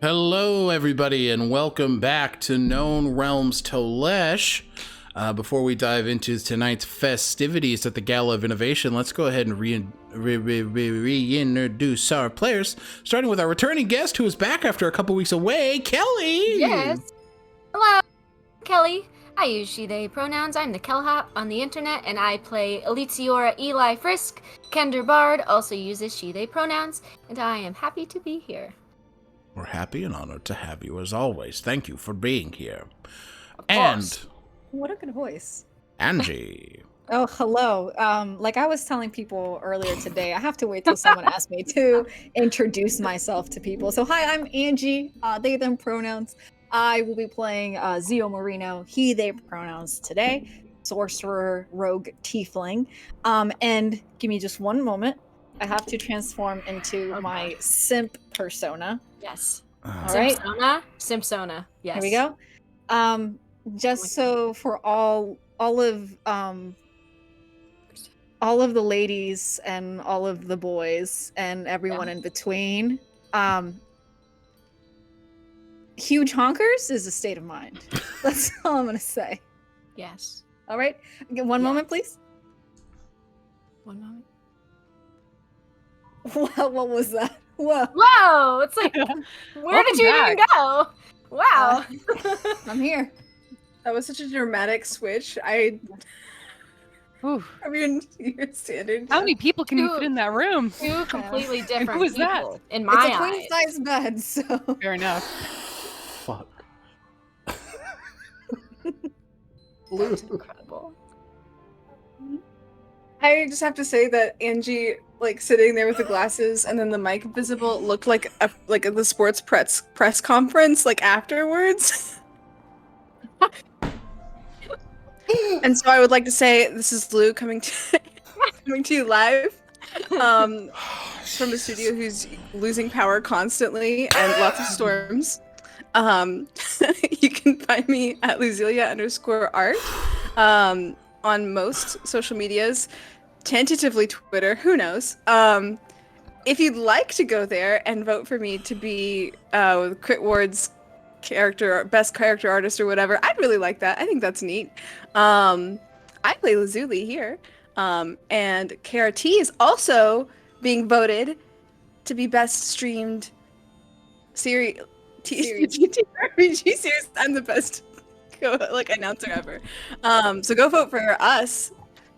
Hello, everybody, and welcome back to Known Realms Tolesh. Before we dive into tonight's festivities at the Gala of Innovation, let's go ahead and reintroduce our players, starting with our returning guest who is back after a couple weeks away, Kelly! Yes. Hello, Kelly. I use she, they pronouns. I'm the TheKellHop on the internet, and I play Elitiora Eli Frisk. Kender Bard also uses she, they pronouns, and I am happy to be here. We're happy and honored to have you as always. Thank you for being here. Of course. What a good voice. Angie. Oh, hello. Like I was telling people earlier today, I have to wait till someone asks me to introduce myself to people. So hi, I'm Angie, they, them pronouns. I will be playing Zio Marino, he, they pronouns today. Sorcerer, rogue, tiefling. And give me just one moment. I have to transform into my simp persona. Yes. All right. Simpsona. Yes. Here we go. Just so for all of the ladies and all of the boys and everyone in between, huge honkers is a state of mind. That's all I'm gonna say. Yes. All right. One moment, please. One moment. What was that? Whoa. Whoa! It's like, where did you even go? Wow. I'm here. That was such a dramatic switch. I mean, you're standing. How many people can you fit in that room? Two completely different Who is that? people in my It's a eyes. queen size bed, so Fair enough. Fuck. That's incredible. I just have to say that Angie, like sitting there with the glasses and then the mic visible, looked like the sports press conference, like afterwards. And so I would like to say this is Lou coming to you live from a studio who's losing power constantly and lots of storms. You can find me at Luzilia_art on most social medias, tentatively Twitter, who knows. If you'd like to go there and vote for me to be Crit Ward's best character artist or whatever, I'd really like that. I think that's neat. I play Lazuli here, and KRT is also being voted to be best streamed series. RPG series. I'm the best announcer ever. So go vote for us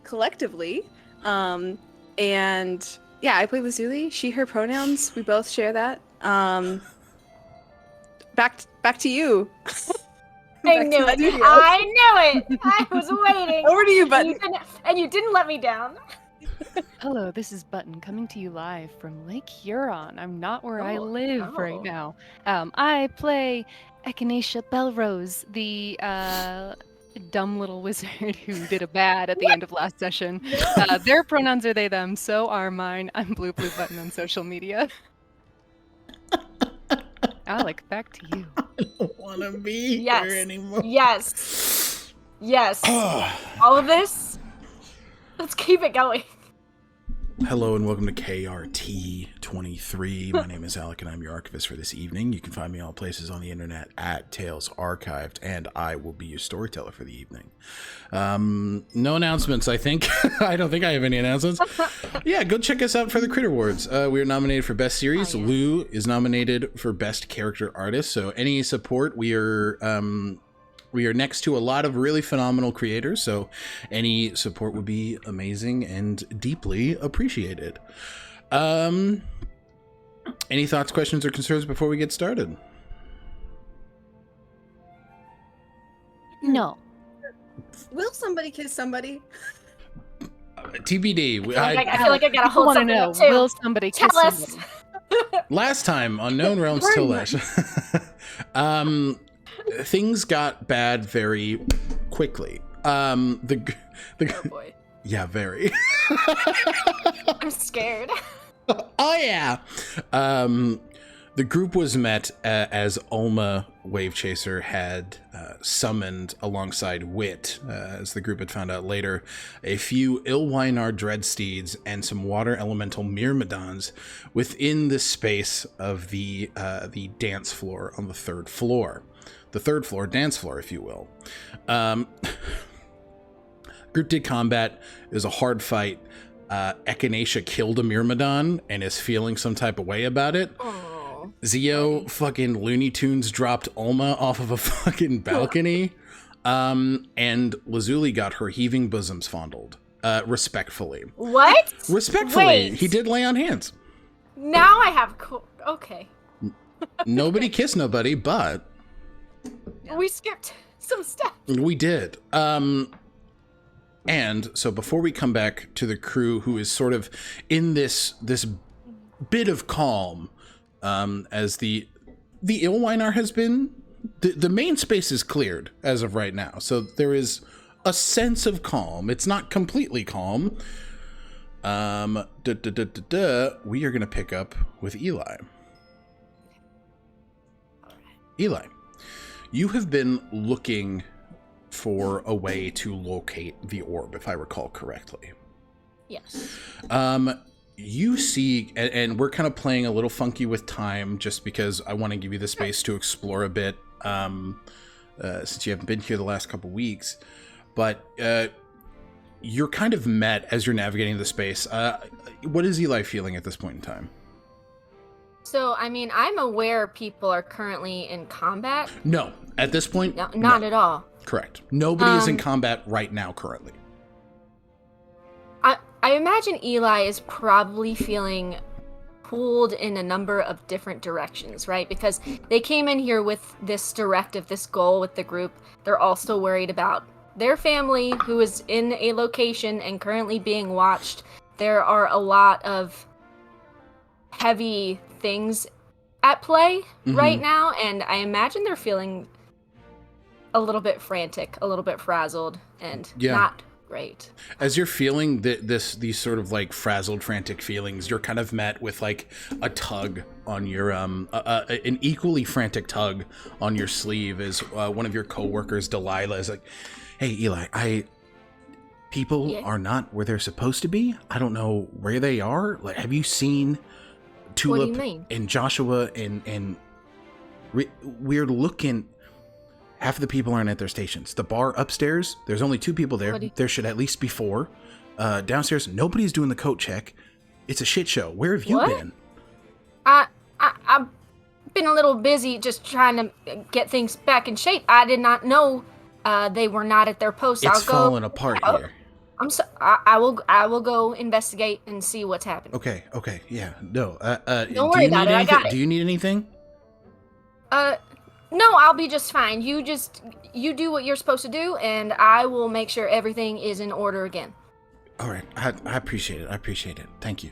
collectively. And yeah, I play Lazuli. She, her pronouns. We both share that. Back to you. I knew it. I knew it. I was waiting. Over to you, Button. And you didn't let me down. Hello, this is Button coming to you live from Lake Huron. I'm not where I live right now. I play Echinacea Belrose, the dumb little wizard who did a bad at the end of last session. Their pronouns are they, them, so are mine. I'm Bluebluebutton on social media. Alec, back to you. I don't want to be here anymore. Yes. All of this. Let's keep it going. Hello and welcome to KRT23. My name is Alec and I'm your Archivist for this evening. You can find me all places on the internet at Tales Archived, and I will be your storyteller for the evening. No announcements, I think. I don't think I have any announcements. Yeah, go check us out for the Crit Awards. We are nominated for Best Series. Lou is nominated for Best Character Artist, so any support, we are next to a lot of really phenomenal creators, so any support would be amazing and deeply appreciated. Any thoughts, questions, or concerns before we get started? No. Will somebody kiss somebody? TBD. I feel like I gotta hold something up too. Will somebody kiss Tell us. somebody? Last time on Known Realms Tolesh, things got bad very quickly. Oh boy. Yeah, very. I'm scared. Oh yeah. The group was met as Ulma Wavechaser had summoned alongside Wit, as the group had found out later, a few Ilwynar Dreadsteeds and some water elemental Myrmidons within the space of the dance floor on the third floor. The third floor, dance floor, if you will. Group did combat. It was a hard fight. Echinacea killed a Myrmidon and is feeling some type of way about it. Zio fucking Looney Tunes dropped Ulma off of a fucking balcony. And Lazuli got her heaving bosoms fondled. Respectfully. What? Respectfully. Wait. He did lay on hands. Now I have... Okay. Nobody kissed nobody, but... We skipped some steps. We did. And so before we come back to the crew who is sort of in this bit of calm, as the Ilwynar has been, the main space is cleared as of right now. So there is a sense of calm. It's not completely calm. We are going to pick up with Eli. Eli, you have been looking for a way to locate the orb, if I recall correctly. Yes. You see, and we're kind of playing a little funky with time just because I want to give you the space to explore a bit, since you haven't been here the last couple weeks. But you're kind of met as you're navigating the space. What is Eli feeling at this point in time? So, I mean, I'm aware people are currently in combat. No, at this point, No, not at all. Correct. Nobody is in combat right now currently. I imagine Eli is probably feeling pulled in a number of different directions, right? Because they came in here with this directive, this goal with the group. They're also worried about their family who is in a location and currently being watched. There are a lot of heavy things at play right now, and I imagine they're feeling a little bit frantic, a little bit frazzled, and not great. As you're feeling these sort of like frazzled, frantic feelings, you're kind of met with like a tug on your an equally frantic tug on your sleeve as one of your coworkers, Delilah, is like, "Hey, Eli, people are not where they're supposed to be. I don't know where they are. Like, have you seen Tulip and Joshua and we're looking." Half of the people aren't at their stations. The bar upstairs, there's only 2 people there. There should at least be 4. Downstairs, nobody's doing the coat check. It's a shit show. Where have you been? I've been a little busy just trying to get things back in shape. I did not know they were not at their posts. It's falling apart here. I will go investigate and see what's happening. Okay, yeah. No. Don't worry about it. I got it. Do you need anything? No, I'll be just fine. You do what you're supposed to do, and I will make sure everything is in order again. All right. I appreciate it. Thank you.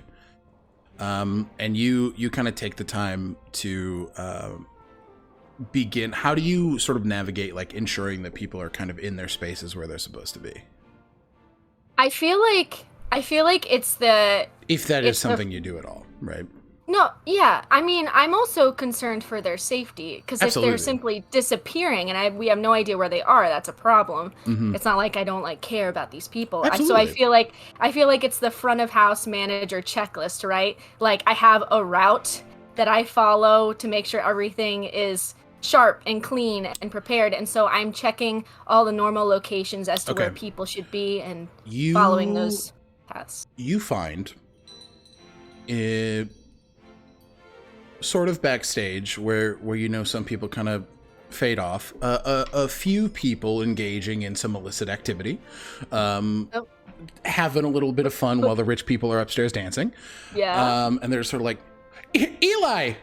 And you kind of take the time to begin. How do you sort of navigate, like, ensuring that people are kind of in their spaces where they're supposed to be? I feel like it's the... If that is something you do at all, right? No, yeah. I mean, I'm also concerned for their safety, because if they're simply disappearing and we have no idea where they are, that's a problem. Mm-hmm. It's not like I don't care about these people. So I feel like it's the front of house manager checklist, right? Like, I have a route that I follow to make sure everything is sharp and clean and prepared, and so I'm checking all the normal locations as to where people should be and following those paths. You find sort of backstage where some people kind of fade off, a few people engaging in some illicit activity, having a little bit of fun while the rich people are upstairs dancing. And they're sort of like, Eli,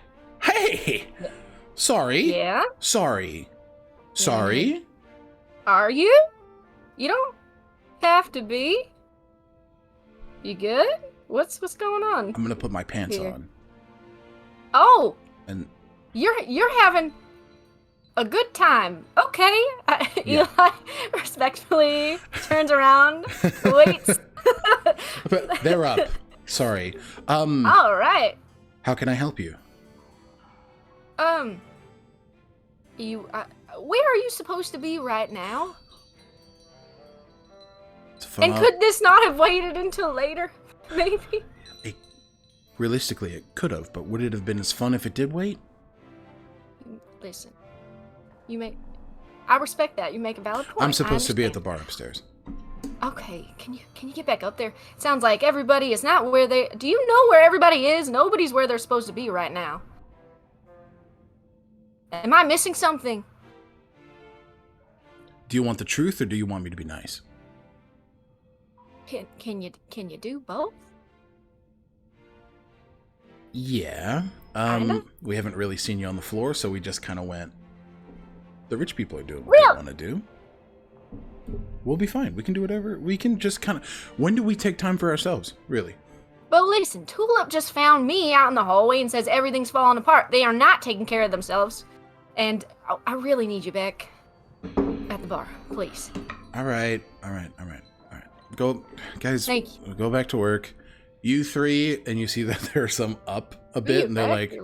hey, sorry. Yeah? Sorry. Are you? You don't have to be. You good? What's going on? I'm gonna put my pants on. Oh, and you're having a good time. Okay. Eli respectfully turns around, waits. They're up. Sorry. All right. How can I help you? Where are you supposed to be right now? And could this not have waited until later? Maybe. Realistically, it could have, but would it have been as fun if it did wait? Listen, I respect that. You make a valid point. I'm supposed to be at the bar upstairs. Okay, can you get back up there? It sounds like everybody is not where they... Do you know where everybody is? Nobody's where they're supposed to be right now. Am I missing something? Do you want the truth, or do you want me to be nice? Can you do both? Yeah. Kinda? We haven't really seen you on the floor, so we just kind of went, the rich people are doing what they want to do. We'll be fine. We can do whatever. We can just kind of... When do we take time for ourselves, really? But listen, Tulip just found me out in the hallway and says everything's falling apart. They are not taking care of themselves. And I really need you back at the bar, please. All right. Go, guys, Thank you. go back to work. You three, and you see that there's some up a bit, and they're like,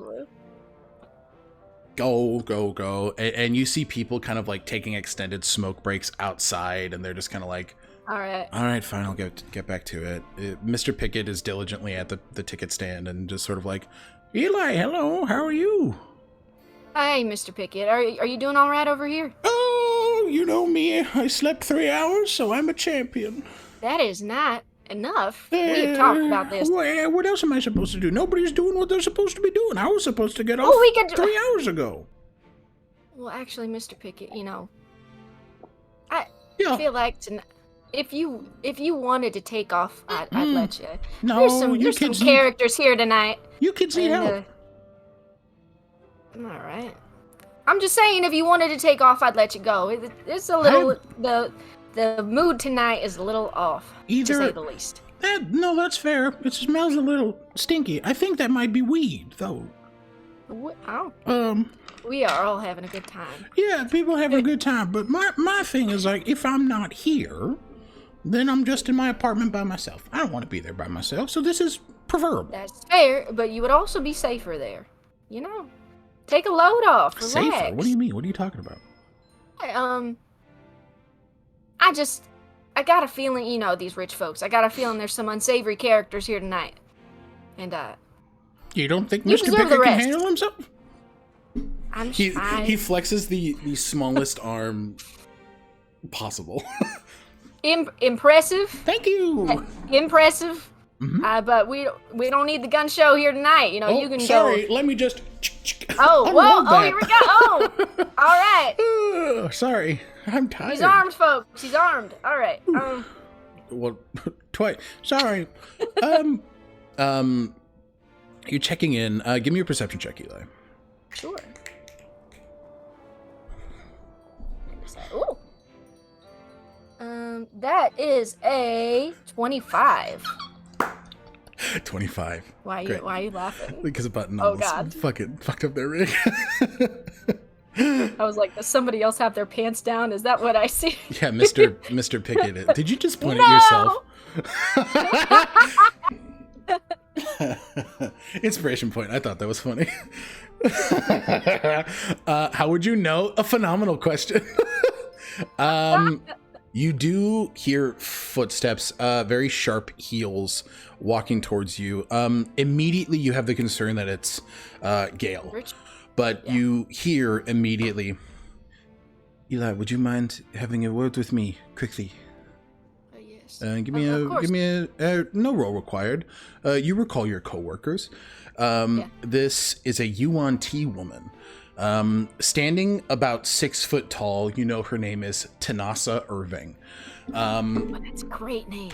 go. And you see people kind of like taking extended smoke breaks outside, and they're just kind of like, all right, fine, I'll get back to it. Mr. Pickett is diligently at the ticket stand and just sort of like, Eli, hello, how are you? Hey, Mr. Pickett, are you doing all right over here? Oh, you know me, I slept 3 hours, so I'm a champion. That is not enough. We have talked about this. What else am I supposed to do? Nobody's doing what they're supposed to be doing. I was supposed to get off 3 hours ago. Well, actually, Mr. Pickett, I feel like if you wanted to take off, I'd let you. No, there's some characters here tonight. You kids need help. All right. I'm just saying, if you wanted to take off, I'd let you go. It's a little the mood tonight is a little off, to say the least. No, that's fair. It smells a little stinky. I think that might be weed, though. We are all having a good time. Yeah, people have a good time, but my thing is, like, if I'm not here, then I'm just in my apartment by myself. I don't want to be there by myself, so this is preferable. That's fair, but you would also be safer there. Take a load off. Relax. Safer? What do you mean? What are you talking about? I got a feeling, these rich folks. I got a feeling there's some unsavory characters here tonight. And, you don't think Mr. Pickett can handle himself? He flexes the smallest arm possible. Impressive. Thank you. Impressive. Mm-hmm. But we don't need the gun show here tonight. You can sorry, go. let me just... Oh, whoa. Oh, here we go. Oh, all right. Sorry, I'm tired. He's armed, folks. He's armed. All right. Well, twice. Sorry. You're checking in. Give me your perception check, Eli. Sure. Ooh. That is a 25. 25. Why are you laughing? Because a button God. fucking fucked up their rig. I was like, does somebody else have their pants down? Is that what I see? Yeah, Mr. Pickett. Did you just point at yourself? Inspiration point. I thought that was funny. How would you know? A phenomenal question. You do hear footsteps, very sharp heels walking towards you. Immediately you have the concern that it's Gale. But you hear immediately, Eli, would you mind having a word with me quickly? Yes. Give me a no roll required. You recall your coworkers. This is a Yuan-Ti woman. Standing about 6 foot tall. You know her name is Tanasa Irving. That's a great name.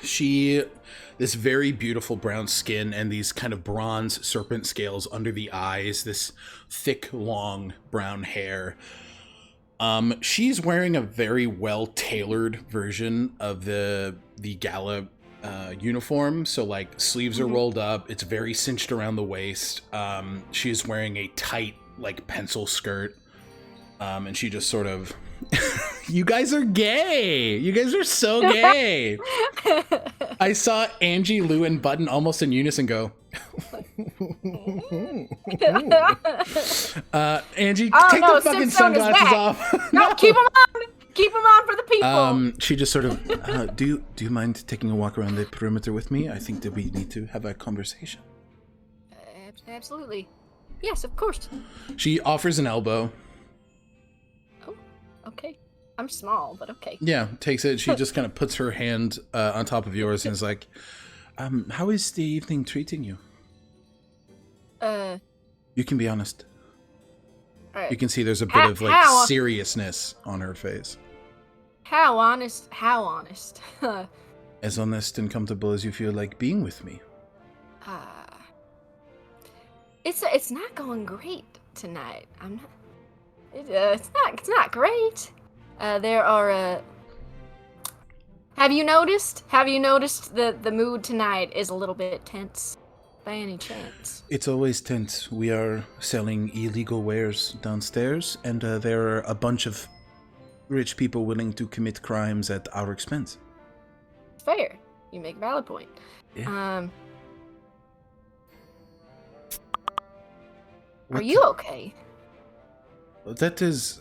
This very beautiful brown skin and these kind of bronze serpent scales under the eyes, this thick, long brown hair. She's wearing a very well-tailored version of the Gala uniform. So, like, sleeves are rolled up. It's very cinched around the waist. She's wearing a tight, like, pencil skirt. And she just sort of... You guys are gay! You guys are so gay! I saw Angie, Lou, and Button almost in unison go, Angie, Oh, take no, the fucking Simstone is sunglasses back. off. No, keep them on. Keep them on for the people. She just sort of, do you mind taking a walk around the perimeter with me? I think that we need to have a conversation. Absolutely. Yes, of course. She offers an elbow. Oh, okay. I'm small, but okay. Yeah, takes it. She just kind of puts her hand on top of yours and is like, how is the evening treating you? You can be honest. All right. You can see there's a bit of like how? seriousness on her face. How honest? How honest? As honest and comfortable as you feel like being with me. It's not going great tonight. I'm not. It's not great. There are. Have you noticed? Have you noticed the mood tonight is a little bit tense? By any chance? It's always tense. We are selling illegal wares downstairs, and there are a bunch of rich people willing to commit crimes at our expense. Fair. You make a valid point. Yeah. Are you okay? That is...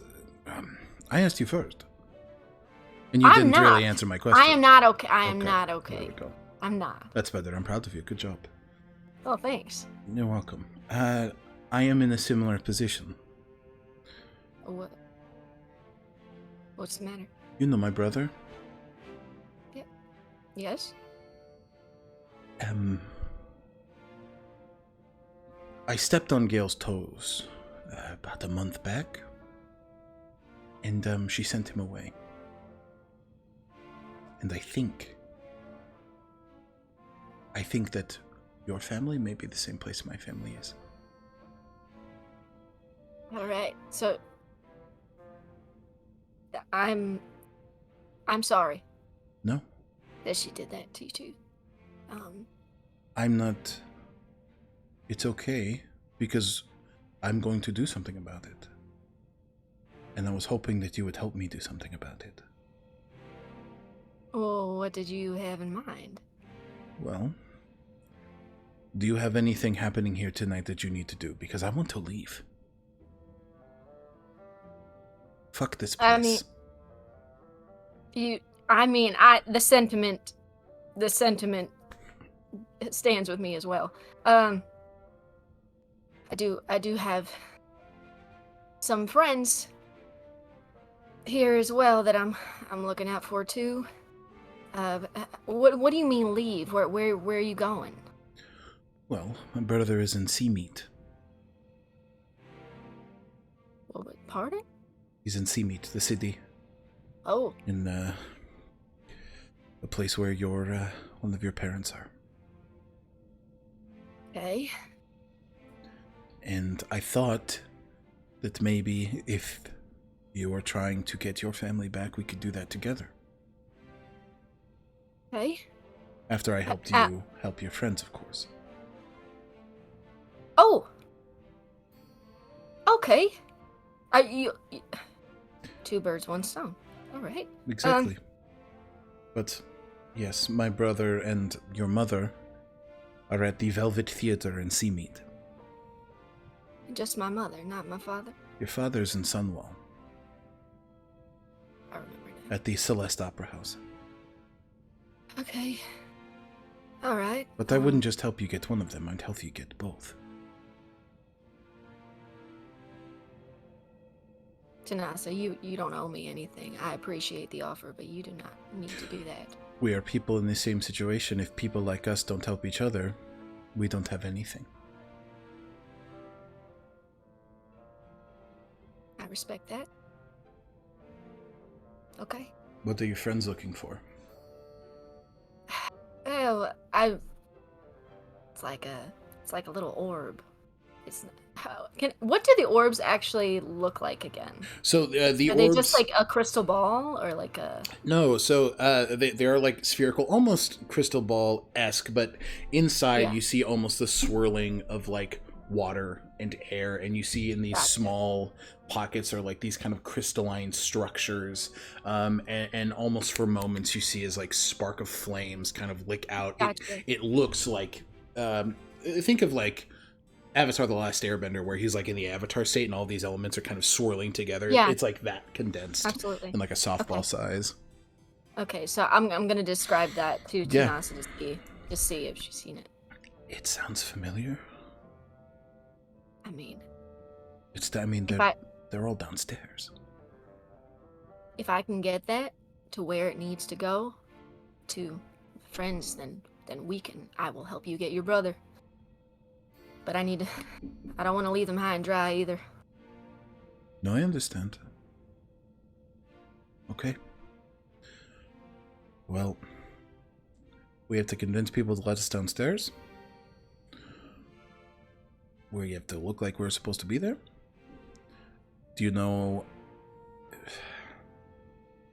I asked you first. And you didn't really answer my question. I am not okay. I am not There okay. we go. I'm not. That's better. I'm proud of you. Good job. Oh, thanks. You're welcome. I am in a similar position. What? What's the matter? You know my brother? Yeah. Yes? I stepped on Gail's toes about a month back, and she sent him away. And I think that your family may be the same place my family is. All right. So I'm sorry No, that she did that to you too. I'm not. It's okay, because I'm going to do something about it. And I was hoping that you would help me do something about it. Well, what did you have in mind? Well, do you have anything happening here tonight that you need to do? Because I want to leave. Fuck this place. The sentiment stands with me as well. I do have some friends here as well that I'm looking out for too. What do you mean leave? Where are you going? Well, my brother is in Seameat. Well, wait, pardon? He's in Seameat, the city. Oh. In the place where one of your parents are. Okay. And I thought that maybe if you are trying to get your family back, we could do that together. Okay. After I helped you help your friends, of course. Oh. Okay. You two birds, one stone. All right. Exactly. But yes, my brother and your mother are at the Velvet Theater in Seameat. Just my mother, not my father. Your father's in Sunwall. I remember now. At the Celeste Opera House. Okay. All right. But I wouldn't just help you get one of them, I'd help you get both. Tanasa, you don't owe me anything. I appreciate the offer, but you do not need to do that. We are people in the same situation. If people like us don't help each other, we don't have anything. I respect that. Okay. What are your friends looking for? Oh, it's like a little orb. It's what do the orbs actually look like again? So the Are orbs... they just like a crystal ball or like a... No, so they are like spherical, almost crystal ball-esque, but inside you see almost the swirling of like water and air, and you see in these small pockets are like these kind of crystalline structures, and almost for moments you see as like spark of flames kind of lick out. It looks like think of like Avatar: The Last Airbender, where he's like in the Avatar state, and all these elements are kind of swirling together. Yeah. It's like that condensed, Absolutely. in like a softball Okay. size. Okay, so I'm gonna describe that to Yeah. Tanasa to see if she's seen it. It sounds familiar. I mean, They're all downstairs. if I can get that to where it needs to go, to friends, then I will help you get your brother. But I don't want to leave them high and dry either. No, I understand. Okay. Well, we have to convince people to let us downstairs. Where you have to look like we're supposed to be there. Do you know...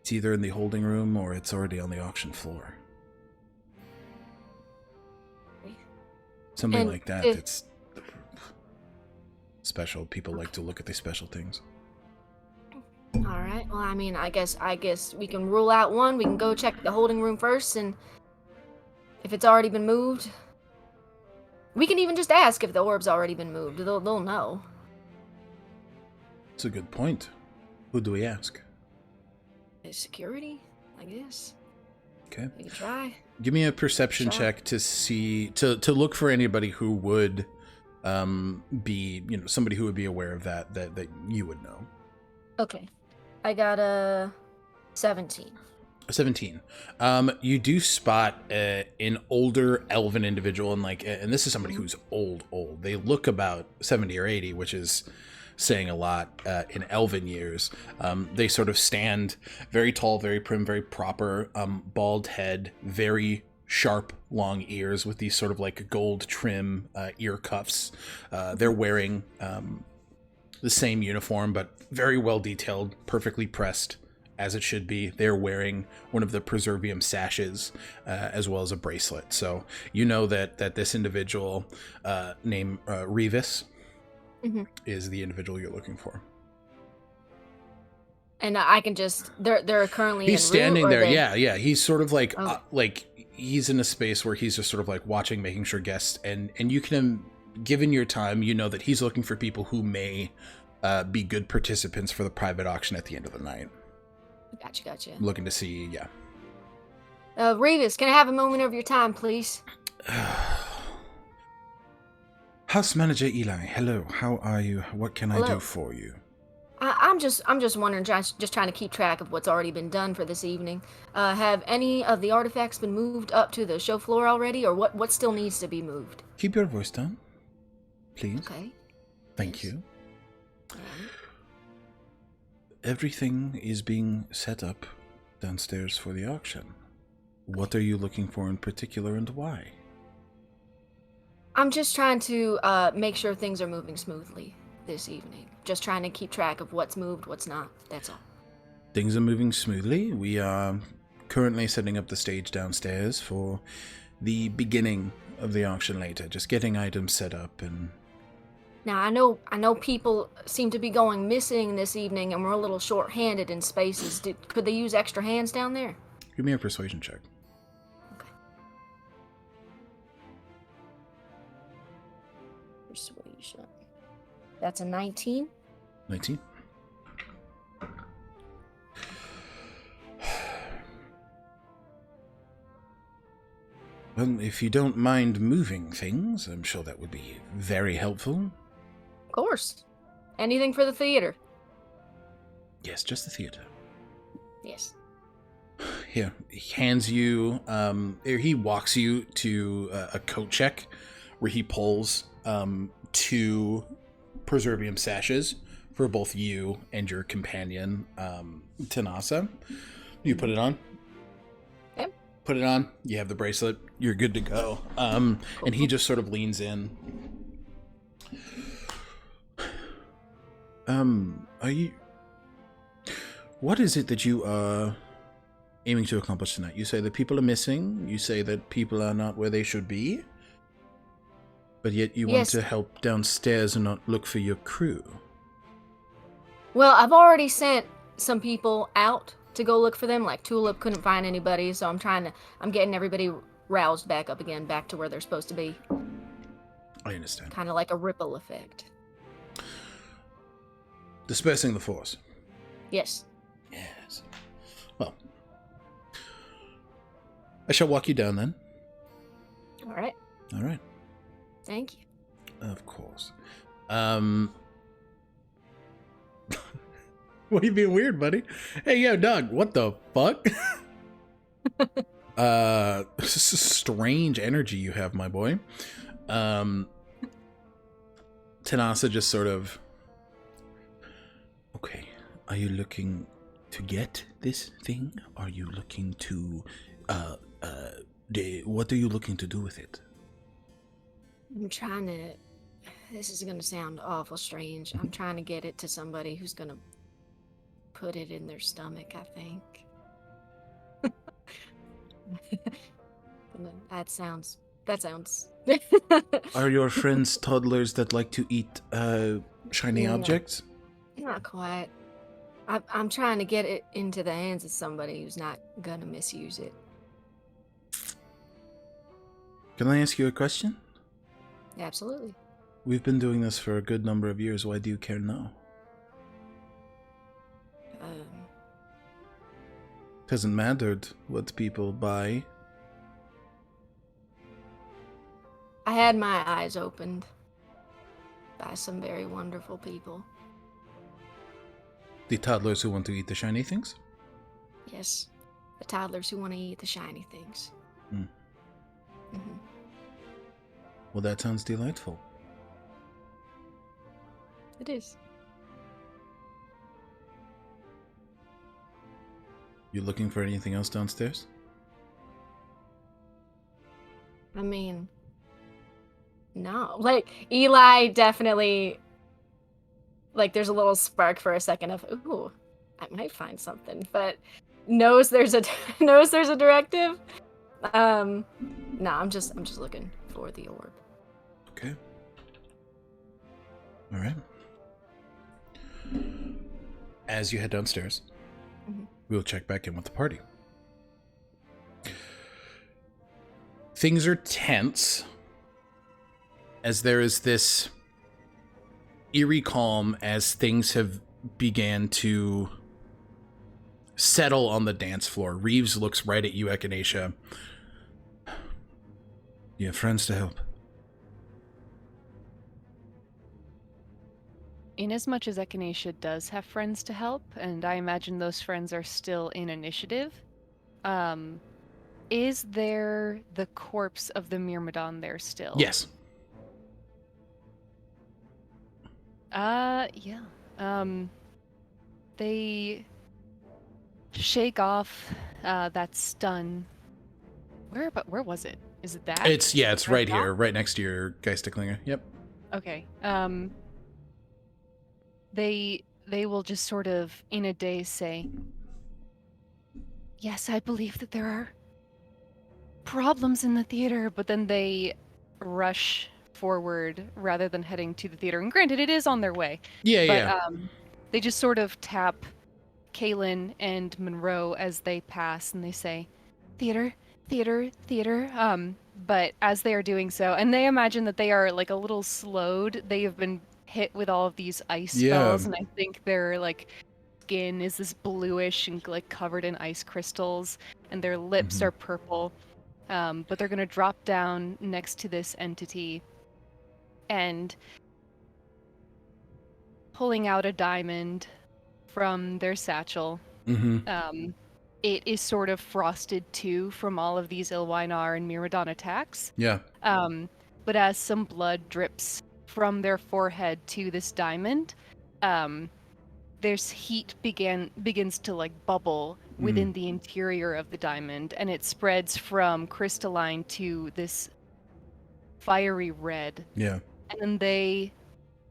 It's either in the holding room or it's already on the auction floor. Something like that. It's special. People like to look at these special things. All right. Well, I mean, I guess we can rule out one. We can go check the holding room first, and if it's already been moved, we can even just ask if the orb's already been moved. They'll know. It's a good point. Who do we ask? Security, I guess. Okay. We can try. Give me a perception check to see to look for anybody who would be, somebody who would be aware of that you would know. Okay. I got a 17. 17. You do spot an older elven individual, and this is somebody who's old. They look about 70 or 80, which is saying a lot in elven years. They sort of stand very tall, very prim, very proper, bald head, very sharp, long ears with these sort of like gold trim ear cuffs. They're wearing the same uniform, but very well detailed, perfectly pressed as it should be. They're wearing one of the preservium sashes as well as a bracelet. So you know that this individual named Revis is the individual you're looking for. And I can just they're currently he's en standing route, there. they... Yeah. He's sort of like he's in a space where he's just sort of like watching, making sure guests and you can, given your time, you know that he's looking for people who may be good participants for the private auction at the end of the night. Gotcha. Looking to see, yeah. Revis, can I have a moment of your time, please? House Manager Eli, hello. How are you? What can I do for you? I'm just wondering, just trying to keep track of what's already been done for this evening. Have any of the artifacts been moved up to the show floor already, or what still needs to be moved? Keep your voice down, please. Okay. Thank you. Right. Everything is being set up downstairs for the auction. What are you looking for in particular, and why? I'm just trying to make sure things are moving smoothly this evening. Just trying to keep track of what's moved, what's not. That's all. Things are moving smoothly. We are currently setting up the stage downstairs for the beginning of the auction later. Just getting items set up and... Now, I know people seem to be going missing this evening, and we're a little short-handed in spaces. Could they use extra hands down there? Give me a persuasion check. Okay. Persuasion. That's a 19. 19. Well, if you don't mind moving things, I'm sure that would be very helpful. Of course. Anything for the theater. Yes, just the theater. Yes. Here, he hands you, he walks you to a coat check where he pulls 2 preservium sashes for both you and your companion, Tanasa. You put it on. Yep. Put it on. You have the bracelet. You're good to go. And he just sort of leans in. Are you... What is it that you are aiming to accomplish tonight? You say that people are missing. You say that people are not where they should be. But yet you want to help downstairs and not look for your crew. Well, I've already sent some people out to go look for them. Like Tulip couldn't find anybody, so I'm getting everybody roused back up again, back to where they're supposed to be. I understand. Kind of like a ripple effect. Dispersing the force. Yes. Yes. Well, I shall walk you down then. All right. All right. Thank you. Of course. What are you being weird, buddy? Hey, yo, Doug, what the fuck? This is strange energy you have, my boy. Tanasa just sort of... Okay, are you looking to get this thing? Are you looking to... what are you looking to do with it? I'm trying to... This is going to sound awful strange. I'm trying to get it to somebody who's going to put it in their stomach, I think. That sounds... Are your friends toddlers that like to eat shiny Yeah. objects? Not quite. I'm trying to get it into the hands of somebody who's not going to misuse it. Can I ask you a question? Absolutely. We've been doing this for a good number of years. Why do you care now? Hasn't mattered what people buy. I had my eyes opened by some very wonderful people. The toddlers who want to eat the shiny things? Yes, the toddlers who want to eat the shiny things. Mm. Hmm. Well, that sounds delightful. It is. You looking for anything else downstairs? I mean, no. Like, Eli definitely, like, there's a little spark for a second of, ooh, I might find something, but knows there's a directive. No, I'm just looking for the orb. Okay. All right. As you head downstairs, we'll check back in with the party. Things are tense as there is this eerie calm as things have began to settle on the dance floor. Reeves looks right at you, Echinacea. You have friends to help. Inasmuch as Echinacea does have friends to help, and I imagine those friends are still in initiative, is there the corpse of the Myrmidon there still? Yes. Yeah. They shake off that stun. Where was it? Is it that? It's right here, right next to your Geisteklinger. Yep. Okay. They will just sort of in a daze say, "Yes, I believe that there are problems in the theater," but then they rush forward rather than heading to the theater. And granted, it is on their way. Yeah. They just sort of tap Kaylin and Monroe as they pass, and they say, "Theater, theater, theater." But as they are doing so, and they imagine that they are like a little slowed. They have been hit with all of these ice spells, and I think their like skin is this bluish and like covered in ice crystals, and their lips are purple. But they're gonna drop down next to this entity, and pulling out a diamond from their satchel. It is sort of frosted too from all of these Ilwynar and Myrmidon attacks. Yeah. But as some blood drips from their forehead to this diamond, there's heat begins to like bubble within the interior of the diamond, and it spreads from crystalline to this fiery red. Yeah. And then they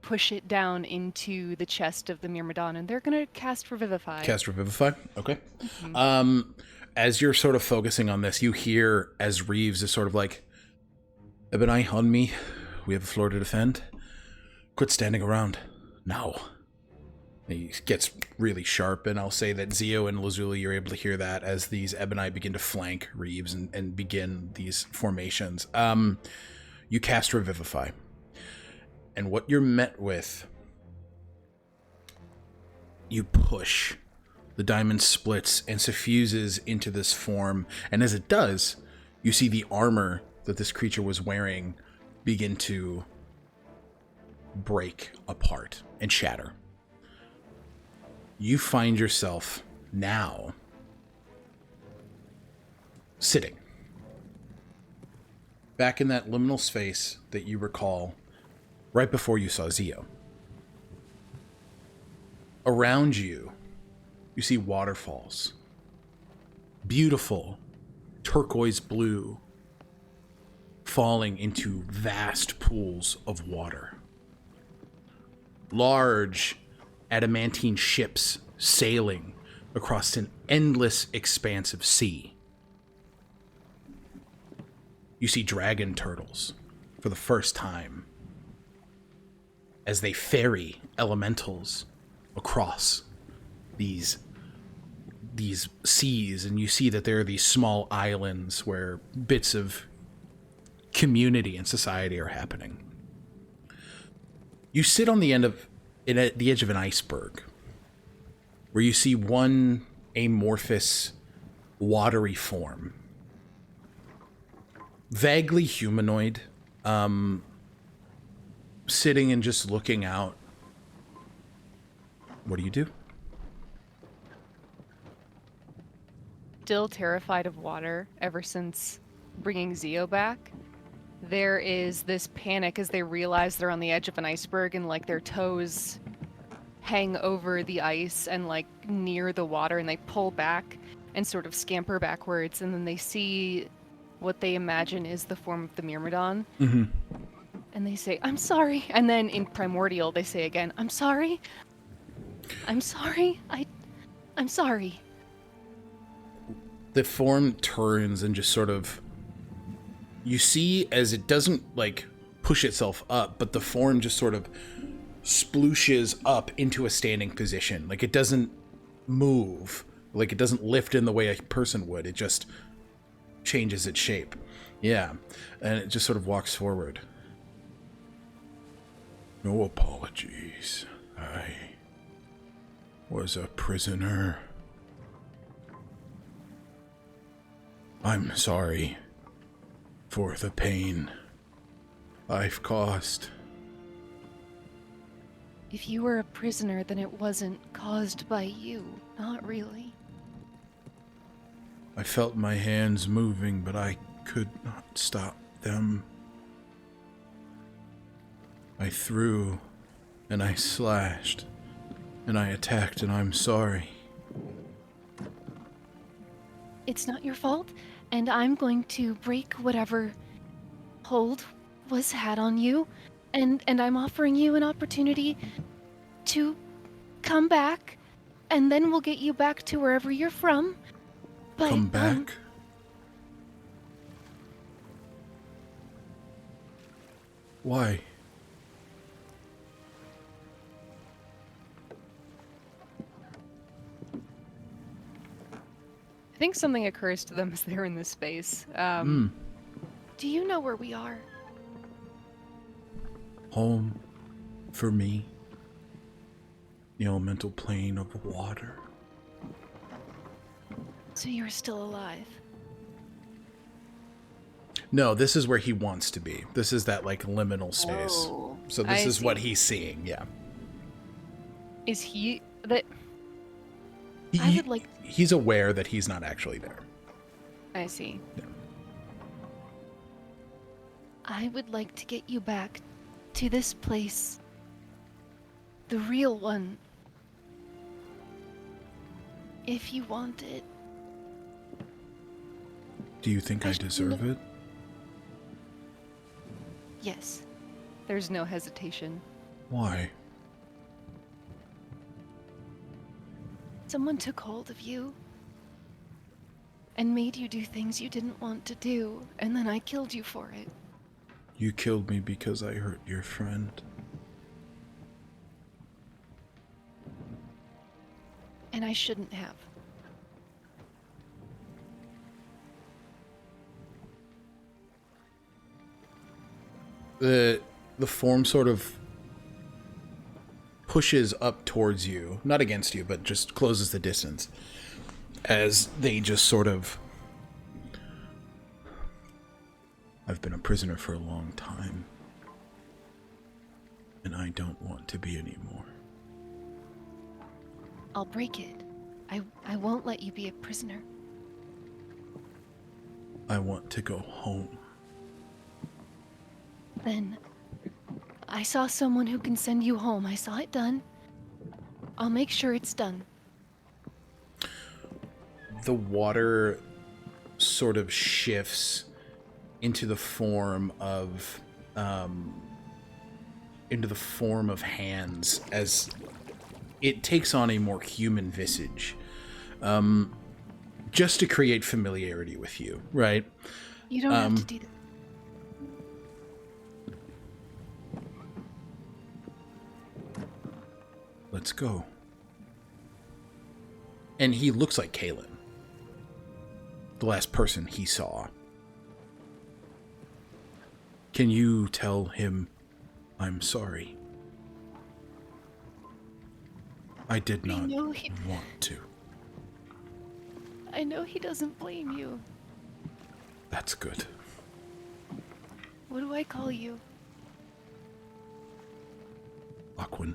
push it down into the chest of the Myrmidon, and they're gonna cast Revivify. Cast Revivify? Okay. As you're sort of focusing on this, you hear as Reeves is sort of like, Ebony, on me. We have a floor to defend. Quit standing around. Now. He gets really sharp, and I'll say that Zio and Lazuli, you're able to hear that as these Ebony begin to flank Reeves and begin these formations. You cast Revivify. And what you're met with, you push. The diamond splits and suffuses into this form. And as it does, you see the armor that this creature was wearing begin to break apart and shatter. You find yourself now sitting back in that liminal space that you recall right before you saw Zio. Around you, you see waterfalls. Beautiful turquoise blue falling into vast pools of water. Large adamantine ships sailing across an endless expanse of sea. You see dragon turtles for the first time as they ferry elementals across these seas, and you see that there are these small islands where bits of community and society are happening. You sit on the the edge of an iceberg where you see one amorphous, watery form, vaguely humanoid, sitting and just looking out. What do you do? Still terrified of water ever since bringing Zio back. There is this panic as they realize they're on the edge of an iceberg and like their toes hang over the ice and like near the water, and they pull back and sort of scamper backwards, and then they see what they imagine is the form of the Myrmidon. Mm-hmm. And they say, "I'm sorry." And then in Primordial they say again, "I'm sorry. I'm sorry. I'm sorry." The form turns and just sort of, you see as it doesn't like push itself up, but the form just sort of splooshes up into a standing position. Like it doesn't move, like it doesn't lift in the way a person would. It just changes its shape. Yeah. And it just sort of walks forward. No apologies. I was a prisoner. I'm sorry for the pain I've caused. If you were a prisoner, then it wasn't caused by you. Not really. I felt my hands moving, but I could not stop them. I threw, and I slashed, and I attacked, and I'm sorry. It's not your fault, and I'm going to break whatever hold was had on you, and I'm offering you an opportunity to come back, and then we'll get you back to wherever you're from. But, Come back? Why? I think something occurs to them as they're in this space. Do you know where we are? Home for me. The elemental plane of water. So you're still alive. No, this is where he wants to be. This is that like liminal space. Oh, So this I is see. what he's seeing, yeah. Is he that? He- I would like. He's aware that he's not actually there. I see. Yeah. I would like to get you back to this place. The real one. If you want it. Do you think I should deserve know- it? Yes. There's no hesitation. Why? Someone took hold of you and made you do things you didn't want to do, and then I killed you for it. You killed me because I hurt your friend. And I shouldn't have. The form sort of pushes up towards you, not against you, but just closes the distance, as they just sort of... I've been a prisoner for a long time, and I don't want to be anymore. I'll break it. I won't let you be a prisoner. I want to go home. Then I saw someone who can send you home. I saw it done. I'll make sure it's done. The water sort of shifts into the form of hands as it takes on a more human visage, just to create familiarity with you, right? You don't have to do that. Let's go. And he looks like Kalen, the last person he saw. Can you tell him I'm sorry? I did not want to. I know he doesn't blame you. That's good. What do I call you? Aquin.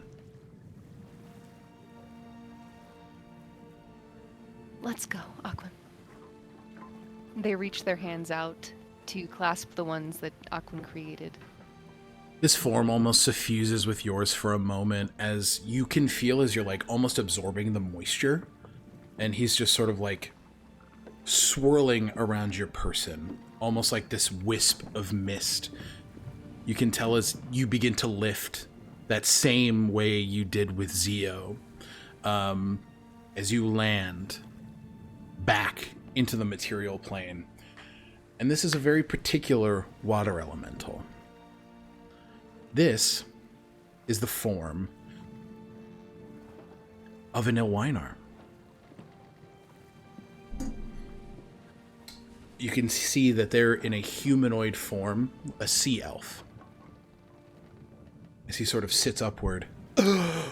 Let's go, Aquin. They reach their hands out to clasp the ones that Aquin created. This form almost suffuses with yours for a moment, as you can feel as you're like almost absorbing the moisture, and he's just sort of like swirling around your person, almost like this wisp of mist. You can tell as you begin to lift that same way you did with Zio, as you land back into the material plane. And this is a very particular water elemental. This is the form of an Ilwinar. You can see that they're in a humanoid form, a sea elf. As he sort of sits upward, and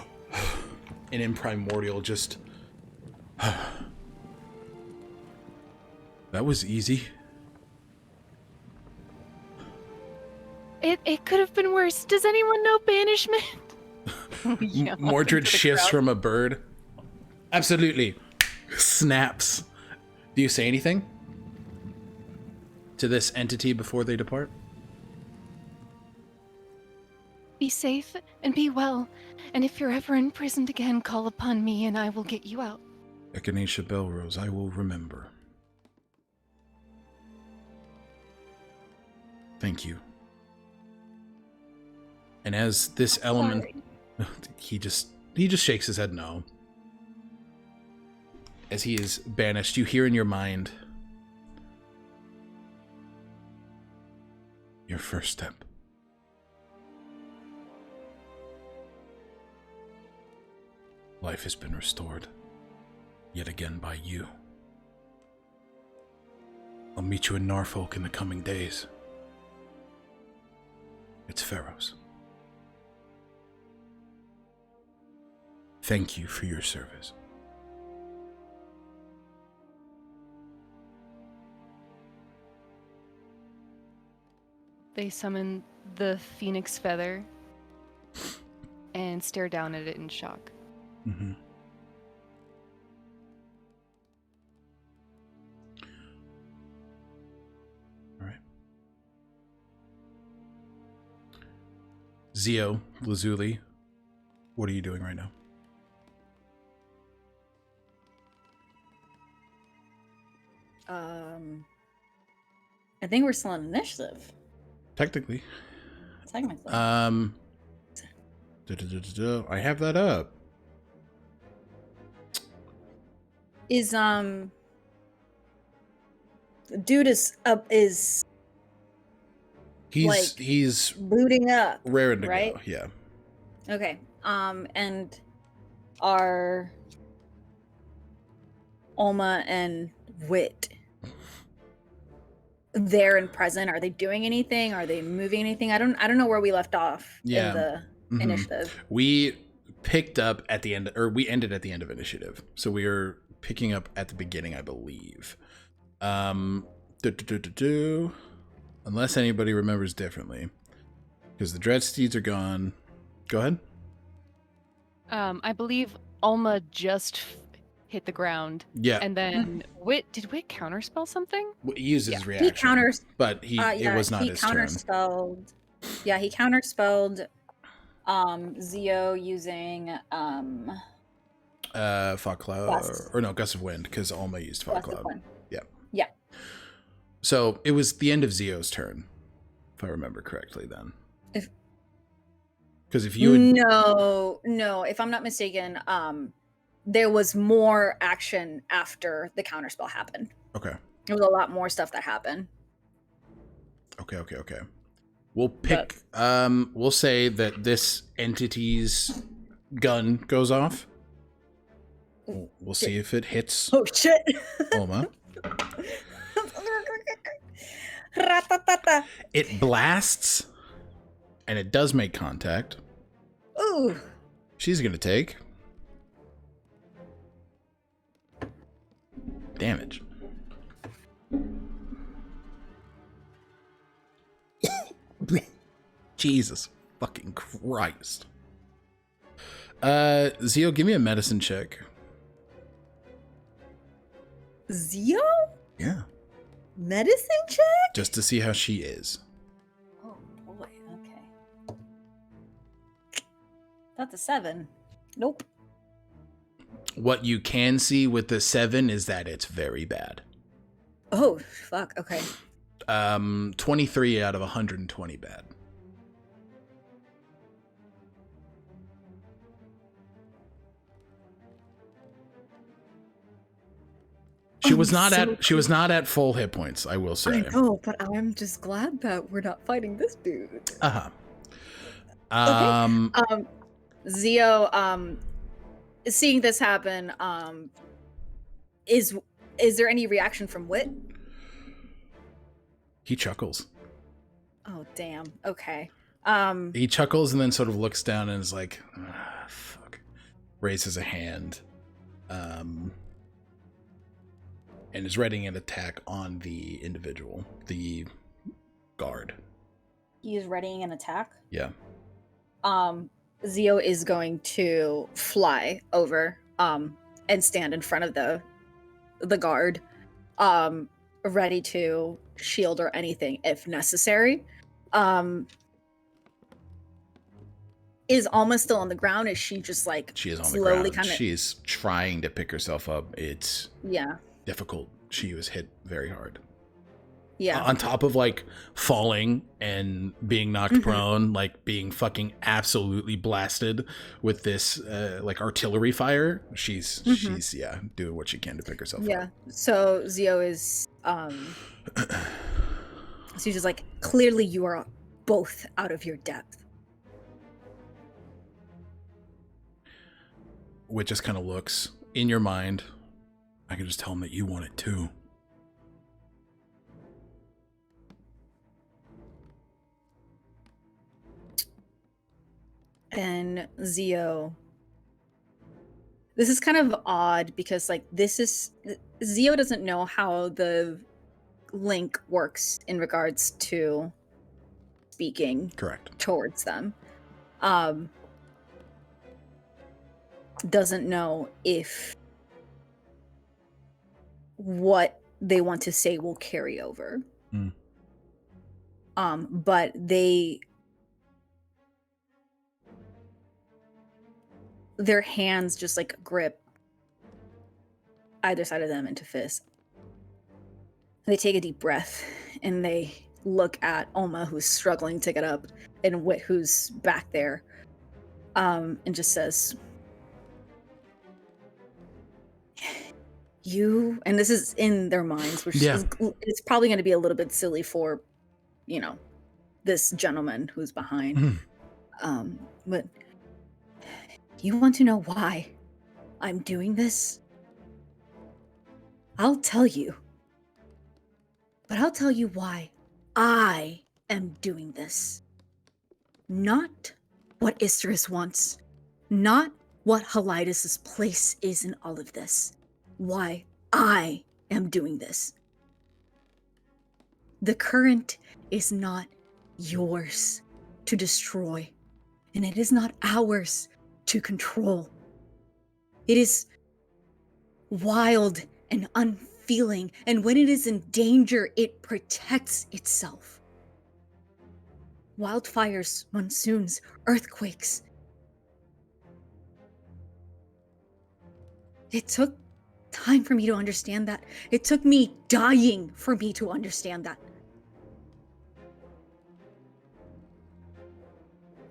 in Primordial just... That was easy. It could have been worse. Does anyone know banishment? Mordred shifts from a bird. Absolutely. Snaps. Do you say anything to this entity before they depart? Be safe and be well. And if you're ever imprisoned again, call upon me and I will get you out. Echinacea Belrose, I will remember. Thank you. And as this element... He just shakes his head no. As he is banished, you hear in your mind... Your first step. Life has been restored. Yet again by you. I'll meet you in Norfolk in the coming days. It's Pharaoh's. Thank you for your service. They summon the phoenix feather and stare down at it in shock. Mm-hmm. All right. Zio, Lazuli, what are you doing right now? I think we're still on initiative. Technically. Technically. I have that up. Is dude is He's booting up, raring to right? go. Yeah. Okay. And are Ulma and Wit there and present? Are they doing anything? Are they moving anything? I don't know where we left off in the initiative. We picked up at the end, or we ended at the end of initiative. So we are picking up at the beginning, I believe. Unless anybody remembers differently. Because the Dread Steeds are gone. Go ahead. I believe Ulma just hit the ground. Yeah. And then did Wit counterspell something? He uses Yeah. reaction. He counters, but it was not his turn. counterspelled. Yeah, he counterspelled Zio using Fog Cloud, Gust. or no, Gust of Wind, because Alma used Fog Gust of Cloud. Wind. Yeah. Yeah. So it was the end of Zio's turn, if I remember correctly. Then, because if you had... no, if I'm not mistaken, there was more action after the counterspell happened. Okay. There was a lot more stuff that happened. Okay. We'll pick. We'll say that this entity's gun goes off. We'll see if it hits. Oh shit! Alma. It blasts, and it does make contact. Ooh. She's gonna take damage. Jesus fucking Christ. Zio, give me a medicine check. Zio? Yeah. Medicine check? Just to see how she is. Oh boy, okay. That's a 7. Nope. What you can see with the 7 is that it's very bad. Oh, fuck, okay. 23 out of 120 bad. She was not at full hit points, I will say. I know, but I'm just glad that we're not fighting this dude. Uh-huh. Okay. Zio, seeing this happen, is there any reaction from Wit? He chuckles. Oh damn. Okay. He chuckles and then sort of looks down and is like, fuck. Raises a hand. And is readying an attack on the individual, the guard. He is readying an attack? Yeah. Zio is going to fly over and stand in front of the guard, ready to shield or anything if necessary. Is Alma still on the ground? Is she just like she is on the slowly ground? She's trying to pick herself up. It's difficult. She was hit very hard. Yeah. On top of like falling and being knocked prone, like being fucking absolutely blasted with this like artillery fire. She's doing what she can to pick herself up. Yeah. So Zio is she's just like, clearly you are both out of your depth. Which just kind of looks in your mind. I can just tell him that you want it too. And Zio, this is kind of odd because like Zio doesn't know how the link works in regards to speaking Correct. towards them. Doesn't know if what they want to say will carry over. But their hands just like grip either side of them into fists. They take a deep breath and they look at Alma, who's struggling to get up, and Wit, who's back there, and just says, "You," and this is in their minds, which is it's probably going to be a little bit silly for, this gentleman who's behind. But you want to know why I'm doing this? I'll tell you. But I'll tell you why I am doing this. Not what Isterus wants, not what Halidus' place is in all of this. Why I am doing this. The current is not yours to destroy, and it is not ours to control. It is wild and unfeeling, and when it is in danger, it protects itself. Wildfires, monsoons, earthquakes. It took time for me to understand that. It took me dying for me to understand that.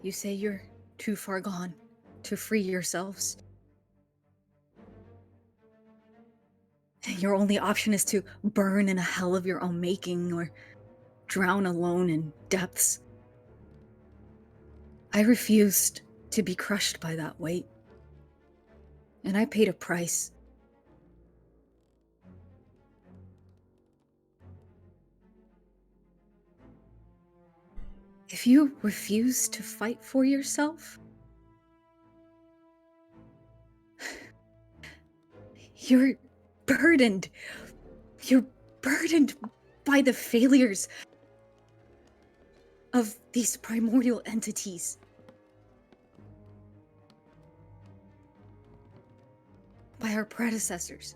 You say you're too far gone to free yourselves. Your only option is to burn in a hell of your own making or drown alone in depths. I refused to be crushed by that weight. And I paid a price. If you refuse to fight for yourself, you're burdened. You're burdened by the failures of these primordial entities. By our predecessors.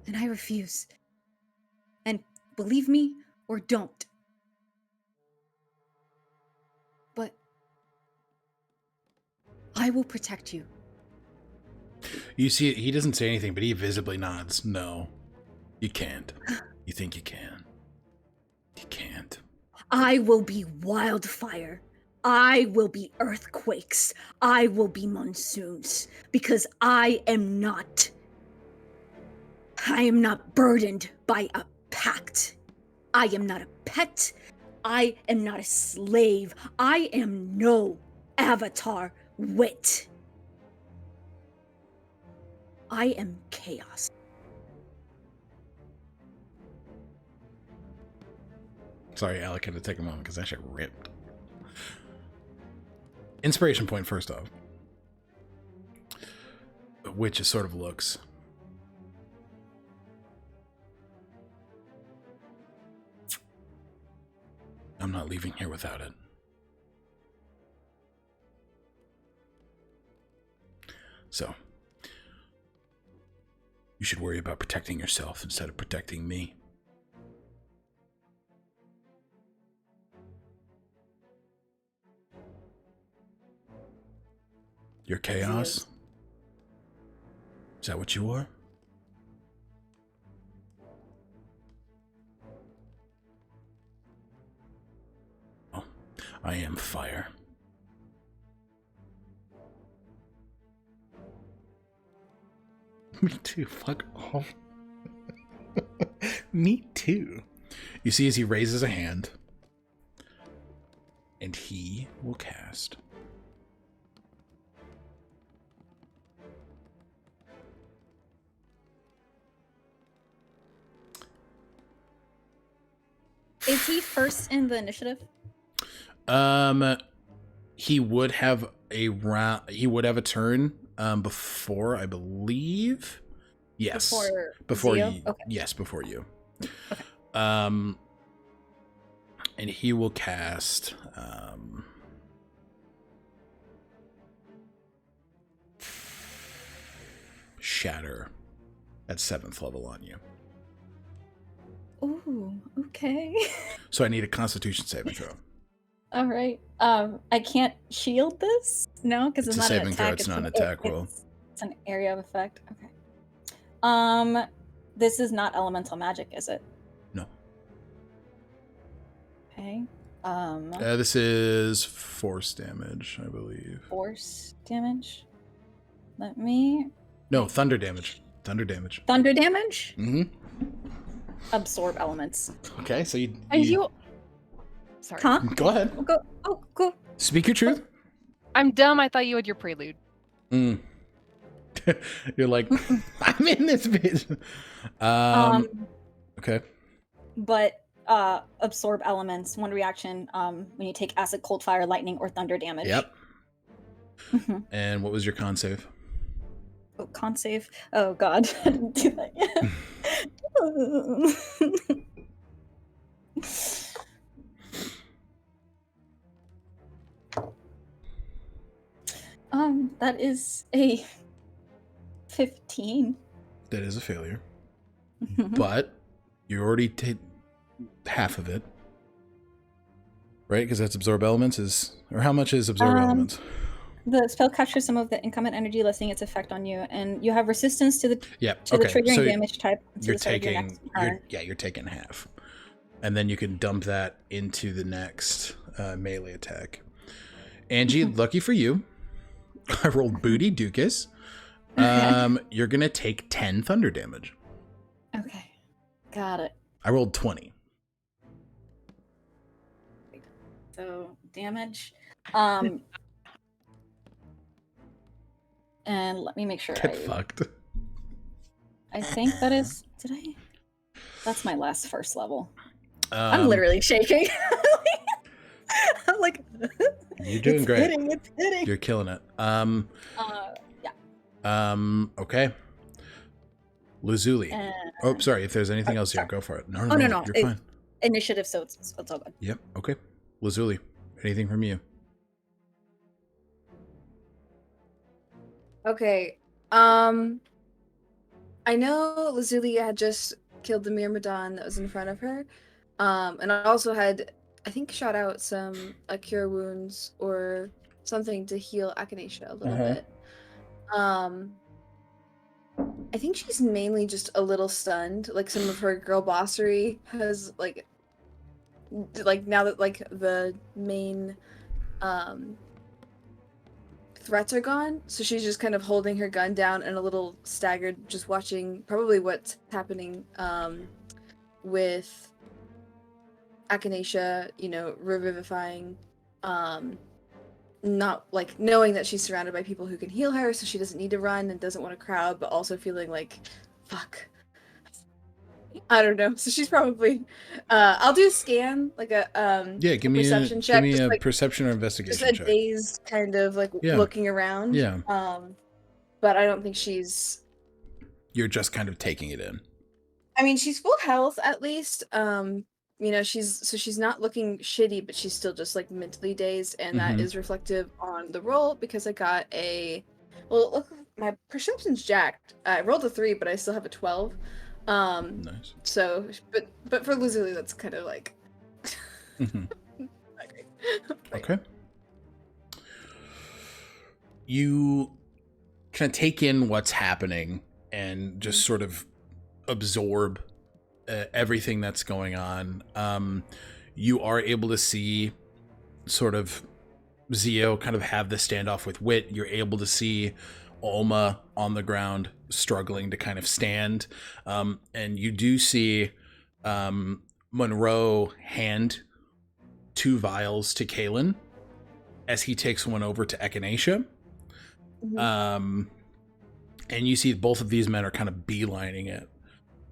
And I refuse. And believe me or don't. But I will protect you. You see, he doesn't say anything, but he visibly nods. No, you can't. You think you can. You can't. I will be wildfire. I will be earthquakes. I will be monsoons. Because I am not burdened by a pact. I am not a pet. I am not a slave. I am no avatar wit. I am chaos. Sorry, Alec had to take a moment because that shit ripped. Inspiration point first off. Which just sort of looks. I'm not leaving here without it. So, you should worry about protecting yourself instead of protecting me. You're chaos? Is that what you are? Oh, I am fire. Me too, fuck off. Me too. You see as he raises a hand, and he will cast Is he first in the initiative? He would have a round. He would have a turn. Before I believe. Yes. Before Zio? you. Okay. Yes, before you. Okay. And he will cast. Shatter at 7th level on you. Ooh, okay. So I need a Constitution saving throw. All right. I can't shield this? No, because It's it's a not an saving throw, attack. it's not an attack roll. It's an area of effect. Okay. This is not elemental magic, is it? No. Okay. This is force damage, I believe. Force damage. Let me. No, thunder damage. Thunder damage. Thunder damage. Mm-hmm. Absorb elements. Okay, so you. Are you? Sorry. Huh? Go ahead. Go. Oh, go. Speak your truth. I'm dumb. I thought you had your prelude. Mm. You're like, I'm in this bitch. Okay. But absorb elements. One reaction when you take acid, cold, fire, lightning, or thunder damage. Yep. Mhm. And what was your con save? Oh, con save. Oh god, I didn't do that yet. That is a 15. That is a failure. But you already take half of it. Right? Because that's absorb elements or how much is absorb elements? The spell captures some of the incumbent energy, lessening its effect on you, and you have resistance to the Yeah. the triggering damage type. You're taking half. And then you can dump that into the next melee attack. Angie, lucky for you, I rolled booty Dukas. You're gonna take 10 thunder damage. Okay, got it. I rolled 20. So damage. And let me make sure. Get fucked. I think that is. Did I? That's my first level. I'm literally shaking. I'm like. You're doing great. It's hitting. You're killing it. Yeah. Okay. Lazuli. Oh, sorry. If there's anything else, go for it. No. You're fine. Initiative, so it's all good. Yep. Okay. Lazuli. Anything from you? Okay. I know Lazuli had just killed the Myrmidon that was in front of her. And I also had, I think, shot out some cure wounds or something to heal Echinacea a little bit. I think she's mainly just a little stunned. Like some of her girl bossery has like now that like the main threats are gone, so she's just kind of holding her gun down and a little staggered, just watching probably what's happening with Echinacea, revivifying, not like knowing that she's surrounded by people who can heal her, so she doesn't need to run and doesn't want to crowd, but also feeling like, fuck. I don't know. So she's probably I'll do a scan, like a give me perception a, check. Give me a like, perception or investigation just a check. dazed kind of like looking around. Yeah. But I don't think she's. You're just kind of taking it in. I mean, she's full health at least. She's not looking shitty, but she's still just like mentally dazed, and that is reflective on the roll because I got look, my perception's jacked. I rolled a 3, but I still have a 12. Nice. So, but for Lazuli, that's kind of like. Okay. You kind of take in what's happening and just sort of absorb everything that's going on. You are able to see sort of Zio kind of have the standoff with Wit. You're able to see Ulma on the ground struggling to kind of stand. And you do see Monroe hand 2 vials to Kalen as he takes one over to Echinacea. And you see both of these men are kind of beelining it.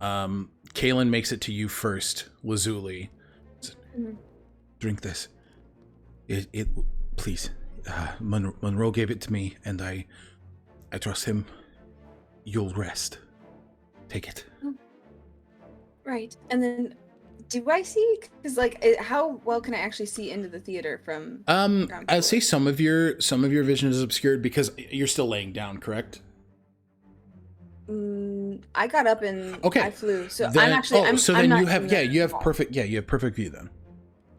Kalen makes it to you first, Lazuli. Drink this. It please. Monroe gave it to me, and I trust him. You'll rest. Take it. Right, and then do I see? Because like, how well can I actually see into the theater from? I'd say some of your vision is obscured because you're still laying down, correct? I got up and I flew, so then, I'm actually. you have perfect view then.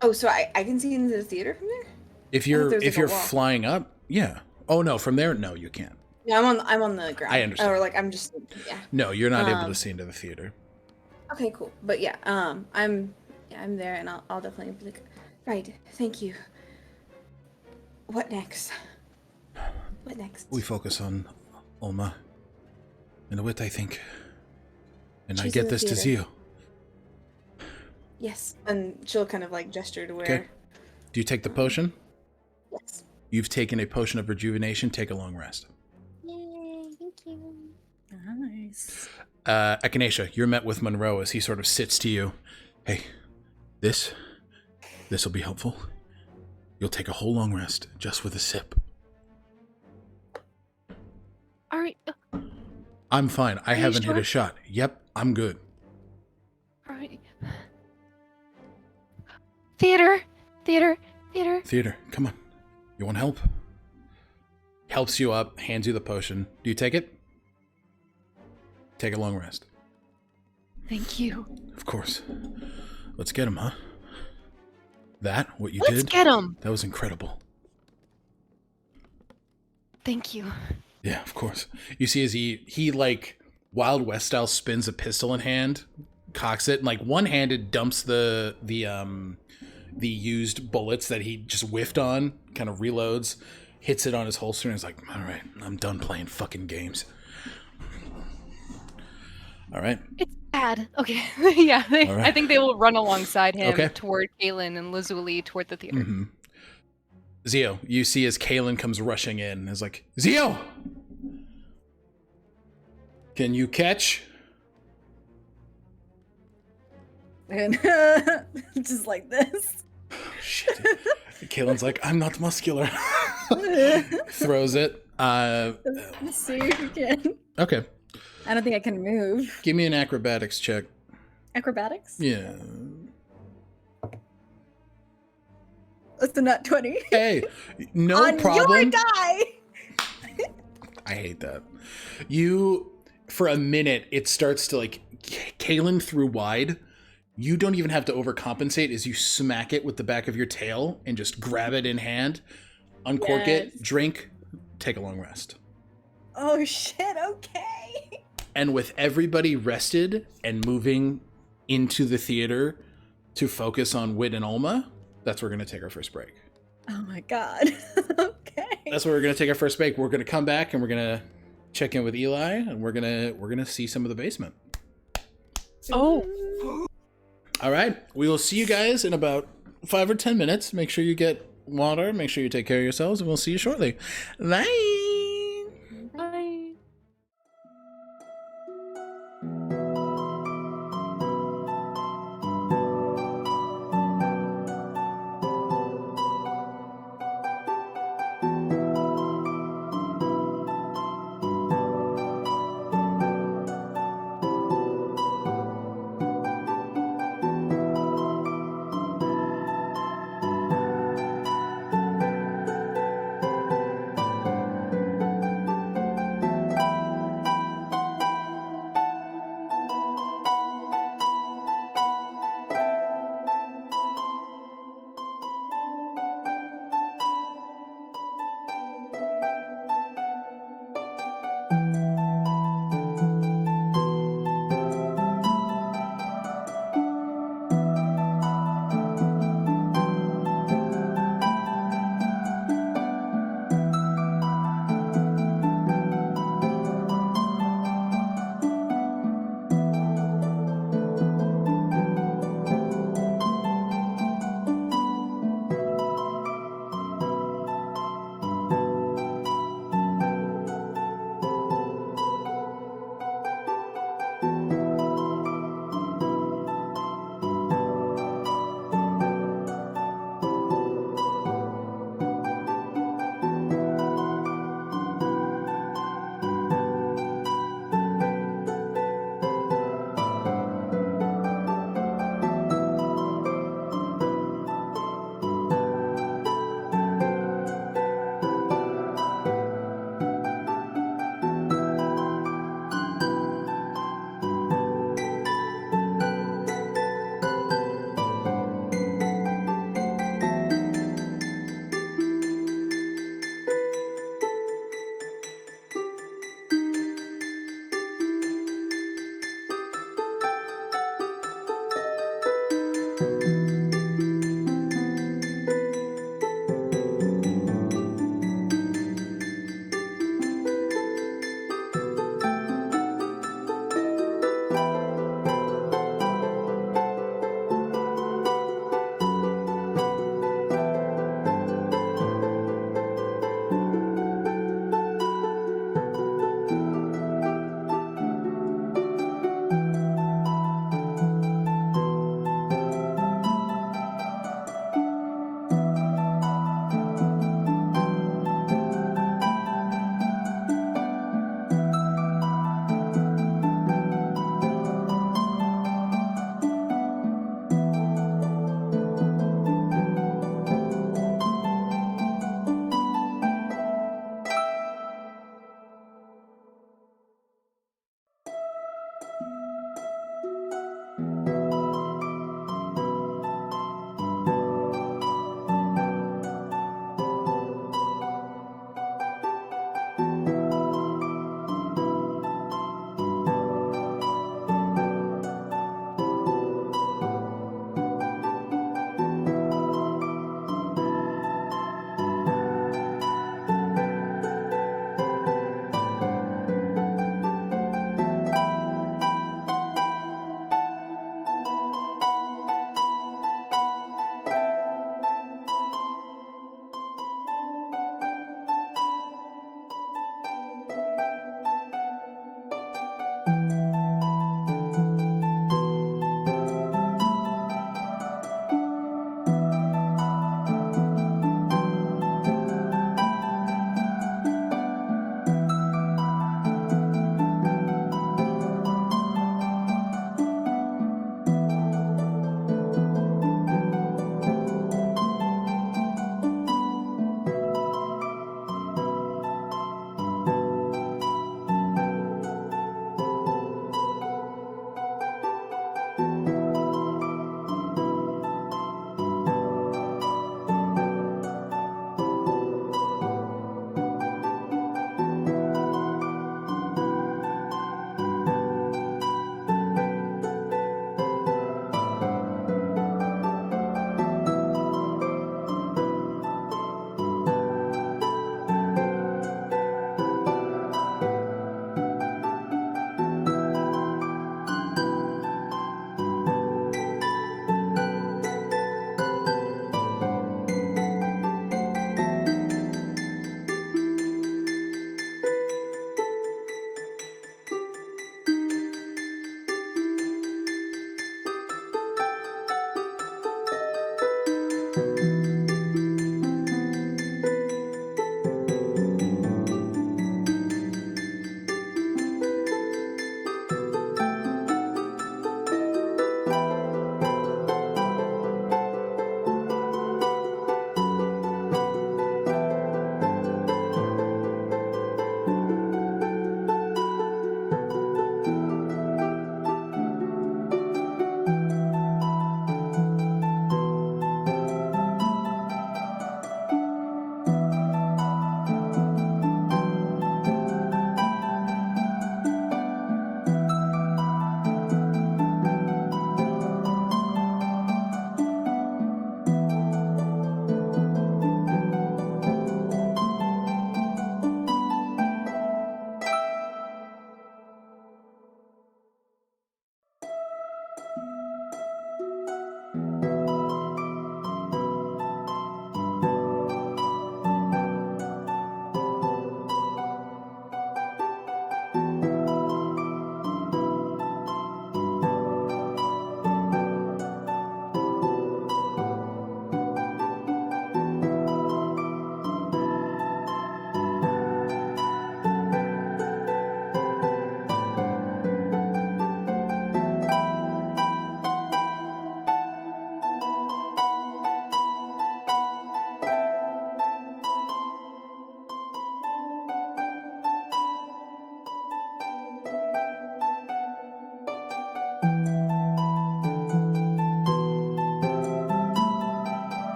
Oh, so I can see into the theater from there. If you're flying up, yeah. Oh no, from there, no, you can't. Yeah, I'm on the ground. I understand. Or like I'm just No, you're not able to see into the theater. Okay, cool. But yeah, I'm there, and I'll definitely be like, right, thank you. What next? We focus on Ulma and Wit, I think, and She's I get in the this to theater. Zio. Yes, and she'll kind of like gesture to where. Okay. Do you take the potion? Yes. You've taken a potion of rejuvenation. Take a long rest. Yay, thank you. Nice. Echinacea, you're met with Monroe as he sort of sits to you. Hey, This will be helpful. You'll take a whole long rest just with a sip. All right. I'm fine. I you haven't hit sure? a shot. Yep, I'm good. All right. Theater. Theater, come on. You want help? Helps you up, hands you the potion. Do you take it? Take a long rest. Thank you. Of course. Let's get him, huh? What you Let's did? get him. That was incredible. Thank you. Yeah, of course. You see as he like Wild West style spins a pistol in hand, cocks it, and like one-handed dumps the used bullets that he just whiffed on, kind of reloads, hits it on his holster, and is like, all right, I'm done playing fucking games. All right. It's bad. Okay. Yeah. All right. I think they will run alongside him Okay. toward Kaelin and Lazuli toward the theater. Mm-hmm. Zio, you see as Kaelin comes rushing in and is like, Zio! Can you catch? And just like this. Shit. Kaelin's like, I'm not muscular. Throws it. Let's see if you can. Okay. I don't think I can move. Give me an acrobatics check. Acrobatics? Yeah. That's a nut 20. Hey, no On problem. your die! I hate that. You, for a minute, it starts to like, Kaelin threw wide. You don't even have to overcompensate as you smack it with the back of your tail and just grab it in hand, uncork it, drink, take a long rest. Oh shit, okay. And with everybody rested and moving into the theater to focus on Wit and Ulma, that's where we're going to take our first break. Oh my god. Okay. That's where we're going to take our first break. We're going to come back and we're going to check in with Eli and we're going to see some of the basement. Oh. All right. We will see you guys in about 5 or 10 minutes. Make sure you get water. Make sure you take care of yourselves, and we'll see you shortly. Bye. Bye.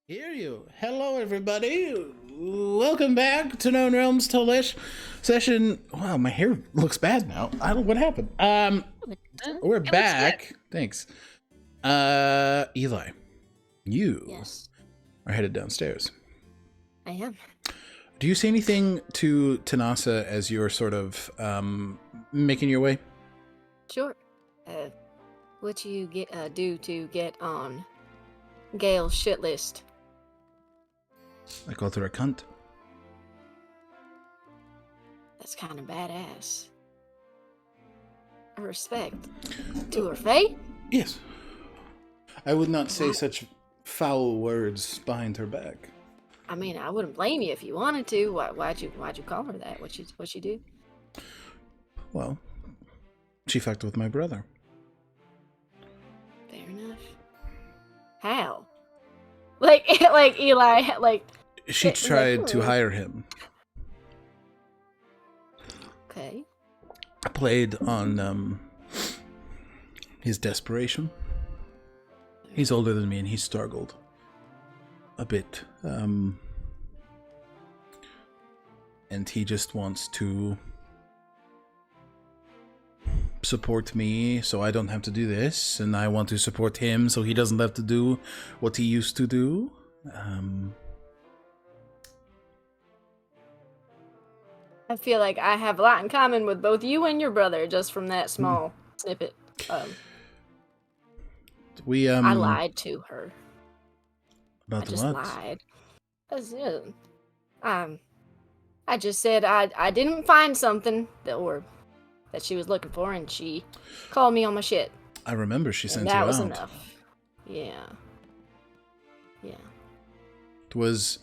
Hear you. Hello, everybody. Welcome back to Known Realms Tolesh session. Wow, my hair looks bad now. I don't know what happened. We're back. Thanks. Eli, you Yes, are headed downstairs. I am. Do you see anything to Tanasa as you're sort of making your way? Sure. What you do to get on Gale's shit list? I called her a cunt. That's kind of badass. Respect to her fate. Yes. I would not say such foul words behind her back. I mean, I wouldn't blame you if you wanted to. Why'd you call her that? What she do? Well, she fucked with my brother. Fair enough. How? Like Eli, like She tried to hire him. Okay. I played on his desperation. He's older than me and he struggled a bit. And he just wants to support me so I don't have to do this, and I want to support him so he doesn't have to do what he used to do. I feel like I have a lot in common with both you and your brother just from that small snippet. We I lied to her. About I the just what? lied. I just said I didn't find something that she was looking for, and she called me on my shit. I remember she sent And you that out. was enough. Yeah. Yeah. It was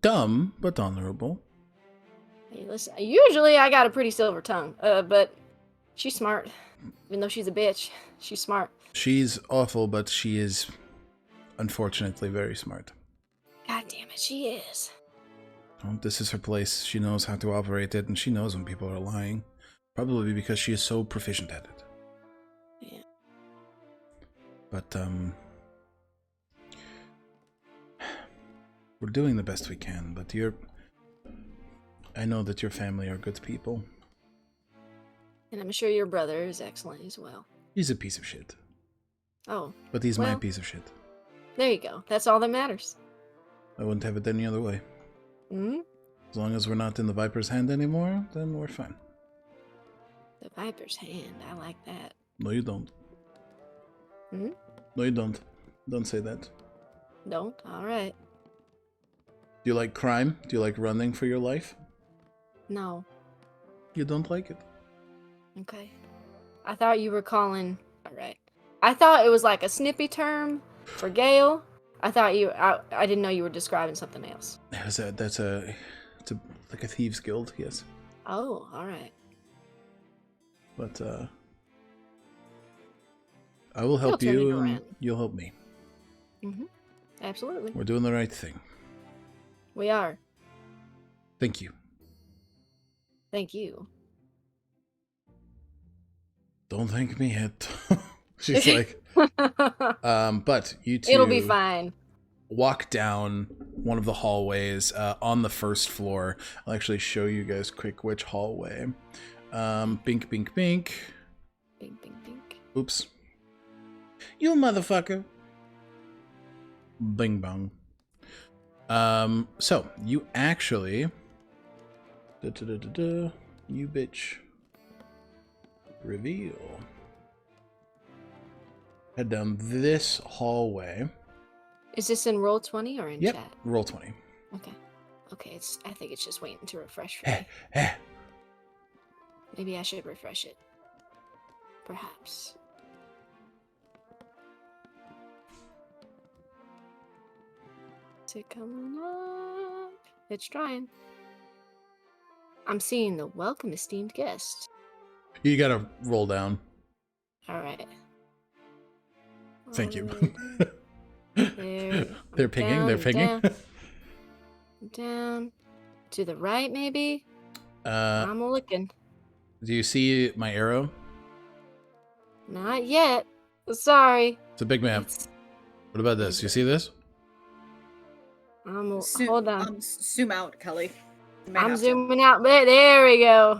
dumb but honorable. Hey, listen. Usually I got a pretty silver tongue, but she's smart. Even though she's a bitch, she's smart. She's awful, but she is unfortunately very smart. God damn it, she is. Well, this is her place. She knows how to operate it, and she knows when people are lying. Probably because she is so proficient at it. Yeah. But, we're doing the best we can, but I know that your family are good people. And I'm sure your brother is excellent as well. He's a piece of shit. Oh. But he's my Well. piece of shit. There you go. That's all that matters. I wouldn't have it any other way. Hmm? As long as we're not in the Viper's hand anymore, then we're fine. The Viper's hand. I like that. No, you don't. Hmm? No, you don't. Don't say that. Don't? Alright. Do you like crime? Do you like running for your life? No. You don't like it. Okay. I thought you were calling... Alright. I thought it was like a snippy term for Gale. I thought you... I didn't know you were describing something else. It's like a thieves guild, yes. Oh, alright. But I will help You'll turn you, it and around. you'll help me. Mm-hmm. Absolutely. We're doing the right thing. We are. Thank you. Thank you. Don't thank me yet. She's like, but you two It'll be fine. walk down one of the hallways on the first floor. I'll actually show you guys quick which hallway. Bink, bink, bink. Bing, bing, bing. Oops. You motherfucker. Bing bong. So you actually you bitch reveal. Head down this hallway. Is this in Roll20 or in Yep, chat? roll 20. Okay. Okay, I think it's just waiting to refresh for me. Maybe I should refresh it. Perhaps. Is it coming up? It's trying. I'm seeing the welcome esteemed guest. You gotta roll down. Alright. Thank you. There. They're pinging, Down, they're pinging. Down. To the right, maybe? Uh, I'm looking. do you see my arrow? Not yet. Sorry. It's a big map. It's- What about this? You see this? Hold on. Zoom out, Kelly. I'm zooming out. There we go.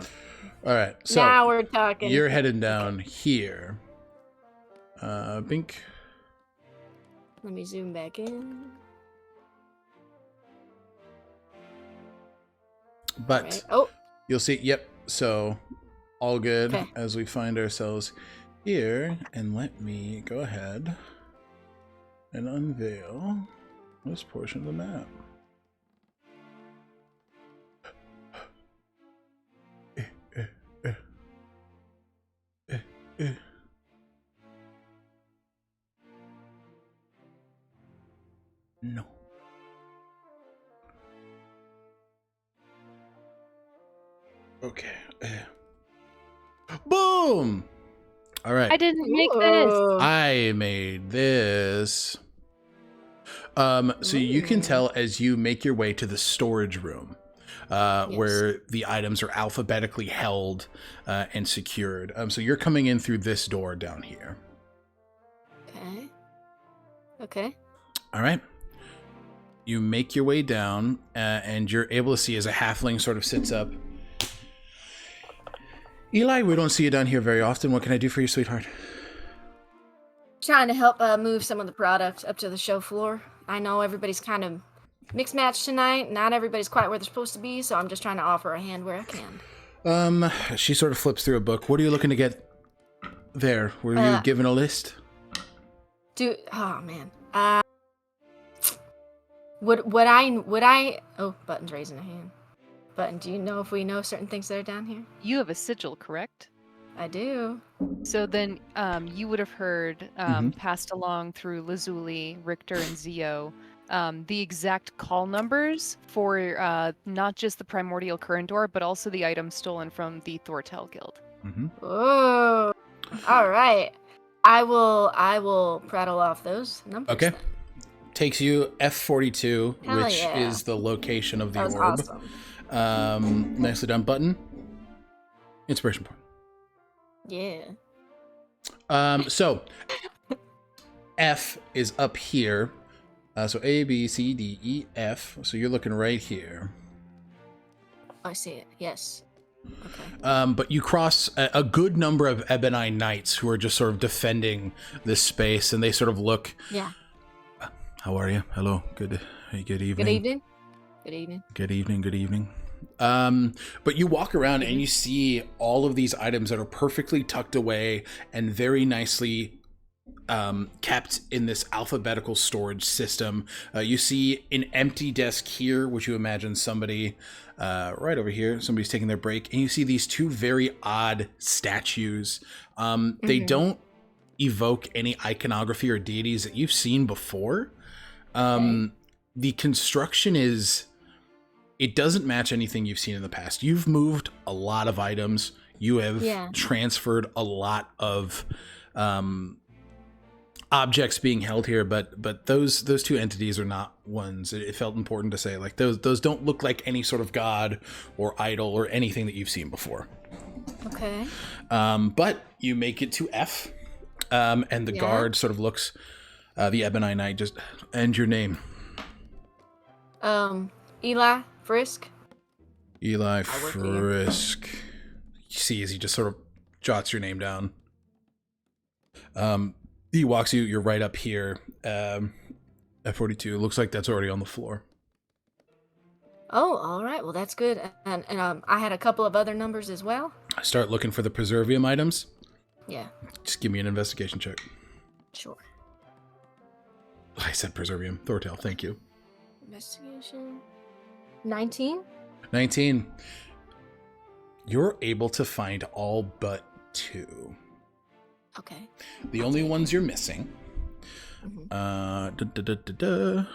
All right, so Now we're talking. you're heading down here. Bink. Let me zoom back in. But Right. Oh, you'll see, yep, so all good Okay. as we find ourselves here. And let me go ahead and unveil this portion of the map. No. Okay. Boom! All right. I didn't make this. Ooh. I made this. So you can tell as you make your way to the storage room, where the items are alphabetically held and secured. So you're coming in through this door down here. Okay. Okay. All right. You make your way down, and you're able to see as a halfling sort of sits up. Eli, we don't see you down here very often. What can I do for you, sweetheart? Trying to help move some of the product up to the show floor. I know everybody's kind of mixed match tonight. Not everybody's quite where they're supposed to be, so I'm just trying to offer a hand where I can. She sort of flips through a book. What are you looking to get there? Were you given a list? Oh man. Would I? Oh, Button's raising a hand. Button, do you know if we know certain things that are down here? You have a sigil, correct? I do. So then you would have heard passed along through Lazuli, Richter, and Zio the exact call numbers for not just the Primordial Current Orb, but also the items stolen from the Thortel Guild. Mm-hmm. Oh, all right. I will prattle off those numbers. Okay. then. Takes you F42, Hell which yeah. is the location of the That was orb. awesome. Nicely done. Button. Inspiration point. Yeah. So F is up here. So A, B, C, D, E, F. So you're looking right here. I see it. Yes. Okay. But you cross a good number of Ebonite knights who are just sort of defending this space, and they sort of look. Yeah. How are you? Hello. Good evening. Good evening. Good evening. Good evening. Good evening. But you walk around and you see all of these items that are perfectly tucked away and very nicely kept in this alphabetical storage system. You see an empty desk here, which you imagine somebody right over here, somebody's taking their break, and you see these two very odd statues. They don't evoke any iconography or deities that you've seen before. The construction it doesn't match anything you've seen in the past. You've moved a lot of items. You have transferred a lot of objects being held here, but those two entities are not ones. It felt important to say, like, those don't look like any sort of god or idol or anything that you've seen before. Okay. But you make it to F, and the guard sort of looks, the Ebonite Knight just, and your name? Eli Frisk. Eli Frisk. You see as he just sort of jots your name down. He walks you, you're right up here. F42, looks like that's already on the floor. Oh, all right. Well, that's good. And I had a couple of other numbers as well. I start looking for the preservium items. Yeah. Just give me an investigation check. Sure. I said preservium. Thortel, thank you. Investigation. 19. 19. You're able to find all but 2. Okay. The only ones you're missing. The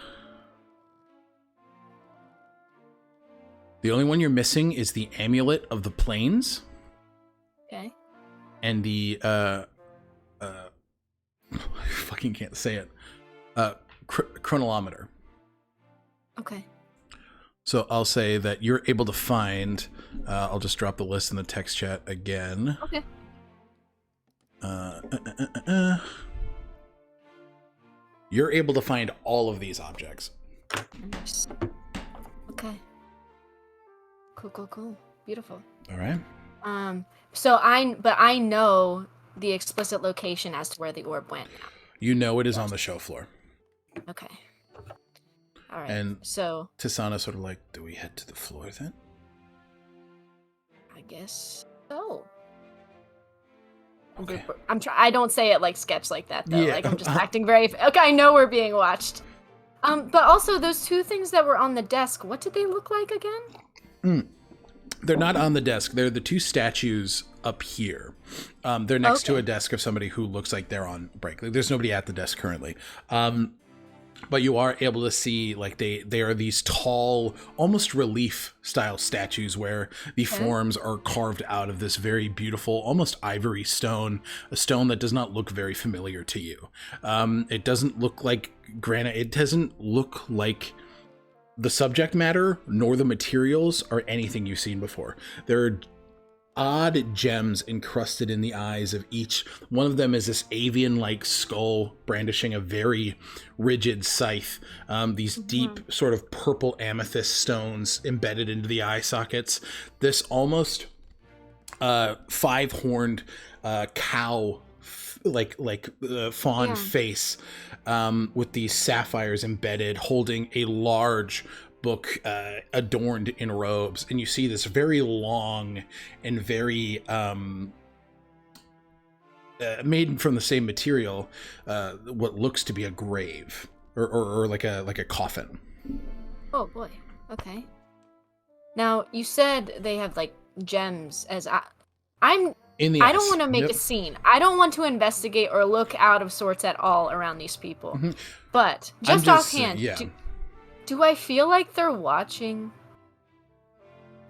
only one you're missing is the Amulet of the Plains. Okay. And the I fucking can't say it. Chronolometer. Okay. So I'll say that you're able to find. I'll just drop the list in the text chat again. Okay. You're able to find all of these objects. Nice. Okay. Cool. Beautiful. All right. But I know the explicit location as to where the orb went. You know it is on the show floor. Okay. All right. And so Tisana sort of like, do we head to the floor then? I guess so. Okay. I don't say it like sketch like that though. Yeah. Like I'm just acting very. Okay, I know we're being watched. But also those two things that were on the desk. What did they look like again? They're not on the desk. They're the two statues up here. They're next to a desk of somebody who looks like they're on break. There's nobody at the desk currently. But you are able to see, like, they are these tall, almost relief style statues where the forms are carved out of this very beautiful, almost ivory stone, a stone that does not look very familiar to you. It doesn't look like granite. It doesn't look like the subject matter nor the materials are anything you've seen before. There are odd gems encrusted in the eyes of each. One of them is this avian-like skull brandishing a very rigid scythe. These deep sort of purple amethyst stones embedded into the eye sockets. This almost five-horned cow, fawn face with these sapphires embedded, holding a large book adorned in robes, and you see this very long and very made from the same material, what looks to be a grave or like a coffin. Oh boy. Okay. Now you said they have like gems. I'm In the I eyes. don't want to make a scene. I don't want to investigate or look out of sorts at all around these people. But just offhand, do I feel like they're watching?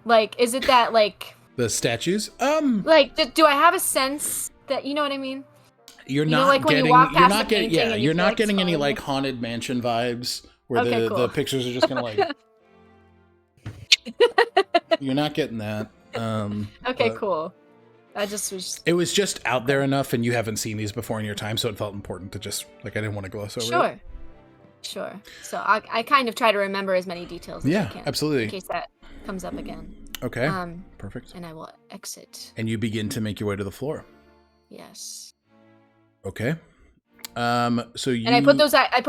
Like, is it that like the statues? Like, do I have a sense that you know what I mean? You're You know, not like when you getting. walk You're past not the getting. painting Yeah, and you you're feel not like getting any following like haunted mansion vibes where Okay, the cool. pictures are just gonna like. You're not getting that. Okay, but cool. I just was. It was just out there enough, and you haven't seen these before in your time, so it felt important to just like I didn't want to gloss over it. Sure. So I kind of try to remember as many details as I can. Absolutely. In case that comes up again. Okay. Perfect. And I will exit. And you begin to make your way to the floor. Yes. Okay. So you. And I put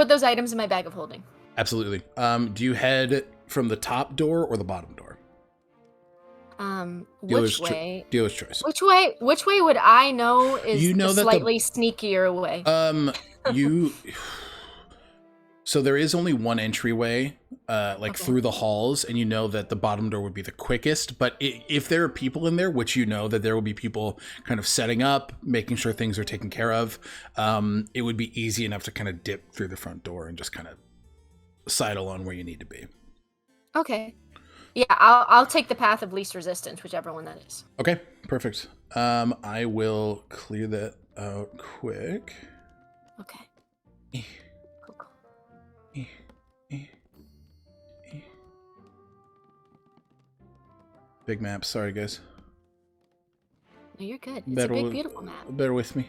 those items in my bag of holding. Absolutely. Do you head from the top door or the bottom door? Which way? Dealer's choice. Which way would I know is the that slightly sneakier way? So there is only one entryway, through the halls, and you know that the bottom door would be the quickest. But if there are people in there, which you know that there will be people kind of setting up, making sure things are taken care of, it would be easy enough to kind of dip through the front door and just kind of sidle on where you need to be. Okay. Yeah, I'll take the path of least resistance, whichever one that is. Okay, perfect. I will clear that out quick. Okay. Cool. Big map, sorry guys. No, you're good. It's a big, beautiful map. Bear with me.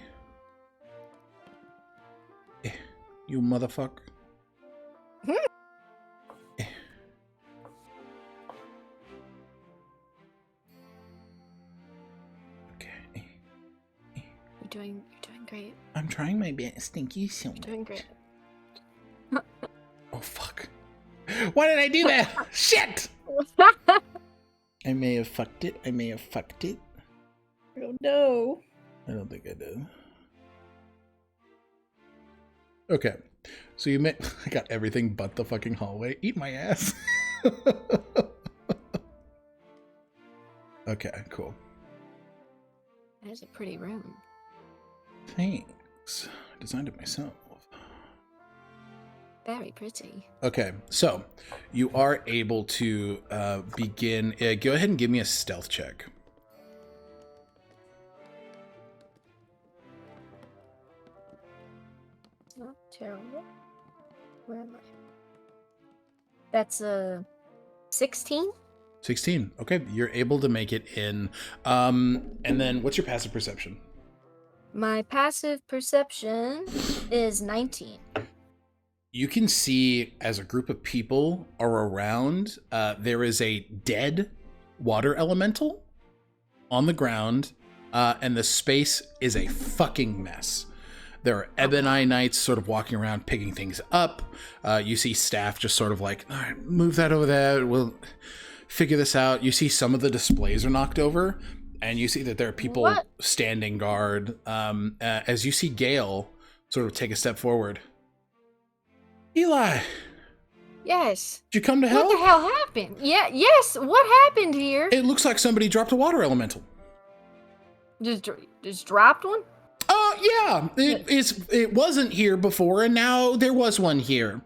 You motherfucker. You're doing great. I'm trying my best. Thank you so much. You're doing great. Oh fuck. Why did I do that? Shit! I may have fucked it. Oh no. I don't think I did. Okay. So I got everything but the fucking hallway. Eat my ass. Okay, cool. That is a pretty room. Thanks. I designed it myself. Very pretty. Okay, so you are able to begin. Go ahead and give me a stealth check. Not terrible. Where am I? That's a 16? 16. Okay, you're able to make it in. And then what's your passive perception? – – – – – – – – – – – – – – – – – – – – – – – – – – – – – – – – – – – – – – – – – – – – – – – – – – – – – – – – – – – – – – – – – – – – – – – – – – – – – – – – – – – – – – – – – – – – – – – – – – – – – – – – – – – – – – – – – – – – – – – –– – – – – – – – – – – – – – – – – – – – – – – – – – – – – – – – – – – – – – – – – – – – – – – – – – – – – – – – – – – – – – – – – – – – – – – – – – – – – – – – – – – – – – – – – – – – – – – – – – – – – – – – – – – – – – – – – – – – – – – – – –– You can see as a group of people are around, there is a dead water elemental on the ground, and the space is a fucking mess. There are Ebony Knights sort of walking around picking things up. You see staff just sort of like, all right, move that over there. We'll figure this out. You see some of the displays are knocked over, and you see that there are people standing guard. As you see Gale sort of take a step forward. Eli. Yes. Did you come to help? What the hell happened? Yeah, yes. What happened here? It looks like somebody dropped a water elemental. Just dropped one? Yeah. It wasn't here before, and now there was one here.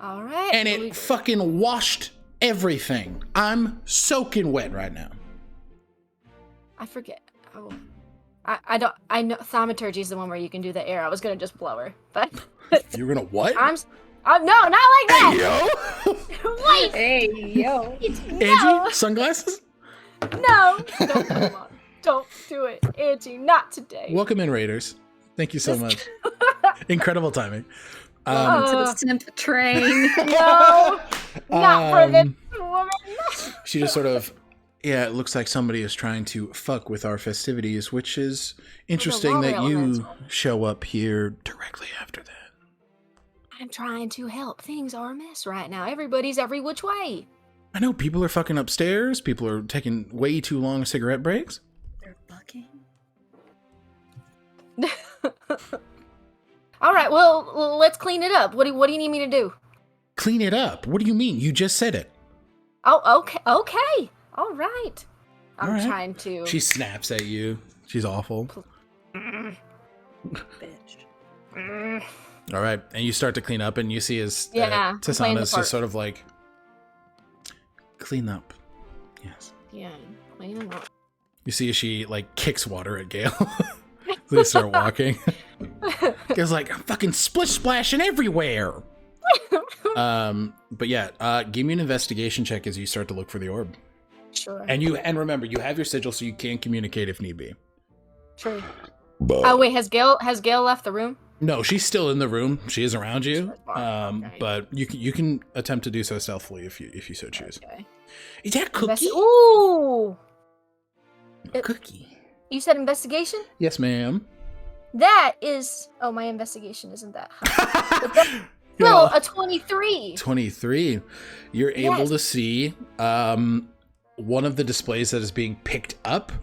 All right. And it fucking washed everything. I'm soaking wet right now. I forget. Oh. I know thaumaturgy is the one where you can do the air. I was gonna just blow her, but You're gonna what? no, not like that. Hey, yo. Wait. Hey, yo. Angie, sunglasses? No. Don't come on. Don't do it, Angie. Not today. Welcome in, Raiders. Thank you so much. Incredible timing. Welcome to the simp train. No. Not for this woman. She just sort of, yeah, it looks like somebody is trying to fuck with our festivities, which is interesting that you show up here directly after that. I'm trying to help. Things are a mess right now. Everybody's every which way. I know people are fucking upstairs. People are taking way too long cigarette breaks. They're bucking. All right, well, let's clean it up. What do you need me to do? Clean it up? What do you mean? You just said it. Oh, okay. All right. I'm All right. trying to. She snaps at you. She's awful. Bitch. All right, and you start to clean up, and you see as the Tasana's part. just sort of like, clean up. Yes. Yeah, clean them up. You see as she like kicks water at Gale. They start walking. Gale's like, I'm fucking splish splashing everywhere. But yeah, give me an investigation check as you start to look for the orb. Sure. And remember, you have your sigil, so you can communicate if need be. Sure. Oh wait, has Gale left the room? No, she's still in the room. She is around you. Okay. But you can attempt to do so stealthily if you so choose. Okay. Is that cookie? Ooh. Cookie. You said investigation? Yes, ma'am. That is. Oh, my investigation isn't that high. But that's still a 23. 23. You're able Yes. to see one of the displays that is being picked up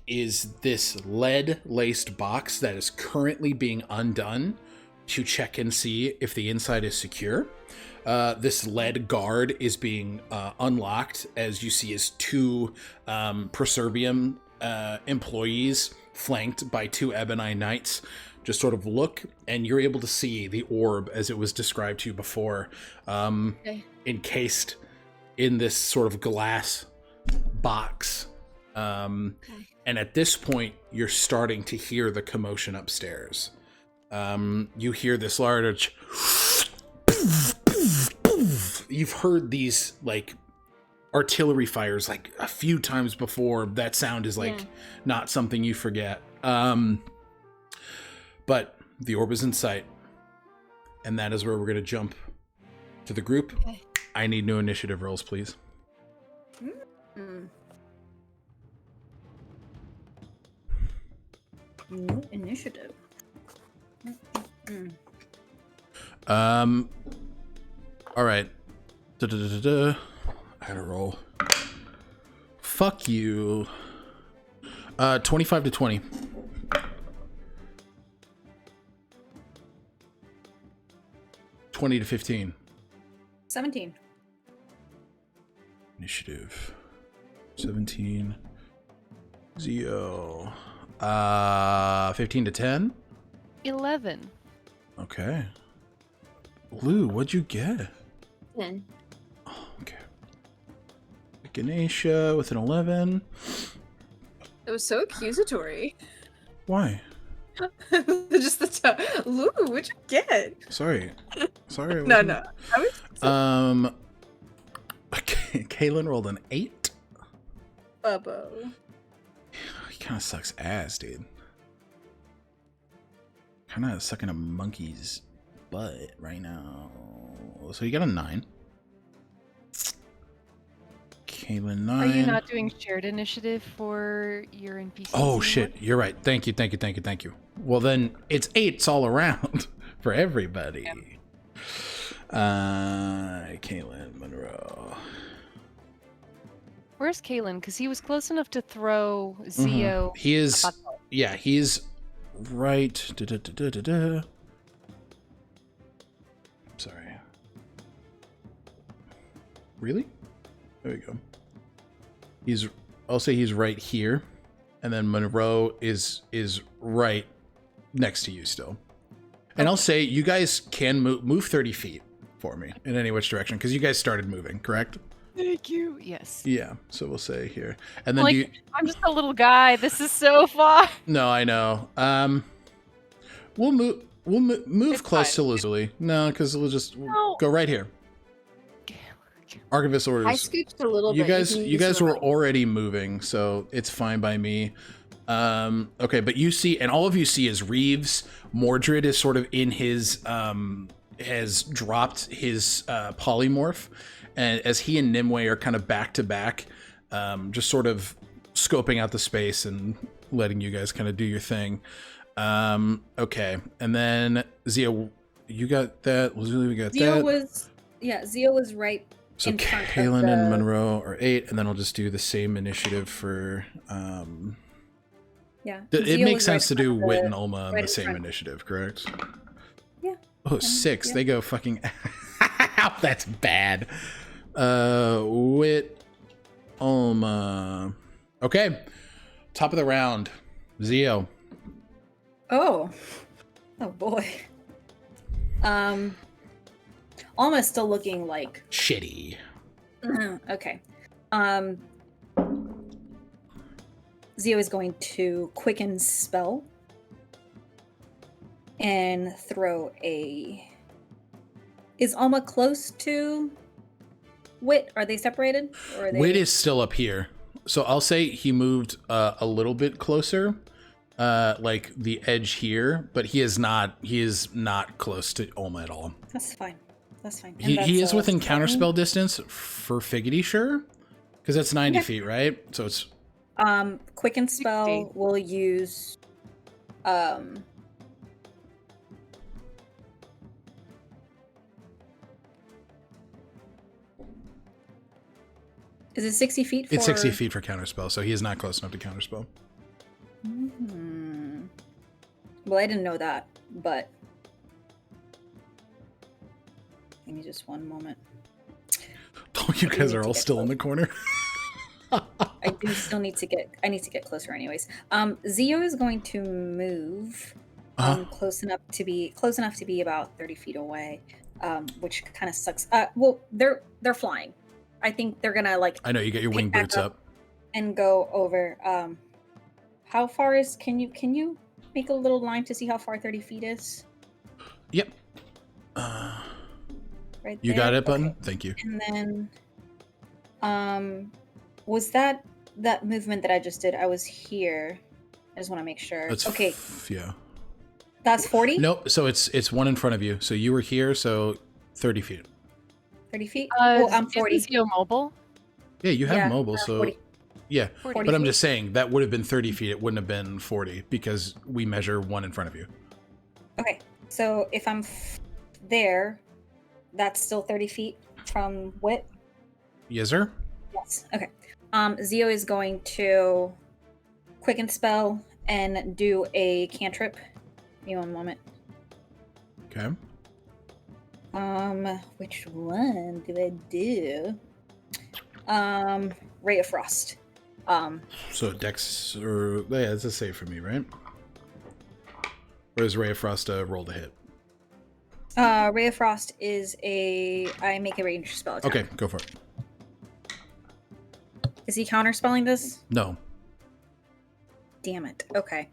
is this lead-laced box that is currently being undone to check and see if the inside is secure. This lead guard is being unlocked as you see as two Proserbium employees flanked by two Ebony Knights just sort of look, and you're able to see the orb as it was described to you before, encased in this sort of glass box. And at this point, you're starting to hear the commotion upstairs. You hear this large... You've heard these, like, artillery fires, like, a few times before. That sound is, like, not something you forget. But the orb is in sight. And that is where we're going to jump to the group. Okay. I need new initiative rolls, please. New initiative. All right. I gotta roll. Fuck you. 25 to 20. To 15. 17. Initiative. 17. Zio. 15 to 10. 11. Okay. Lou, what'd you get? 10. Oh, okay. Echinacea with an 11. It was so accusatory. Why? Just the tone. Lou, what'd you get? Sorry. Sorry. No. I was Kaylin rolled an 8. Bubbo. He kind of sucks ass, dude. Kind of sucking a monkey's butt right now. So you got a 9. Kaylin 9. Are you not doing shared initiative for your NPCs? Oh anymore? shit, you're right. Thank you. Well then it's 8s all around for everybody. Kaylin Monroe. Where's Kaylin? Because he was close enough to throw Zio. He is. Yeah, he's right. Sorry. Really? There we go. I'll say he's right here, and then Monroe is right next to you still. And I'll say you guys can move 30 feet for me in any which direction because you guys started moving, correct? Thank you. Yes. Yeah. So we'll say here, and then I'm just a little guy. This is so far. No, I know. We'll move It's close fine. to Lazuli. No, because we'll go right here. Archivist orders. I scooched a little You bit. guys, can you use guys the were right- already moving, so it's fine by me. Okay, but you see, and all of you see is Reeves. Mordred is sort of in his has dropped his polymorph, and as he and Nimue are kind of back to back, just sort of scoping out the space and letting you guys kind of do your thing. Okay, and then Zia, you got that. Lazuli, we got that. Zio was right. So in front of Kaylin and the- Monroe are 8, and then I'll just do the same initiative for. Yeah. It Zio makes was sense to right in do front of Wit the- and Ulma on right the in same front. initiative, correct? Yeah. Oh, 6. yeah. They go fucking. That's bad. Wit, Ulma. Okay. Top of the round. Zio. Oh boy. Almost still looking like Shitty. okay. Zio is going to quicken spell and throw a. Is Alma close to Wit? Are they separated? Or are they... Wit is still up here. So I'll say he moved a little bit closer, like the edge here, but he is not close to Ulma at all. That's fine. That's fine. And He is that's, within 20. counterspell distance for Figgity, sure? Because that's 90 feet, right? So it's Quicken spell 60. will use Is it 60 feet for... It's 60 feet for counterspell, so he is not close enough to counterspell. Well, I didn't know that, but... Give me just one moment. Oh, you guys are all still in the corner. I do still need to get... I need to get closer anyways. Zio is going to move close enough to be about 30 feet away, which kind of sucks. Well, they're flying. I think they're gonna like... I know, you got your wing back boots up. and go over. How far is... Can you make a little line to see how far 30 feet is? Yep. Right You there? got it, Button? Okay. Thank you. And then, was that movement that I just did? I was here. I just want to make sure. That's Okay, yeah. that's 40? Nope, so it's one in front of you. So you were here, so 30 feet. 30 feet? Oh, I'm 40. Is Zio mobile? Yeah, you have Yeah, mobile, so 40. yeah. 40 But I'm feet. just saying that would have been 30 feet. It wouldn't have been 40 because we measure one in front of you. Okay, so if I'm there, that's still 30 feet from Wit? Yes, sir. Yes. Okay. Zio is going to quicken spell and do a cantrip. Give me one moment. Okay. Which one do I do? Ray of Frost. So Dex, or yeah, it's a save for me, right? Or is Ray of Frost roll to hit? Ray of Frost is I make a ranged spell attack. Okay, go for it. Is he counterspelling this? No. Damn it. Okay.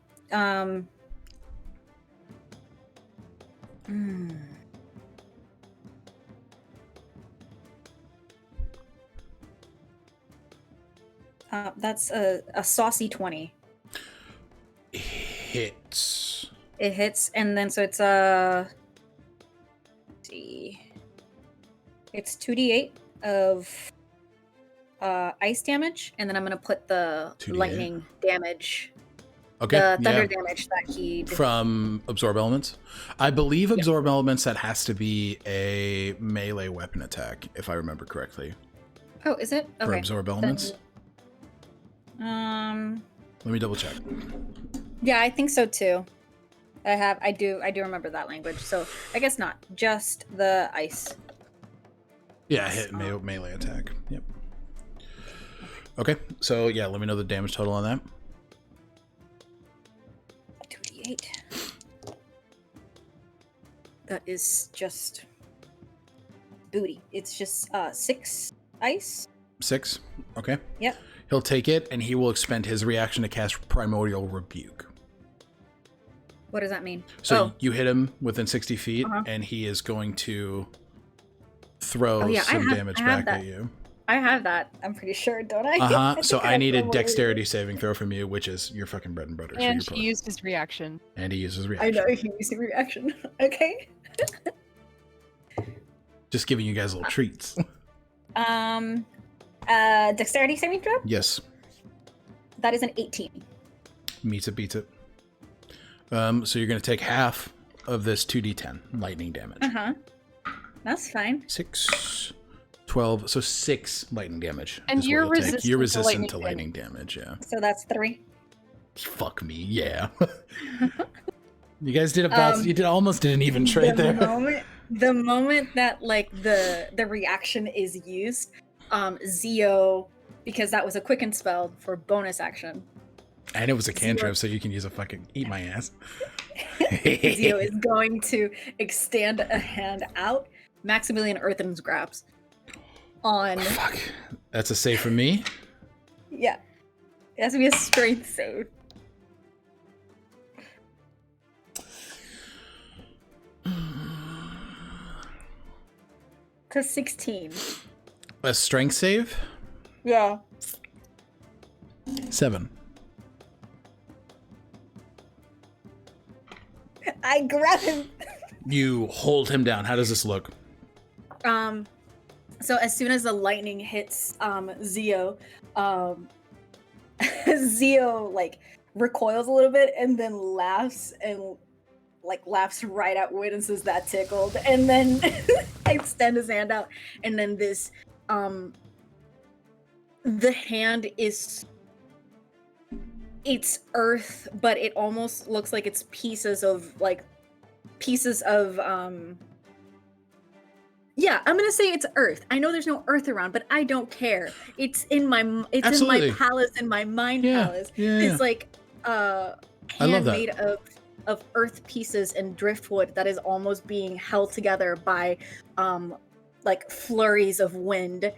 That's a saucy 20. Hits. It hits, and then so it's It's 2d8 of ice damage, and then I'm gonna put the 2d8. lightning damage, Okay. the thunder damage that he did. From absorb elements. I believe absorb elements, that has to be a melee weapon attack, if I remember correctly. Oh, is it? Okay. For absorb elements. Then, Let me double check. yeah, I think so too. I do remember that language. So I guess not. Just the ice. Yeah, hit melee attack. Yep. Okay, so yeah, let me know the damage total on that. 2d8. That is just booty. It's just 6 ice. 6. Okay. Yep. He'll take it, and he will expend his reaction to cast Primordial Rebuke. What does that mean? So you hit him within 60 feet, Uh-huh. and he is going to throw I some have damage back that. at you. I have that. I'm pretty sure, don't I? Uh-huh. So think I have need a Primordial dexterity saving throw from you, which is your fucking bread and butter. so And you're he pro- used his reaction. And he uses I reaction. know he used a reaction. Okay. Just giving you guys little treats. Dexterity saving throw? Yes. That is an 18. Meets it, beats it. So you're going to take half of this 2d10 lightning damage. Uh-huh. That's fine. 6, 12, so 6 lightning damage. And is what you're you'll take. resistant You're to resistant to lightning lightning damage, yeah. So that's 3. Fuck me, yeah. You guys did about, you almost did an even trade there. The moment that like the reaction is used, Zio, because that was a quicken spell for bonus action. And it was a cantrip, so you can use a fucking eat my ass. Zio is going to extend a hand out. Maximilian Earthen's grabs on. Fuck. That's a save for me. Yeah, it has to be a strength save. To 16. A strength save? Yeah. 7. I grab him. You hold him down. How does this look? So as soon as the lightning hits Zio, Zio like recoils a little bit and then laughs and like laughs right at Wit and says that tickled, and then I extend his hand out, and then this the hand is, it's earth, but it almost looks like it's pieces of yeah, I'm gonna say it's earth. I know there's no earth around, but I don't care. It's in my Absolutely. in my palace, in my mind Yeah, palace. yeah, It's like I love hand that. made of earth pieces and driftwood that is almost being held together by like flurries of wind.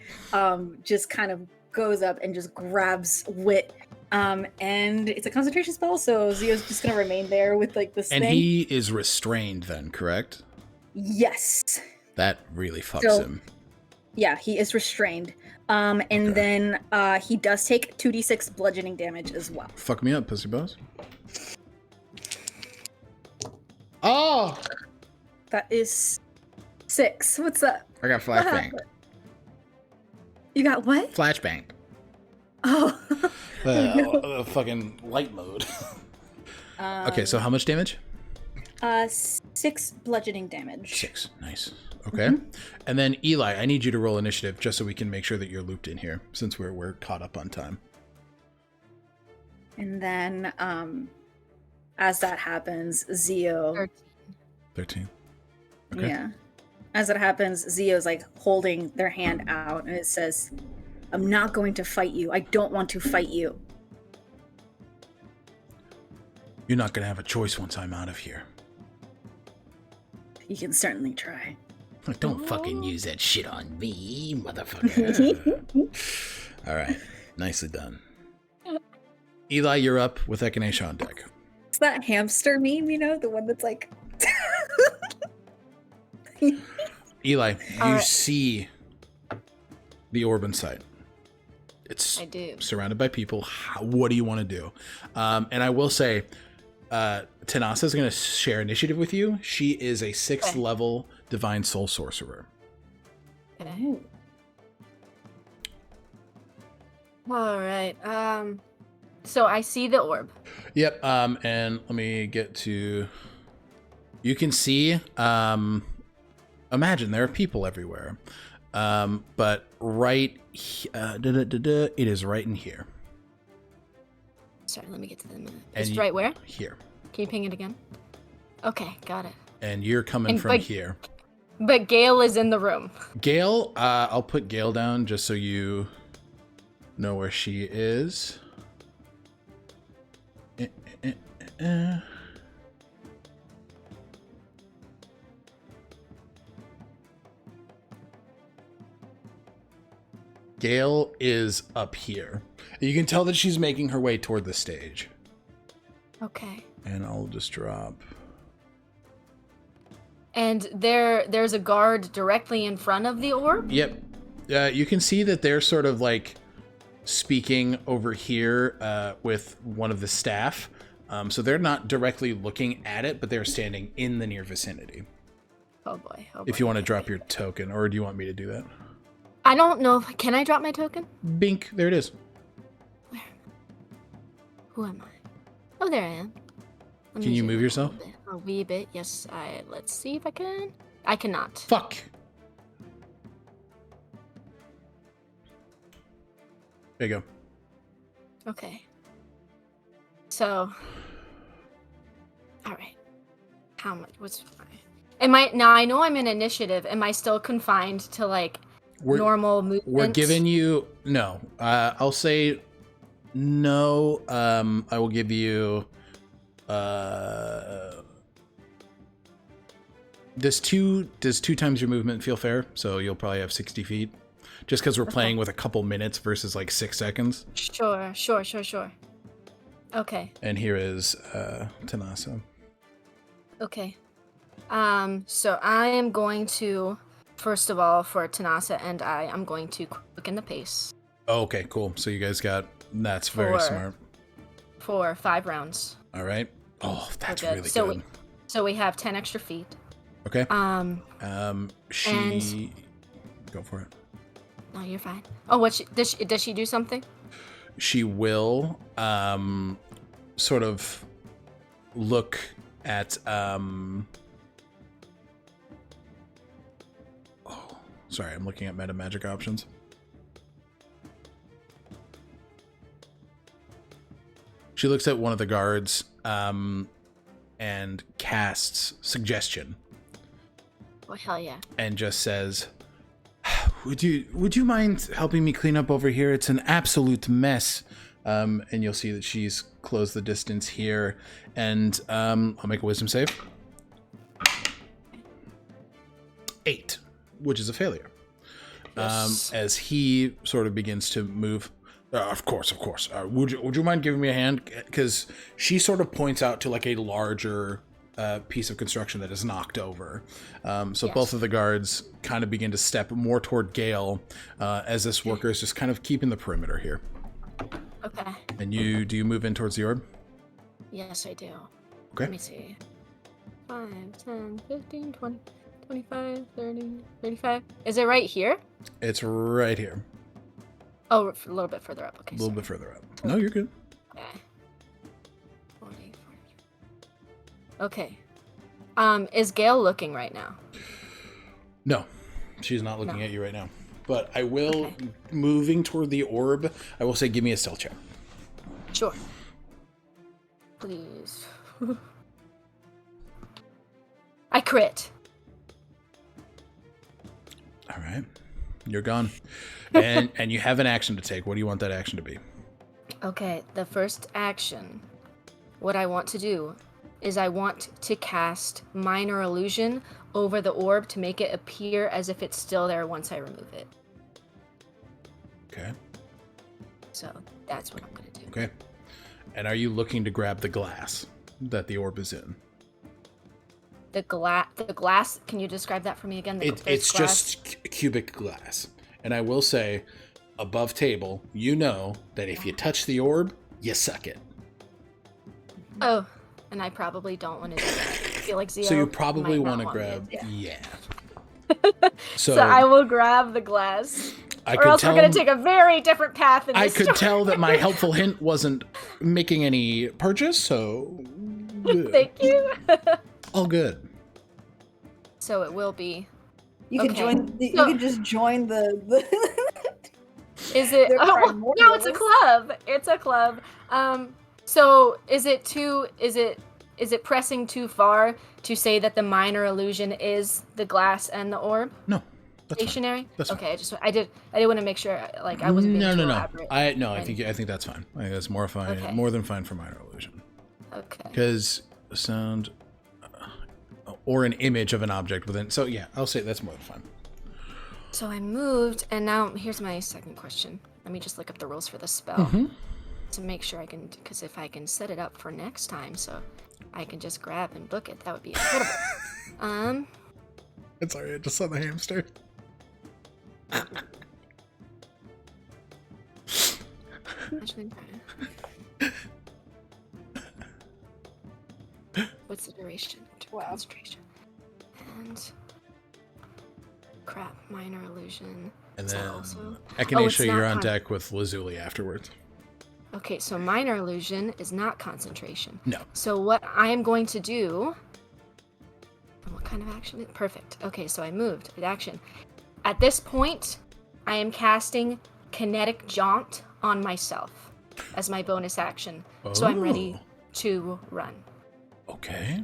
Just kind of goes up and just grabs Wit. And it's a concentration spell, so Zio's just gonna remain there with like this And thing. he is restrained then, correct? Yes. That really fucks So- him. Yeah, he is restrained. And Okay. then he does take 2d6 bludgeoning damage as well. Fuck me up, pussy boss. Oh! That is 6. What's up? I got What flashbang. happened? You got what? Flashbang. Oh. Fucking light mode. Okay, so how much damage? 6 bludgeoning damage. 6. Nice. Okay. And then Eli, I need you to roll initiative just so we can make sure that you're looped in here, since we're caught up on time. And then as that happens, Zio 13. Okay. Yeah. As it happens, Zio's like holding their hand out and it says, I'm not going to fight you. I don't want to fight you. You're not gonna have a choice once I'm out of here. You can certainly try. Don't fucking use that shit on me, motherfucker. All right. Nicely done. Eli, you're up with Echinacea on deck. It's that hamster meme, you know, the one that's like. Eli, you see the orb in sight. It's I do. surrounded by people. What do you want to do? And I will say, Tanasa is going to share initiative with you. She is a 6th Okay. level Divine Soul Sorcerer. Okay. Ooh. All right. So I see the orb. Yep. And let me get to. You can see. Imagine there are people everywhere. But right. It is right in here. Sorry, let me get to the minute. And It's right where? Here. Can you ping it again? Okay, got it. And you're coming from here. But Gale is in the room. Gale, I'll put Gale down just so you know where she is. Gale is up here. You can tell that she's making her way toward the stage. Okay. And I'll just drop. And there's a guard directly in front of the orb? Yep. You can see that they're sort of like speaking over here with one of the staff. So they're not directly looking at it, but they're standing in the near vicinity. Oh boy. If you want to drop your token, or do you want me to do that? I don't know. Can I drop my token? Bink. There it is. Where? Who am I? Oh, there I am. Let Can me you zoom move in yourself? A wee bit. Yes, let's see if I can. I cannot. Fuck. There you go. Okay. So. All right. How much? Am I now? I know I'm in initiative. Am I still confined to like normal movement? We're giving you no. I'll say no. I will give you. Does two times your movement feel fair? So you'll probably have 60 feet. Just because we're playing with a couple minutes versus like 6 seconds. Sure. Okay. And here is Tanasa. Okay. So I am going to, first of all, for Tanasa and I'm going to quicken the pace. Okay, cool. So you guys got, that's very smart. For 5 rounds. All right. Oh, that's Okay, really so good. So we have 10 extra feet. Okay. And go for it. No, you're fine. Oh, does she do something? She will sort of look at sorry, I'm looking at meta magic options. She looks at one of the guards and casts suggestion. Oh, hell yeah. And just says, would you mind helping me clean up over here? It's an absolute mess. And you'll see that she's closed the distance here. And I'll make a wisdom save. 8, which is a failure. Yes. As he sort of begins to move. Of course. Would you mind giving me a hand? Because she sort of points out to like a larger piece of construction that is knocked over. So Yes. both of the guards kind of begin to step more toward Gale as this worker is just kind of keeping the perimeter here. Okay. And do you move in towards the orb? Yes, I do. Okay. Let me see. 5, 10, 15, 20, 25, 30, 35. Is it right here? It's right here. Oh, a little bit further up. Okay. A little bit further up. No, you're good. Okay. 40. Okay. Is Gale looking right now? No, she's not looking No. at you right now. But I will, Okay. moving toward the orb, I will say give me a stealth check. Sure. Please. I crit. All right. You're gone. And you have an action to take. What do you want that action to be? Okay, the first action. What I want to do is I want to cast Minor Illusion over the orb to make it appear as if it's still there once I remove it. Okay. So that's what I'm going to do. Okay. And are you looking to grab the glass that the orb is in? The glass, can you describe that for me again? It's glass? just cubic glass. And I will say, above table, you know that if you touch the orb, you suck it. Oh, and I probably don't want to do that. I feel like Zio So you probably might want not to grab... it. Yeah. So, So I will grab the glass. I Or could else tell we're going to take a very different path in I this could story. tell that my helpful hint wasn't making any purchase, so Thank you. all good. So it will be. You can Okay. join. You So- can just join the Is it? The Oh, well, no, it's a Primordials. club. It's a club. So is it too? Is it pressing too far to say that the minor illusion is the glass and the orb? No, that's fine. Stationary. That's fine. Okay. I did want to make sure. Like I wasn't being too elaborate. I think that's fine. I think that's more fine, Okay. more than fine for minor illusion. Okay. Because sound or an image of an object within. So yeah, I'll say that's more than fine. So I moved, and now here's my second question. Let me just look up the rules for the spell Mm-hmm. to make sure I can. Because if I can set it up for next time, so I can just grab and book it, that would be incredible. It's alright. I just saw the hamster. Actually, what's the duration? Wow. Concentration. And crap, minor illusion. And Is that then also- Echinacea, it's not you're on con- deck with Lazuli afterwards. Okay, so minor illusion is not concentration. No. So what I am going to do. What kind of action? Perfect. Okay, so I moved with action. At this point, I am casting Kinetic Jaunt on myself as my bonus action. So I'm ready to run. Okay.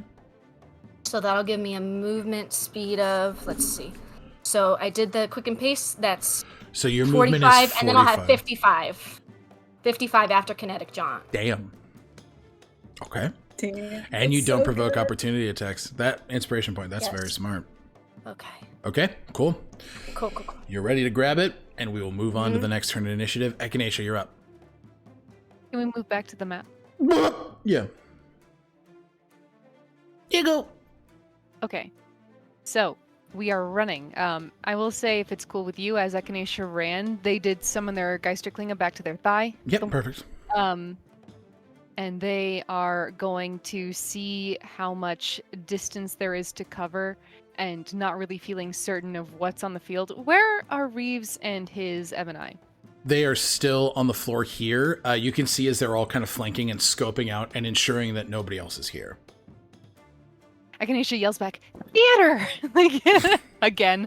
So that'll give me a movement speed of, let's see. So I did the quick and paste, that's So your movement 45, is 45. and then I'll have 55. 55 after Kinetic Jaunt. Damn. Okay. Damn, And you it's don't so provoke good. opportunity attacks. That inspiration point, that's Yes. very smart. Okay. Okay, cool. Cool. You're ready to grab it, and we will move on to the next turn initiative. Echinacea, you're up. Can we move back to the map? Yeah. You go. Okay. So we are running. I will say, if it's cool with you, as Echinacea ran, they did summon their Geisterklinge back to their thigh. Yep, perfect. And they are going to see how much distance there is to cover and not really feeling certain of what's on the field. Where are Reeves and his Ebony? They are still on the floor here. You can see as they're all kind of flanking and scoping out and ensuring that nobody else is here. Echinacea yells back, "Theater!" like, again.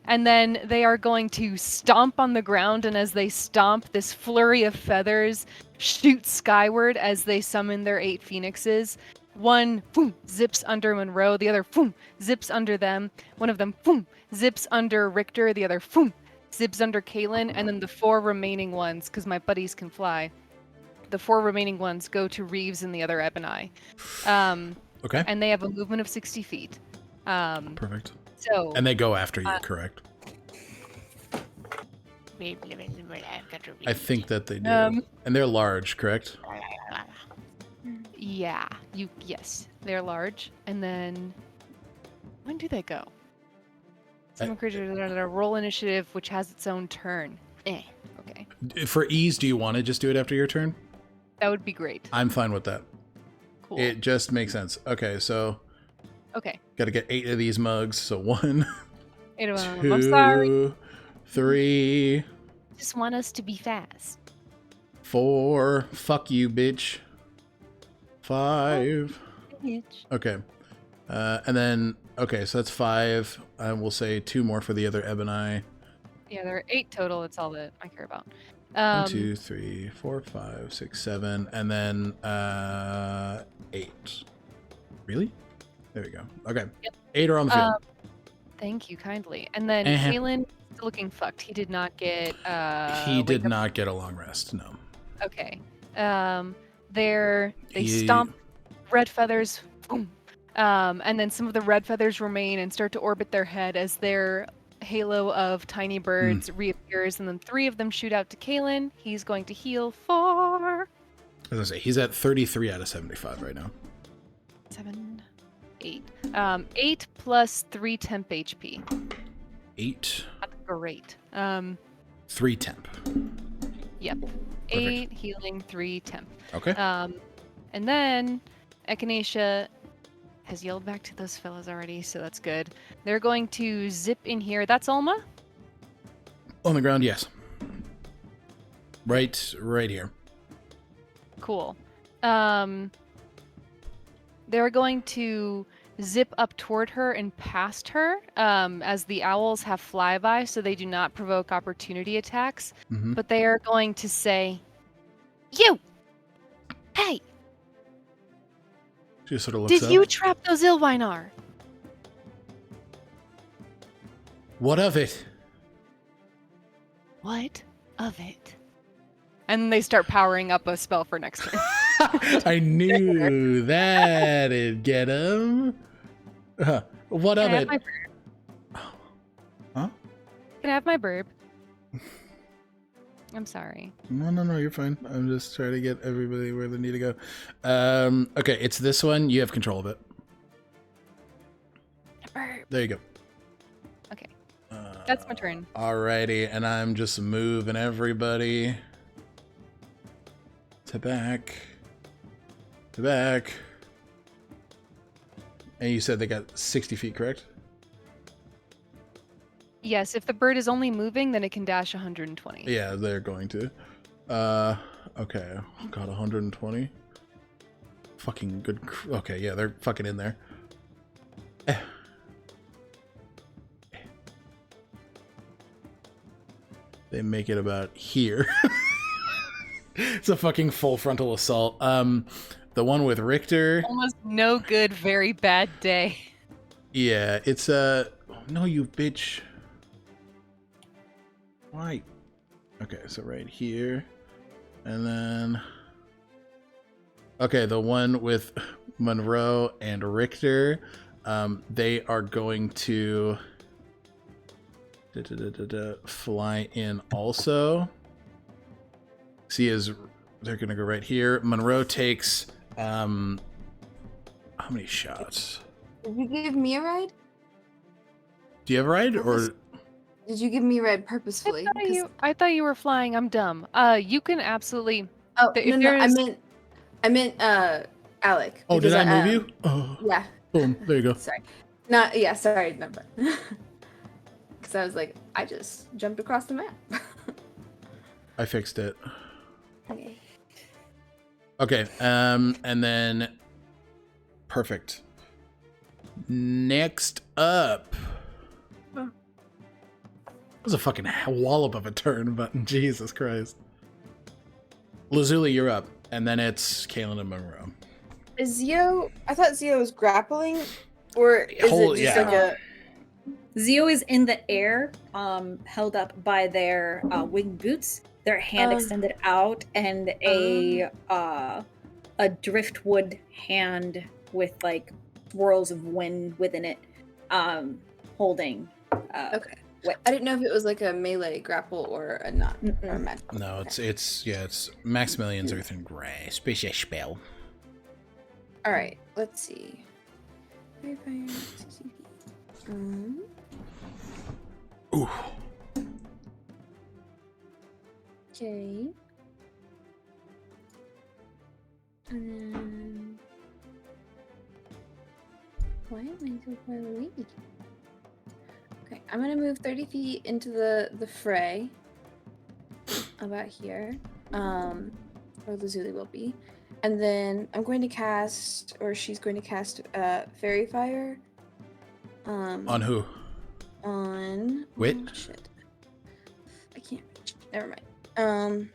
And then they are going to stomp on the ground, and as they stomp, this flurry of feathers shoots skyward as they summon their 8 phoenixes. One boom, zips under Monroe, the other boom, zips under them. One of them boom, zips under Richter, the other boom, zips under Kaylin, and then the 4 remaining ones, because my buddies can fly, the 4 remaining ones go to Reeves and the other Ebony. Okay. And they have a movement of 60 feet. Perfect. So And they go after you, correct? I think that they do. And they're large, correct? yeah, yes, they're large. And then when do they go? Summon creatures that are roll initiative, which has its own turn. Okay, For ease, do you want to just do it after your turn? that would be great. I'm fine with that. Cool. It just makes sense. Okay, so Okay. got to get 8 of these mugs. So 1, 8 of them. I'm sorry. 2, 3, Just want us to be fast. 4. Fuck you, bitch. 5. Okay. And then, okay, so that's 5. We'll say 2 more for the other Ebony. Yeah, there are 8 total. That's all that I care about. 1, 2, 3, 4, 5, 6, 7, and then 8. Really? There we go. Okay. Yep. 8 are on the field. Thank you kindly. And then Uh-huh. Kaylin is looking fucked. He did not get. He did wake up- not get a long rest. No. Okay. They He- stomp red feathers. Boom. And then some of the red feathers remain and start to orbit their head as their halo of tiny birds reappears, and then 3 of them shoot out to Kaylin. He's going to heal 4. As I say, he's at 33 out of 75 right now. 7, 8. 8 plus 3 temp HP. 8, That's great. 3 temp. Yep. 8 healing, 3 temp. Okay. And then Echinacea has yelled back to those fellas already, so that's good. They're going to zip in here. That's Ulma? On the ground, yes. Right here. Cool. They're going to zip up toward her and past her, as the owls have flyby, so they do not provoke opportunity attacks. Mm-hmm. But they are going to say, "You! Hey! She sort of looks Did up. you trap those Ilwynar?" What of it? What of it? And they start powering up a spell for next turn. I knew that'd get him. What of it? Huh? Can I have my burb? I'm sorry. No, you're fine. I'm just trying to get everybody where they need to go. Okay, it's this one. You have control of it. Burb. There you go. Okay. That's my turn. Alrighty, and I'm just moving everybody to back. To back. And you said they got 60 feet, correct? Yes, if the bird is only moving, then it can dash 120. Yeah, they're going to. Okay. Got 120. Fucking good. Okay, yeah, they're fucking in there. They make it about here. It's a fucking full frontal assault. The one with Richter. Almost no good, very bad day. Yeah, it's no, you bitch. Why? Okay, so right here. And then okay, the one with Monroe and Richter, they are going to fly in also. See, is they're gonna go right here. Monroe takes how many shots? Did you give me a ride? Do you have a ride or Did you give me a ride purposefully? I thought you were flying. I'm dumb. You can absolutely. Oh if no, there's- I meant Alec. oh, did because I move you? Oh, Yeah. boom, there you go. Sorry. Sorry, no, because I was like, I just jumped across the map. I fixed it. Okay. Okay, and then perfect. Next up. Oh. That was a fucking wallop of a turn button. Jesus Christ. Lazuli, you're up. And then it's Kaylin and Monroe. Is Zio? I thought Zio was grappling, or is Hold- it just yeah. like a? Zio is in the air, held up by their winged boots, their hand extended out, and a driftwood hand with like swirls of wind within it, holding. Okay. What? I didn't know if it was like a melee grapple or a not or a magic. No, it's Maximilian's Earth and Grey. Special spell. All right. Let's see. Ooh. Okay. And then... Why am I so far away? Okay, I'm gonna move 30 feet into the fray. About here. Where Lazuli will be. And then I'm going to cast, or she's going to cast Fairy Fire. On who? On Wit? Oh, shit. I can't reach. Never mind.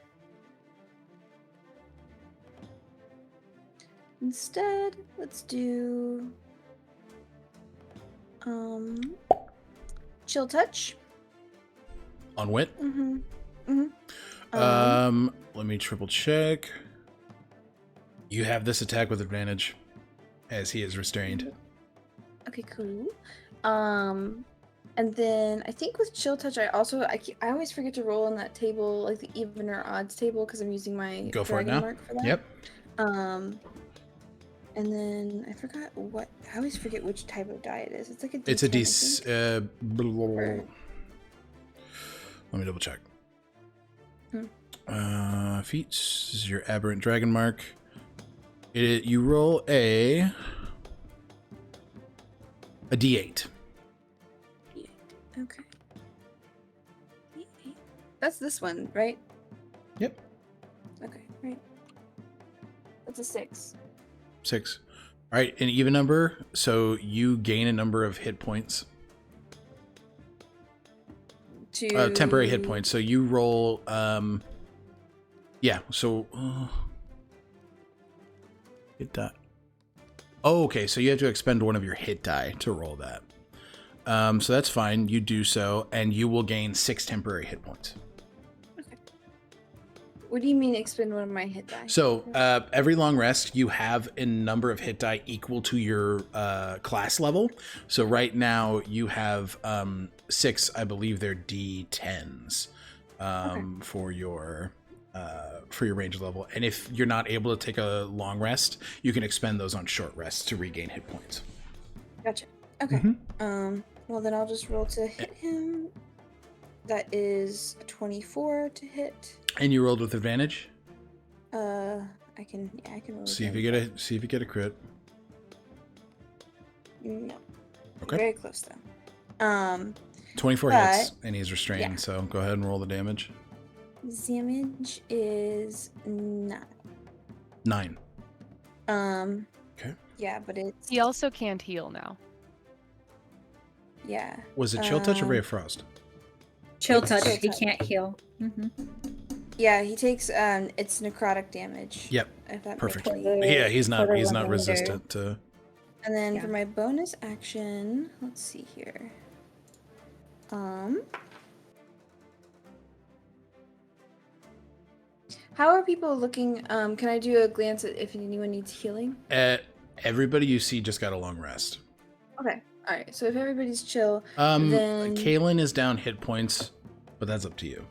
Instead, let's do Chill Touch. On Wit? Let me triple check. You have this attack with advantage, as he is restrained. Okay, cool. And then I think with Chill Touch, I always forget to roll on that table, like the even or odds table, because I'm using my Go for it dragon now. mark for that. Yep. And then I forgot what. I always forget which type of die it is. It's like a D10, It's a I D. think. Or- Let me double check. Hmm. Feats. This is your aberrant dragon mark. You roll a A D8. Okay. That's this one, right? Yep. Okay, right. That's a 6. 6. All right, an even number, so you gain a number of hit points. Temporary hit points. So you roll. Yeah. So. Hit die. Oh, okay. So you have to expend one of your hit die to roll that. So that's fine. You do so, and you will gain 6 temporary hit points. Okay. What do you mean expend one of my hit die? So every long rest, you have a number of hit die equal to your class level. So right now you have 6. I believe they're D10s for your range level. And if you're not able to take a long rest, you can expend those on short rests to regain hit points. Gotcha. Okay. Well, then I'll just roll to hit him. That is a 24 to hit. And you rolled with advantage? I can roll. See if you get a crit. No. Okay. Very close though. 24 hits, and he's restrained, yeah. so go ahead and roll the damage. Damage is 9. 9. Okay. Yeah, but it's... He also can't heal now. Yeah. Was it Chill Touch or Ray of Frost? Chill touch. Chill He touch. can't heal. Yeah, he takes it's necrotic damage. Yep. If that Perfect. makes any- Yeah, he's not remainder. resistant to. And then Yeah. for my bonus action, let's see here. How are people looking? Can I do a glance at if anyone needs healing? Everybody you see just got a long rest. Okay. All right. So if everybody's chill, Then then Kaylin is down hit points, but that's up to you.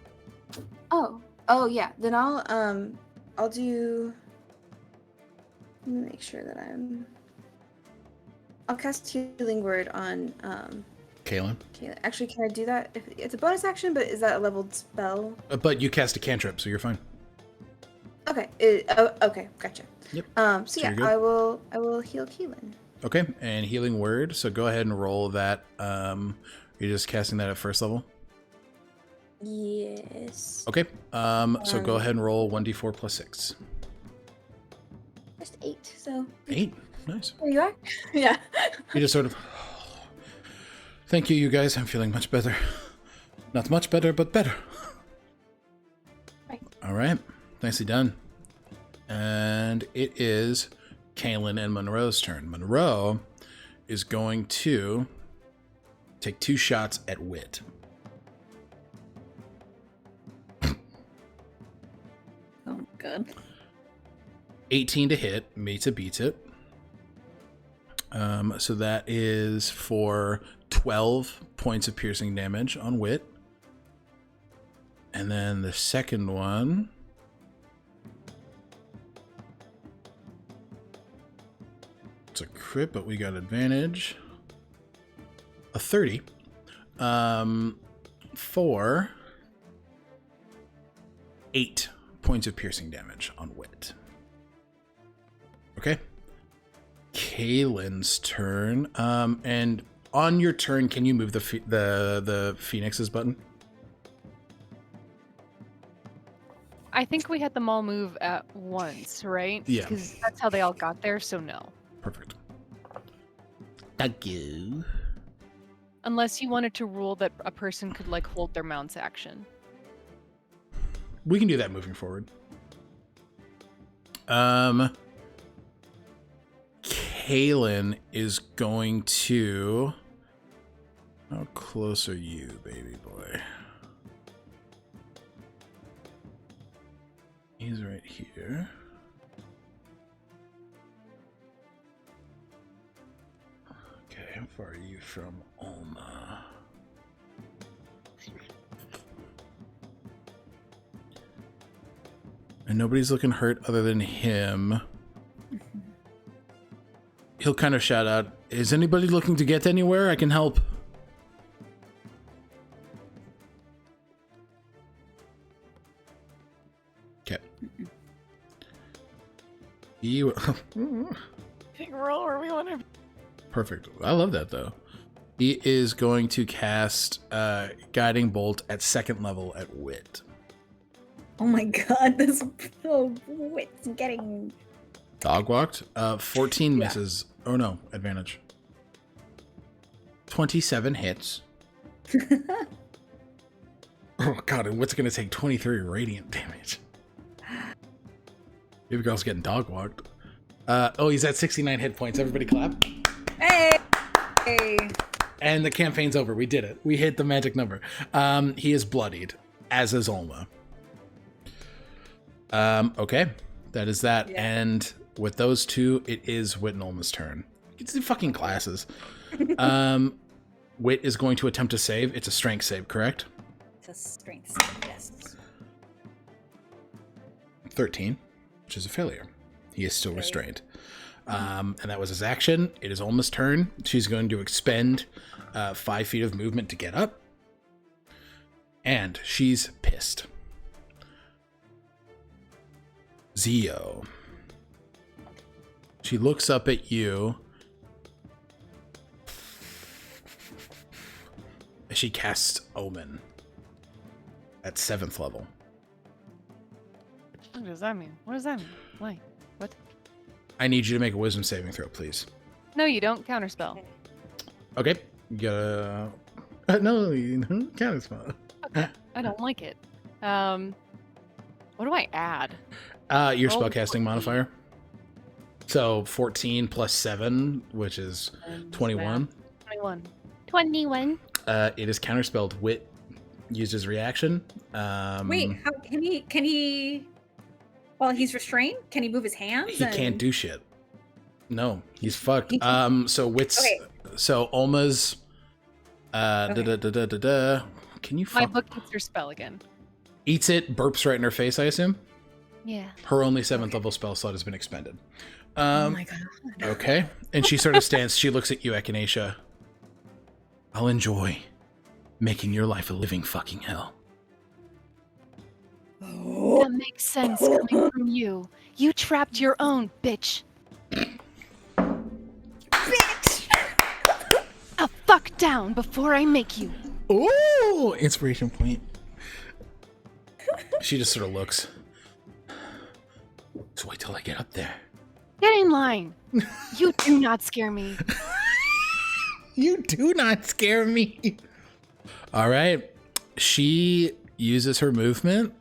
oh yeah. Then I'll do. Let me make sure that I'll cast Healing Word on Kaylin. Okay, actually, can I do that? If it's a bonus action, but is that a leveled spell? But you cast a cantrip, so you're fine. Okay. Okay. Gotcha. Yep. So So yeah, you're good. I will heal Keelan. Okay, and healing word. So go ahead and roll that. You're just casting that at first level. Yes. Okay. So go ahead and roll 1d4 plus 6. Just 8. So 8. Nice. there you are. Yeah. You just sort of. Thank you, you guys. I'm feeling much better. Not much better, but better. Right. All right. Nicely done. And it is Kaylin and Monroe's turn. Monroe is going to take 2 shots at Wit. Oh, good. 18 to hit. Meta beats it. So that is for 12 points of piercing damage on Wit. And then the second one. It's a crit, but we got advantage. A 30. For 8 points of piercing damage on Wit. Okay. Kaylin's turn. And on your turn, can you move the Phoenix's button? I think we had them all move at once, right? Yeah. Because that's how they all got there, so no. Perfect. Thank you. Unless you wanted to rule that a person could, like, hold their mount's action. We can do that moving forward. Kaylin is going to... How close are you, baby boy? He's right here. Okay, how far are you from Ulma? And nobody's looking hurt other than him. He'll kind of shout out, "Is anybody looking to get anywhere? I can help." Okay. You Big roll where we want to. perfect. I love that though. He is going to cast Guiding Bolt at 2nd level at Wit. Oh my god, this Wit's getting... Dog walked. 14 misses. Oh no, advantage. 27 hits. Oh god, and Wit's going to take 23 radiant damage. Baby girl's getting dog walked. He's at 69 hit points. Everybody clap. Hey! And the campaign's over. We did it. We hit the magic number. He is bloodied, as is Ulma. Okay. That is that. Yeah. And with those two, it is Wit and Ulma's turn. It's the fucking glasses. Wit is going to attempt to save. It's a strength save, correct? It's a strength save, yes. 13, which is a failure. He is still restrained. And that was his action. It is Ulma's turn. She's going to expend 5 feet of movement to get up. And she's pissed. Zio. She looks up at you. She casts Omen at 7th level. What does that mean? What does that mean? Why? What? I need you to make a wisdom saving throw, please. No, you don't. Counterspell. Okay. You gotta... no, you don't counterspell. Okay. I don't like it. What do I add? Your spellcasting modifier. So 14 plus 7, which is 21. 21. It is counterspelled. Wit used his reaction. Wait, how can he while he's restrained, can he move his hands? He can't do shit. No, he's fucked. So Wit's so Ulma's Can you My book eats her spell again. Eats it, burps right in her face, I assume? Yeah. Her only 7th level spell slot has been expended. Oh my god. Okay. And she sort of stands, she looks at you, Echinacea. I'll enjoy making your life a living fucking hell. That makes sense coming from you. You trapped your own, bitch. Bitch! I'll fuck down before I make you. Ooh! Inspiration point. She just sort of looks. Just wait till I get up there. Get in line. You do not scare me. You do not scare me. All right. She uses her movement.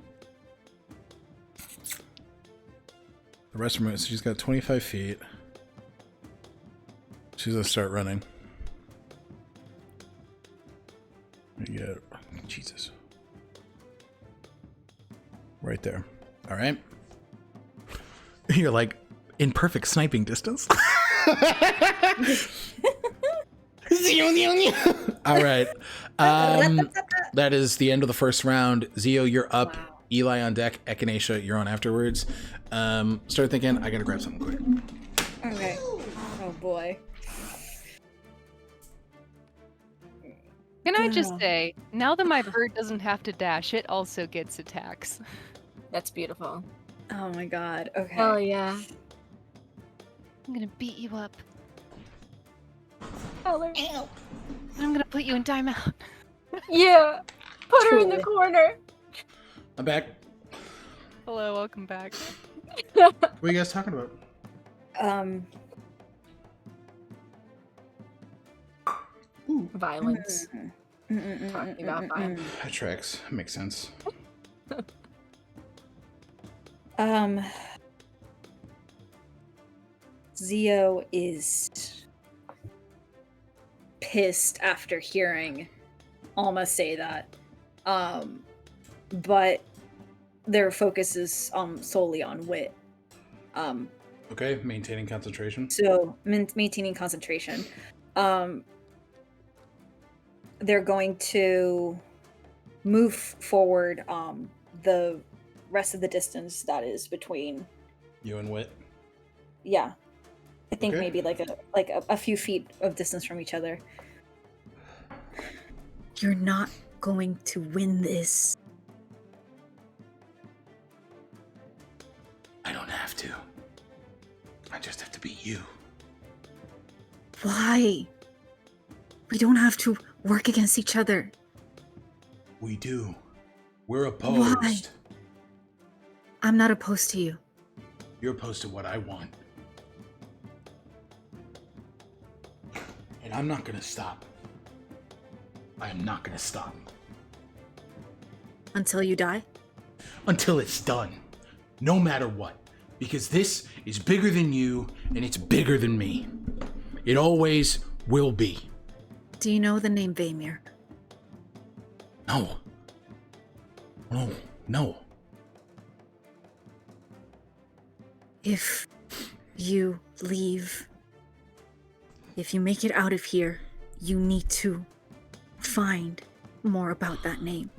The rest of her movement, so she's got 25 feet. She's going to start running. Yeah, Jesus. Right there. All right. You're like in perfect sniping distance. All right. That is the end of the first round. Zio, you're up. Wow. Eli on deck. Echinacea, you're on afterwards. Start thinking, I gotta grab something quick. Okay. Oh boy. Can I just say, now that my bird doesn't have to dash, it also gets attacks. That's beautiful. Oh my god. Okay. Oh yeah. I'm gonna beat you up. Color. I'm gonna put you in timeout. Yeah. Put her in the corner. I'm back. Hello, welcome back. What are you guys talking about? Violence. Talking about violence. That tracks. Makes sense. Zio is pissed after hearing Alma say that. But their focus is solely on Wit. Okay, maintaining concentration. So maintaining concentration. They're going to move forward the rest of the distance that is between you and Wit. Yeah, I think Okay. maybe like a few feet of distance from each other. You're not going to win this. I don't have to. I just have to be you. Why? We don't have to work against each other. We do. We're opposed. Why? I'm not opposed to you. You're opposed to what I want. And I'm not gonna stop. I am not gonna stop. Until you die? Until it's done. No matter what. Because this is bigger than you, and it's bigger than me. It always will be. Do you know the name Vaemir? No. No. No. If you leave, if you make it out of here, you need to find more about that name.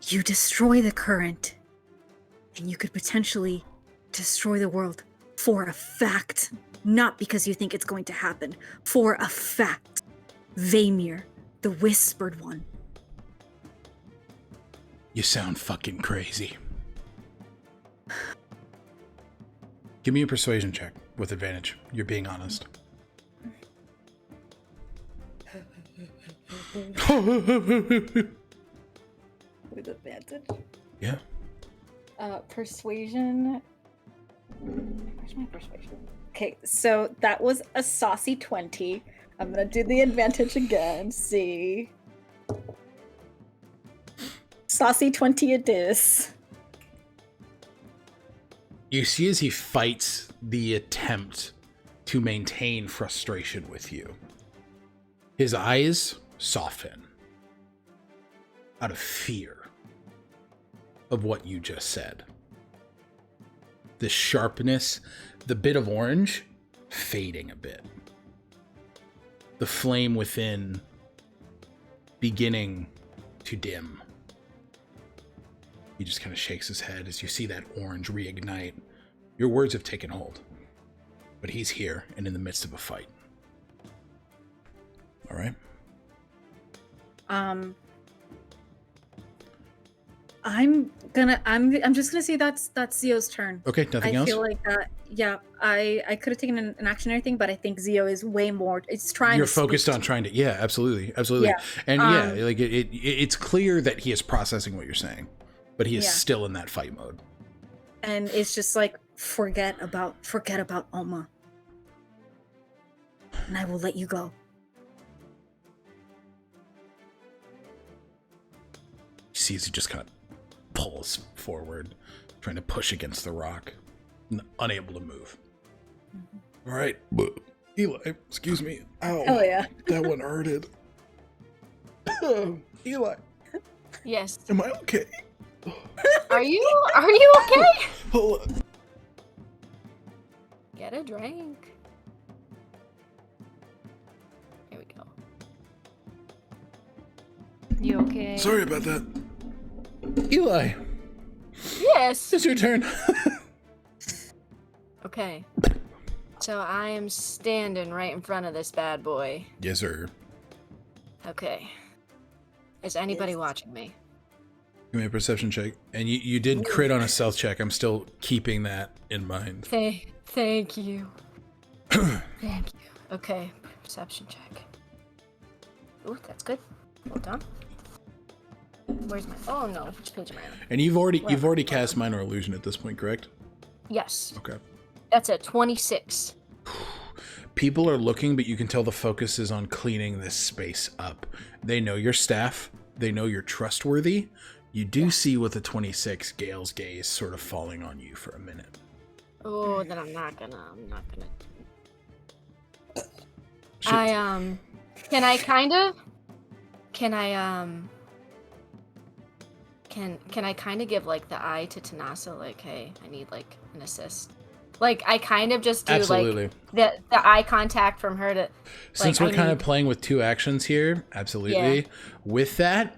You destroy the current, and you could potentially destroy the world for a fact. Not because you think it's going to happen. For a fact. Vaemir, the Whispered One. You sound fucking crazy. Give me a persuasion check with advantage. You're being honest. With advantage? Yeah. Persuasion. Where's my persuasion? Okay, so that was a saucy 20. I'm gonna do the advantage again. See. Saucy 20 it is. You see as he fights the attempt to maintain frustration with you, his eyes soften out of fear of what you just said. The sharpness, the bit of orange, fading a bit. The flame within beginning to dim. He just kind of shakes his head as you see that orange reignite. Your words have taken hold, but he's here and in the midst of a fight. All right. I'm just gonna say that's Zio's turn. Okay, nothing else? I feel like that. Yeah, I could have taken an action or anything, but I think Zio is way more. It's trying. You're to focused on trying to. Yeah, absolutely. Yeah. And like it's clear that he is processing what you're saying, but he is still in that fight mode. And it's just like forget about Ulma, and I will let you go. He sees he just kind of pulls forward, trying to push against the rock, unable to move. Mm-hmm. All right, Eli, excuse me. Ow. Oh yeah, that one hurted. Eli. Yes. Am I okay? Are you okay? Hold on. Get a drink. Here we go. You okay? Sorry about that. Eli, Yes. it's your turn. Okay. So I am standing right in front of this bad boy. Yes, sir. Okay. Is anybody watching me? Give me a perception check. And you did crit on a stealth check. I'm still keeping that in mind. Thank you. Thank you. Okay, perception check. Ooh, that's good. Hold on. Where's my? Oh no, which page am I on? And you've already cast Minor Illusion at this point, correct? Yes. Okay. That's a 26. People are looking, but you can tell the focus is on cleaning this space up. They know your staff. They know you're trustworthy. You do see with the 26 Gale's gaze sort of falling on you for a minute. Oh, then I'm not gonna. Shit. Can I kind of give like the eye to Tanasa, like, hey, I need like an assist. Like I kind of just do absolutely. Like the eye contact from her to. Since like, we're kind of playing with two actions here, absolutely. Yeah. With that,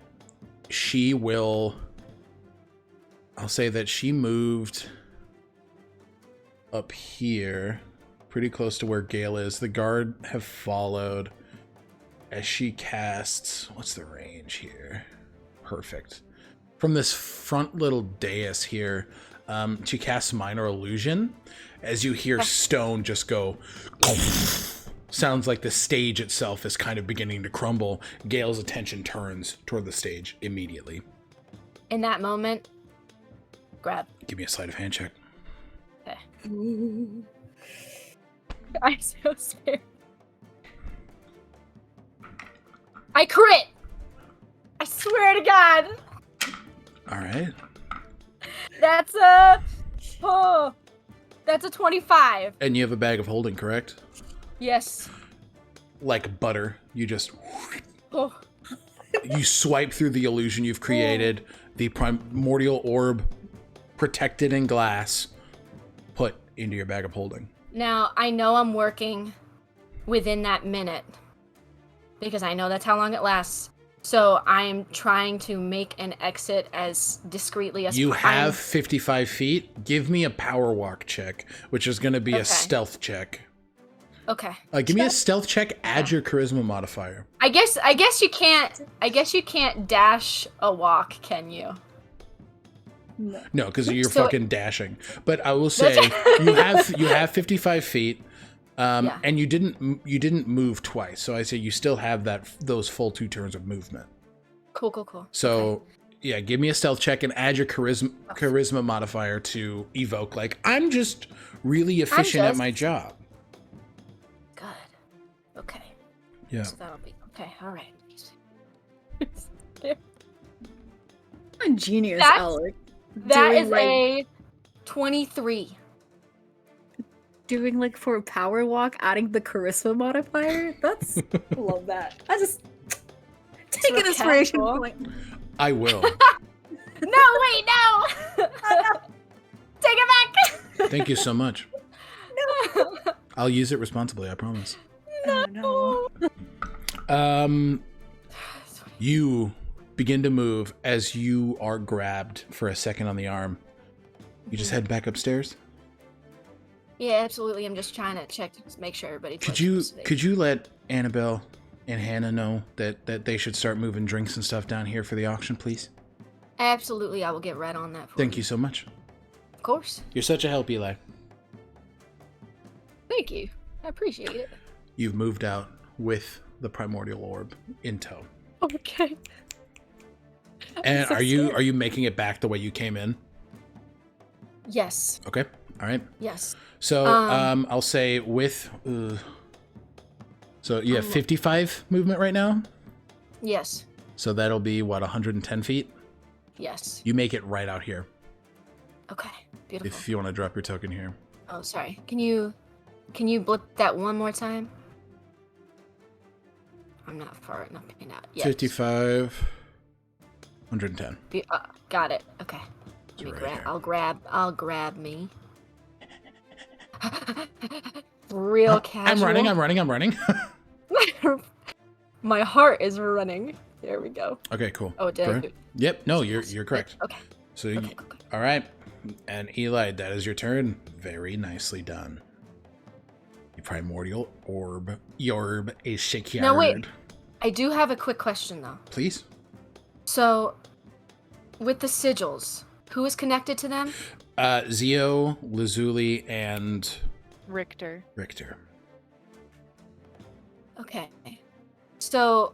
she will. I'll say that she moved up here, pretty close to where Gale is. The guard have followed as she casts. What's the range here? Perfect. From this front little dais here, she casts Minor Illusion. As you hear stone just go sounds like the stage itself is kind of beginning to crumble, Gale's attention turns toward the stage immediately. In that moment, grab. Give me a sleight of hand check. Okay. I'm so scared. I crit! I swear to God! All right. That's a 25. And you have a bag of holding, correct? Yes. Like butter, you just Oh. you swipe through the illusion you've created, the primordial orb protected in glass, put into your bag of holding. Now, I know I'm working within that minute because I know that's how long it lasts. So I am trying to make an exit as discreetly as You have 55 feet. Give me a power walk check, which is going to be a stealth check. Okay. Give me a stealth check. Add your charisma modifier. I guess you can't dash a walk, can you? No, because you're So- fucking dashing. But I will say you have 55 feet, and you didn't move twice. So I say you still have those full 2 turns of movement. Cool. So yeah, give me a stealth check and add your charisma modifier to evoke. Like, I'm just really efficient at my job. Good. Okay. Yeah. So that'll be okay. All right. A genius, That's- Alec. That Doing is like- a 23. Doing like for a power walk, adding the charisma modifier. That's love that. I just take an real inspiration casual. point. I will. No, wait, no! Take it back! Thank you so much. I'll use it responsibly, I promise. No. You begin to move as you are grabbed for a second on the arm. You just head back upstairs. Yeah, absolutely. I'm just trying to check, make sure everybody's. Could you let Annabelle and Hannah know that they should start moving drinks and stuff down here for the auction, please? Absolutely, I will get right on that. Thank you so much. Of course. You're such a help, Eli. Thank you. I appreciate it. You've moved out with the primordial orb in tow. Okay. And so are you making it back the way you came in? Yes. Okay. All right. Yes. So I'll say with so you have 55 movement right now. Yes. So that'll be what, 110 feet? Yes. You make it right out here. Okay. Beautiful. If you want to drop your token here. Oh, sorry. Can you blip that one more time? I'm not far enough out. Yes. 55 110. Got it. Okay. Let me right grab. here. I'll grab me. Real casual. I'm running. My heart is running. There we go. Okay, cool. Oh, did I do- Yep, no, you're correct. Okay. So Okay. all right. And Eli, that is your turn. Very nicely done. The primordial orb is secured. Now wait. I do have a quick question though. Please. So, with the sigils, who is connected to them? Zio, Lazuli, and Richter. Richter. Okay. So,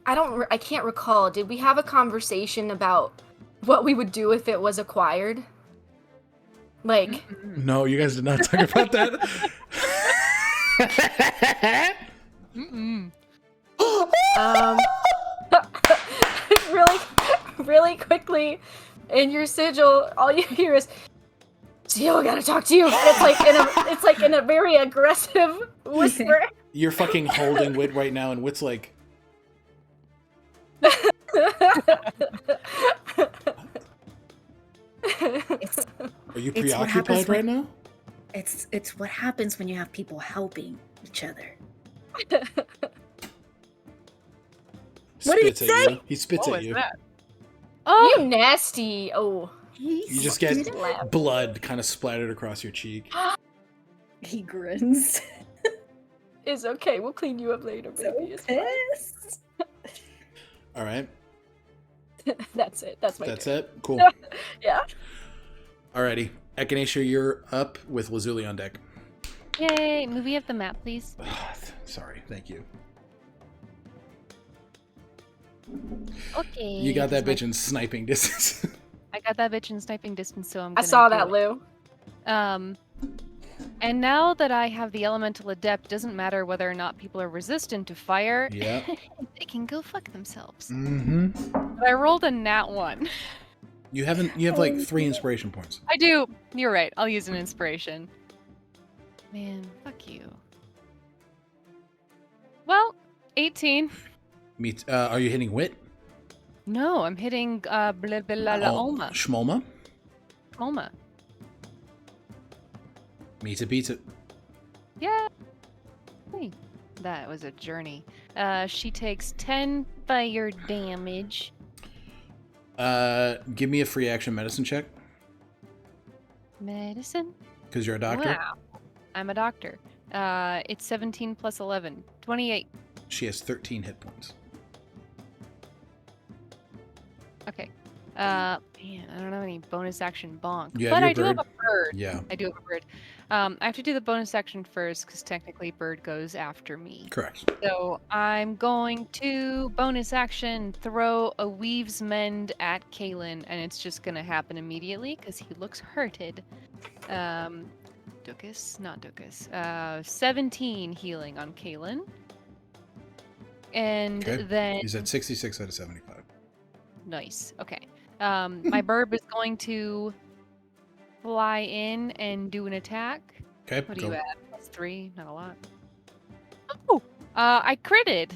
I can't recall. Did we have a conversation about what we would do if it was acquired? Like, No, you guys did not talk about that. really quickly, in your sigil, all you hear is, "Zio, I gotta talk to you." And it's like in a very aggressive whisper. You're fucking holding Wit right now, and Wit's like, are you It's what happens preoccupied right now? It's what happens when you have people helping each other. What did he Spits at say? you. He spits What at was you. that? You nasty. Oh. You just get blood kind of splattered across your cheek. He grins. It's okay. We'll clean you up later, baby. It's fine. Pissed. All right. That's it. That's my That's turn. it. Cool. Yeah. Alrighty. Echinacea, you're up with Lazuli on deck. Yay! Movie of the map, please. Sorry. Thank you. Okay. You got that this is bitch in sniping distance. I got that bitch in sniping distance, so I'm I gonna saw do that, it. Lou. And now that I have the Elemental Adept, doesn't matter whether or not people are resistant to fire. Yeah. They can go fuck themselves. Mm-hmm. But I rolled a nat 1. You have like 3 inspiration points. I do. You're right. I'll use an inspiration. Man, fuck you. Well, 18. Are you hitting wit? No, I'm hitting blah blah blah la Olma. Schmolma? Olma. Meets it, beats it. Yeah. Hey, that was a journey. She takes 10 fire damage. Give me a free action medicine check, Medicine? because you're a doctor. Wow. I'm a doctor. It's 17 plus 11. 28. She has 13 hit points. Okay. Man, I don't have any bonus action bonk. You have But your I do have bird? a bird. Yeah, I do have a bird. I have to do the bonus action first, because technically bird goes after me. correct. So I'm going to bonus action throw a Weave's Mend at Kalen, and it's just going to happen immediately because he looks hurted. Dukas, not Dukas. 17 healing on Kalen. And Okay. then He's at 66 out of 75. nice. Okay. My burb is going to fly in and do an attack. Okay, What are go. you at? +3, not a lot. Oh, I critted.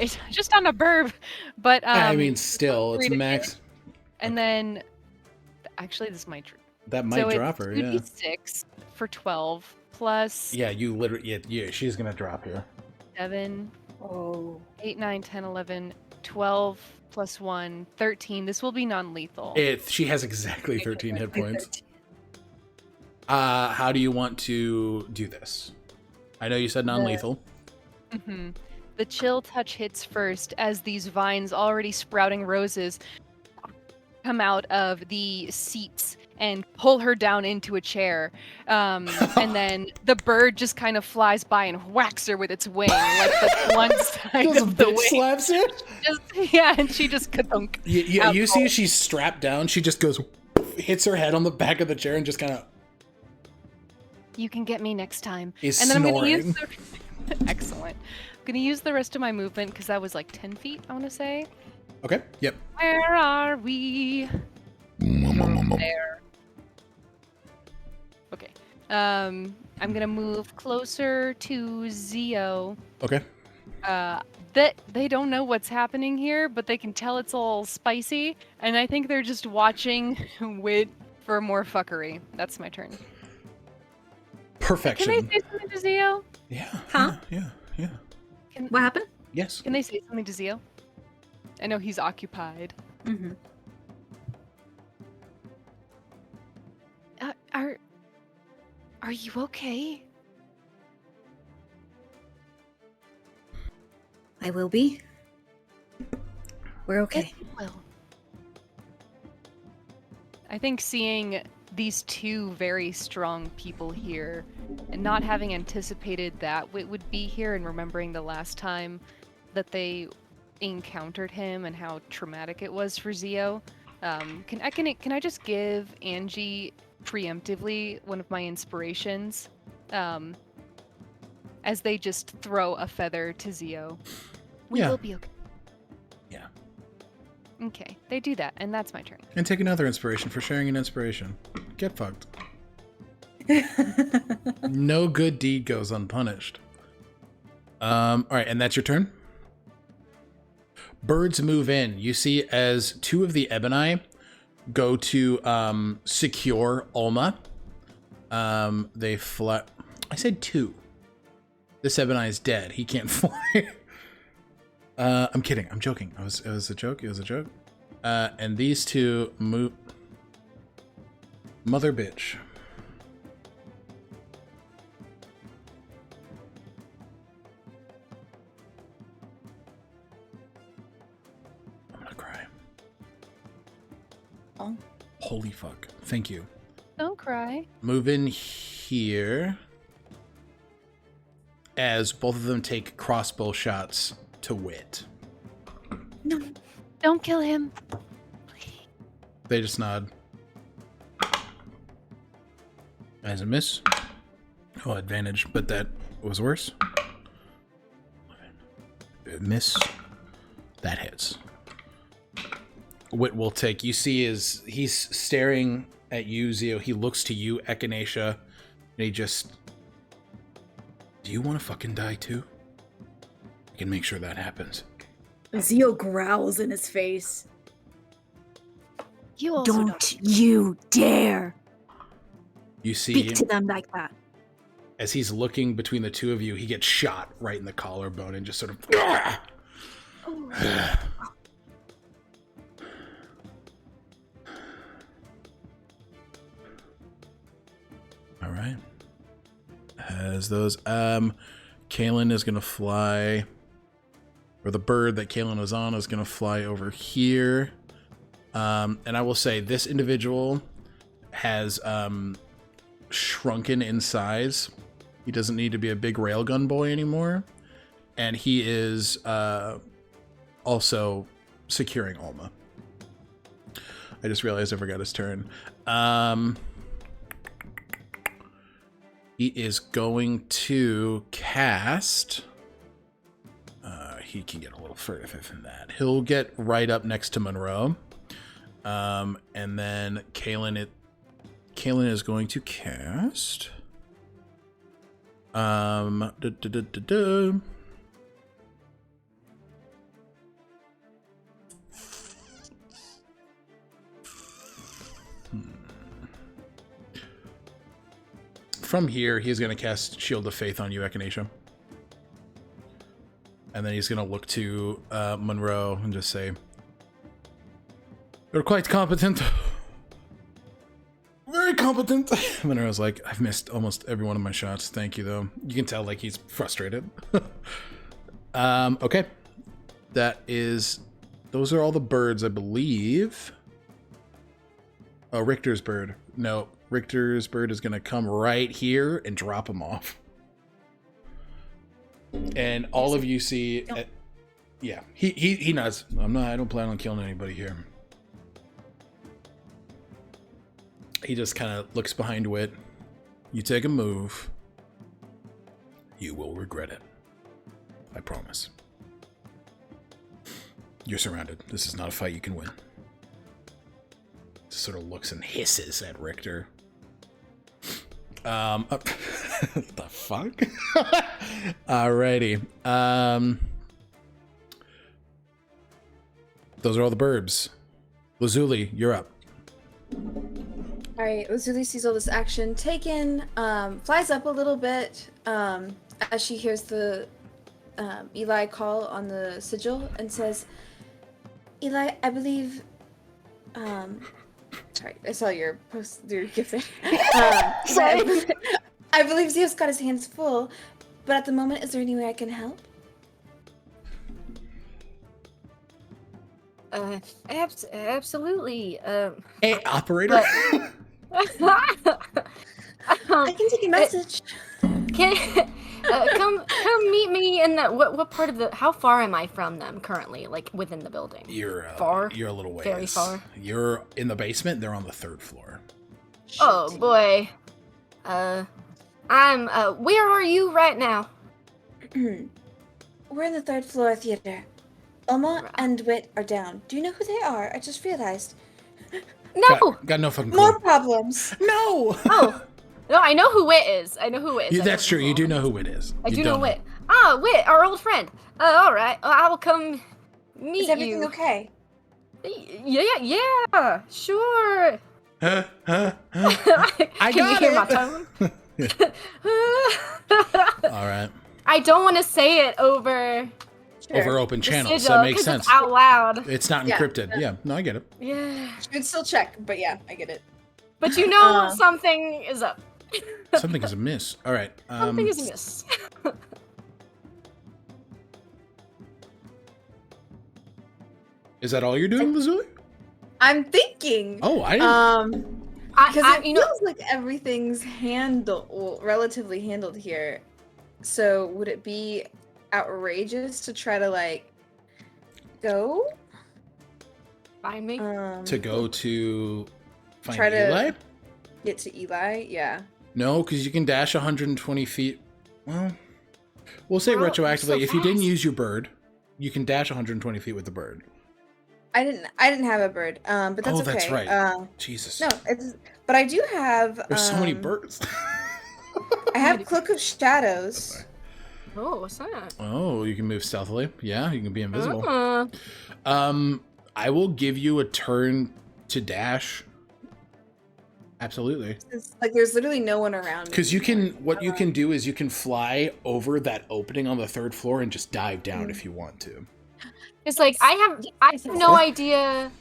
It's just on a burb, but I mean, still, it's 3 to max. and then actually this might That might drop her, yeah. 6 for 12 plus Yeah, you literally, yeah, she's gonna drop here. 7, Oh. 8, 9, 10, 11, 12 plus 1, 13. This will be non-lethal. She has exactly 13 hit points. How do you want to do this? I know you said non-lethal. The chill touch hits first as these vines already sprouting roses come out of the seats and pull her down into a chair. And then the bird just kind of flies by and whacks her with its wing, like the one side Just of the bitch wing. slaps her. Yeah, and she just ka-thunk. You see she's strapped down. She just goes, hits her head on the back of the chair and just kind of You can get me next time. is And then I'm snoring. going to use excellent. I'm going to use the rest of my movement because that was like 10 feet, I want to say. Okay, yep. Where are we? There. Okay. I'm gonna move closer to Zio. Okay. They don't know what's happening here, but they can tell it's all spicy, and I think they're just watching Wit for more fuckery. That's my turn. Perfection. Can they say something to Zio? Yeah. Huh? Yeah. What happened? Yes. Can they say something to Zio? I know he's occupied. Mm-hmm. Are you okay? I will be. We're okay. Yes, you will. I think seeing these two very strong people here and not having anticipated that Wit would be here and remembering the last time that they encountered him and how traumatic it was for Zio. Can I just give Angie preemptively one of my inspirations as they just throw a feather to Zio? We will be okay. Yeah. Okay, they do that, and that's my turn. And take another inspiration for sharing an inspiration. Get fucked. No good deed goes unpunished. All right, and that's your turn. Birds move in. You see as two of the Ebony go to secure Ulma. They fly. I said two. This Ebony is dead. He can't fly. I'm kidding. I'm joking. It was a joke. It was a joke. And these two move. Mother bitch. I'm gonna cry. Oh. Holy fuck. Thank you. Don't cry. Move in here. as both of them take crossbow shots to Wit. No, don't kill him. They just nod. As a miss. Oh, advantage, but that was worse. Miss. That hits. Wit will take. You see, he's staring at you, Zio. He looks to you, Echinacea, and he just. Do you want to fucking die too? I can make sure that happens. Zio growls in his face. You also Don't you dare You see, speak to them like that. as he's looking between the two of you, he gets shot right in the collarbone and just sort of. All right. As those, Kalen is gonna fly, or the bird that Kalen was on is gonna fly over here. And I will say this individual has shrunken in size. He doesn't need to be a big railgun boy anymore, and he is also securing Ulma. I just realized I forgot his turn. He is going to cast. He can get a little further than that. He'll get right up next to Monroe. And then Kalen is going to cast. From here, he's going to cast Shield of Faith on you, Echinacea. And then he's going to look to Monroe and just say, "You're quite competent. Very competent." Monroe's like, "I've missed almost every one of my shots. Thank you, though." You can tell, like, he's frustrated. Okay. Those are all the birds, I believe. Oh, Richter's bird. No, Richter's bird is going to come right here and drop him off. And all of you see... yeah, he nods. I don't plan on killing anybody here. He just kind of looks behind Wit. You take a move, you will regret it. I promise. You're surrounded. This is not a fight you can win. Just sort of looks and hisses at Richter. What the fuck? Alrighty. Those are all the burbs. Lazuli, you're up. Alright, Lazuli sees all this action taken, flies up a little bit as she hears the Eli call on the sigil and says, "Eli, I believe, sorry, I saw your post, your gift there. Sorry. I believe Zio's got his hands full, but at the moment, is there any way I can help?" Absolutely. Hey, operator. I can take a message. Come meet me in the what part of the? How far am I from them currently? Like within the building? You're far. You're a little ways. Very far. You're in the basement. They're on the 3rd floor. Oh boy. I'm. Where are you right now? We're in the 3rd floor theater. Ulma and Wit are down. Do you know who they are? I just realized. No. Got no fucking clue. More problems. No. Oh. No, I know who Wit is. I know who Wit is. Yeah, that's true. You do know who it is. I You do know don't Wit. Ah, Wit, our old friend. All right. I will come meet Is everything you. okay? Yeah, sure. I Can you got hear it. my tone? All right. I don't want to say it over Over open the channels. sigil That makes 'cause sense. it's out loud. It's not Yeah. encrypted. Yeah. No, I get it. Yeah. Should still check, but yeah, I get it. But you know something is up. Something is amiss. All right. Something is amiss. Is that all you're doing, Lazuli? I'm thinking. Oh, I didn't. Because it you know, feels like everything's relatively handled here. So would it be outrageous to try to like go? Find me. To go to find Try to- Eli? Get to Eli? Yeah. No, because you can dash 120 feet. Well, we'll say Well, retroactively, so if you didn't fast. use your bird, you can dash 120 feet with the bird. I didn't have a bird. But that's Oh, okay. that's right. Jesus. No, but I do have There's so many birds. I have Cloak of Shadows. Oh, what's that? Oh, you can move stealthily. Yeah, you can be invisible. Uh, I will give you a turn to dash. Absolutely. It's like there's literally no one around. Because you can, what you can do is you can fly over that opening on the 3rd floor and just dive down Mm. if you want to. it's like I have no idea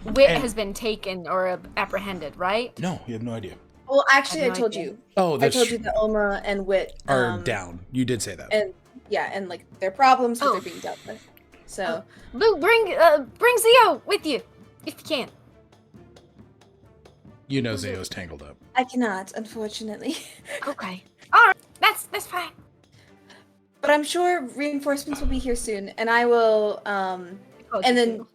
Wit And- has been taken or apprehended, right? No, you have no idea. Well, actually, I I have no told idea. you. Oh, I that's told you that Ulma and Wit are down. You did say that. and yeah, and like their problems that Oh. they're being dealt with. So Blue, bring Zio with you if you can. You know Zayo's tangled up. I cannot, unfortunately. Okay. All right. That's fine. But I'm sure reinforcements will be here soon, and I will. And then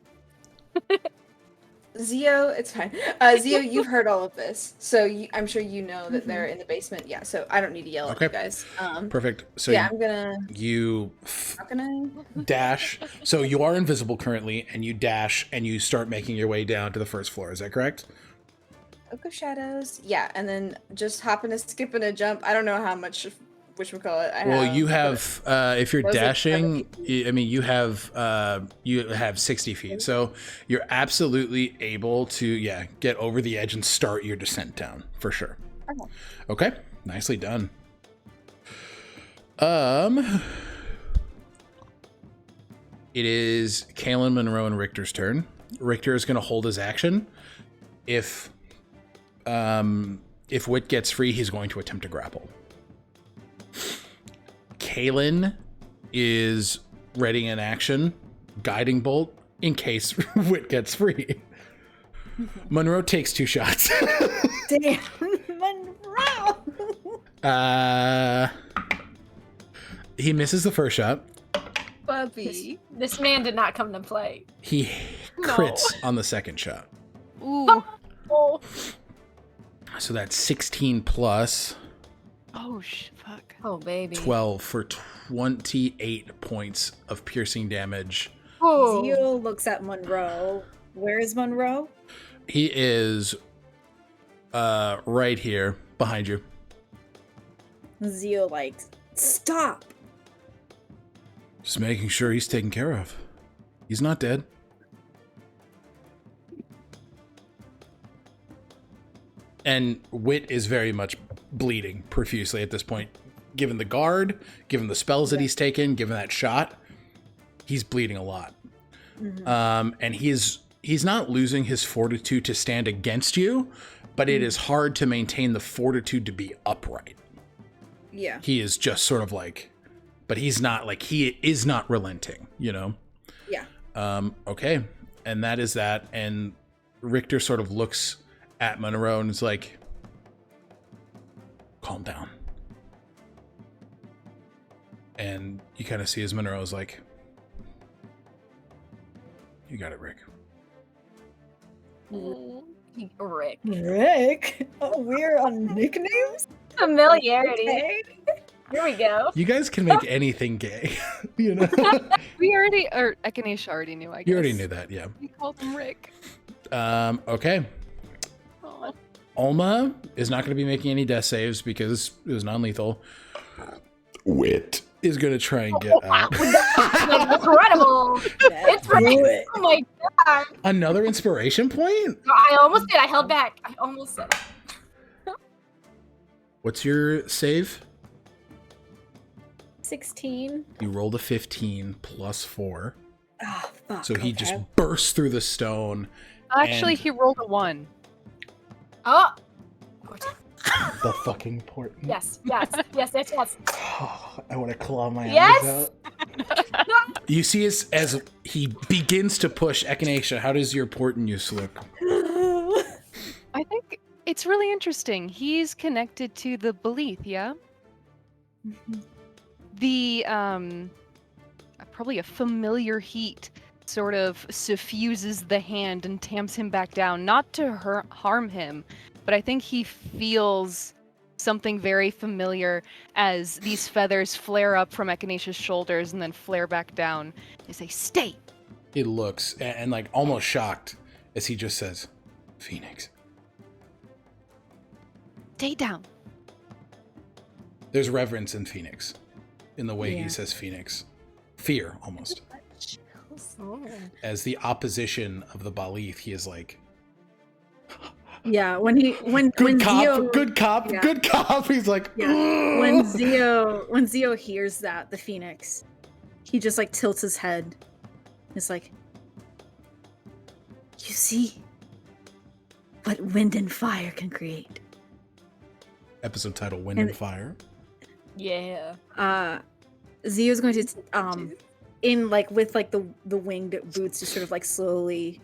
Zio, it's fine. Zio, you've heard all of this, so I'm sure you know that they're in the basement. Yeah, so I don't need to yell at you Okay. guys. Perfect. So Yeah, I'm gonna. you How can I? dash. So you are invisible currently, and you dash and you start making your way down to the 1st floor. Is that correct? Cloak of Shadows. Yeah, and then just hop and a skip and a jump. I don't know how much whatchamacallit I have. Well, you have if you're Was it dashing, 70? I mean you have 60 feet, so you're absolutely able to get over the edge and start your descent down for sure. Okay, nicely done. It is Kalen, Monroe, and Richter's turn. Richter is going to hold his action. If Wit gets free, he's going to attempt to grapple. Kalen is ready in action, guiding bolt in case Wit gets free. Monroe takes 2 shots. Damn, Monroe. He misses the first shot. Puppy. This man did not come to play. He crits on the second shot. Ooh. Oh, So that's 16 plus Oh, fuck. oh baby. 12 for 28 points of piercing damage. Oh. Zio looks at Monroe. Where is Monroe? He is right here behind you. Zio like, stop. Just making sure he's taken care of. He's not dead. And Wit is very much bleeding profusely at this point. Given the guard, given the spells that he's taken, given that shot, he's bleeding a lot. And he's not losing his fortitude to stand against you, but it is hard to maintain the fortitude to be upright. Yeah. He is just sort of like, but he's not like, he is not relenting, you know? Yeah. Okay. And that is that. And Richter sort of looks at Monroe and is like, calm down. And you kind of see as Monroe is like, you got it, Rick. Rick. Rick? Oh, we're on nicknames? Familiarity. Okay. Here we go. You guys can make anything gay, you know? We already, or Echinacea already knew, I guess. You already knew that, yeah. We called him Rick. Okay. Aw. Ulma is not going to be making any death saves because it was non-lethal. Wit is going to try and get out. Incredible. It's Rick. Oh my god. Another inspiration point? I almost did. I held back. I almost said it. What's your save? 16. You rolled a 15 plus 4. Oh, fuck. So he just bursts through the stone. Actually, And- he rolled a 1. Oh. The fucking port. Yes. I want to claw my Yes! eyes out. You see as he begins to push Echinacea, how does your portent use look? I think it's really interesting. He's connected to the Belith, yeah? the probably a familiar heat sort of suffuses the hand and tamps him back down, not to harm him, but I think he feels something very familiar as these feathers flare up from Echinacea's shoulders and then flare back down. They say, "Stay!" He looks and like almost shocked as he just says, "Phoenix." Stay down. There's reverence in Phoenix, in the way Yeah. he says Phoenix. Fear, almost. Oh. As the opposition of the Balith, he is like, Yeah, when good cop, Zio, good cop, yeah. good cop. He's like, yeah, when Zio hears that, the Phoenix, he just like tilts his head. It's like, you see what wind and fire can create. Episode title, Wind And- and Fire. Yeah. Zio's going to in like with like the winged boots to sort of like slowly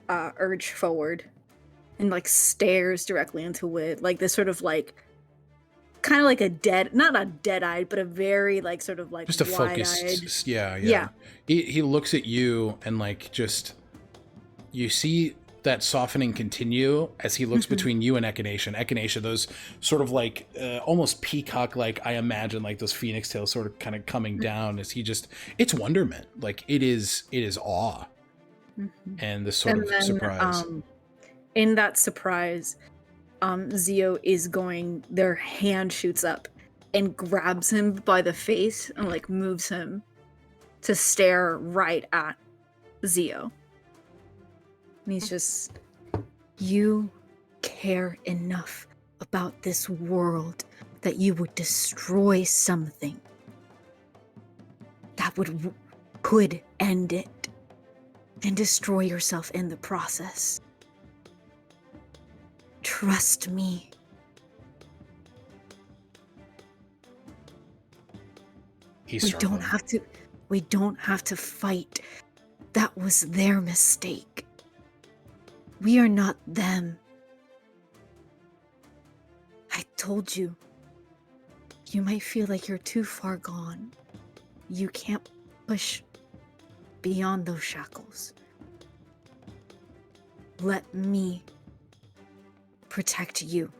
urge forward and like stares directly into it, like this sort of like kind of like not a dead-eyed, but a very like sort of like Just a wide-eyed. focused, yeah. Yeah. He looks at you and like just, you see that softening continue as he looks between you and Echinacea. And Echinacea, those sort of like almost peacock-like, I imagine like those phoenix tails sort of kind of coming down as he just, it's wonderment. Like it is awe and this sort And of then, surprise. In that surprise, Zio is their hand shoots up and grabs him by the face and like moves him to stare right at Zio. And he's just, you care enough about this world that you would destroy something that could end it and destroy yourself in the process. Trust me. He's We struggling. don't have to fight. That was their mistake. We are not them. I told you. You might feel like you're too far gone. You can't push beyond those shackles. Let me protect you.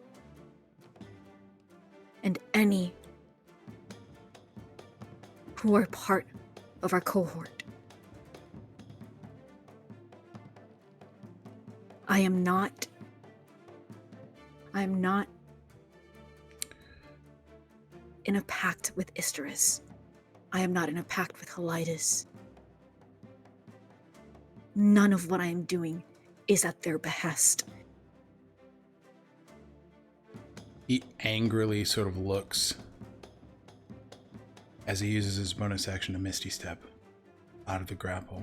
And any who are part of our cohort. I'm not in a pact with Isterus. I am not in a pact with Helitis. None of what I am doing is at their behest. He angrily sort of looks as he uses his bonus action to Misty Step out of the grapple.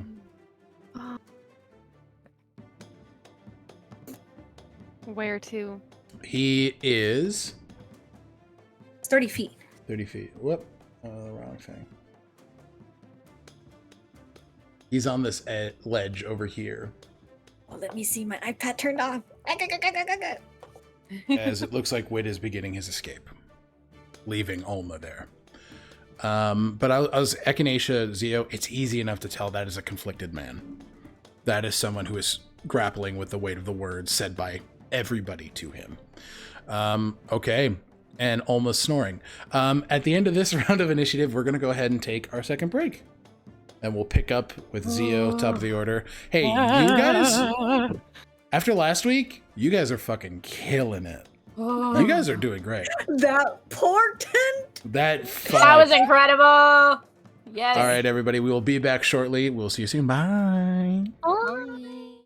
Where to? He is It's 30 feet. 30 feet. Whoop. Wrong thing. He's on this ledge over here Oh, let me see, my iPad turned off. as it looks like Wit is beginning his escape, leaving Ulma there. But I was Echinacea, Zio, it's easy enough to tell that is a conflicted man. That is someone who is grappling with the weight of the words said by everybody to him. Okay. And almost snoring. At the end of this round of initiative, we're going to go ahead and take our second break. And we'll pick up with Zio, top of the order. Hey, you guys, after last week, you guys are fucking killing it. You guys are doing great. That portent! That That was incredible. Yes. All right, everybody. We will be back shortly. We'll see you soon. Bye. Bye.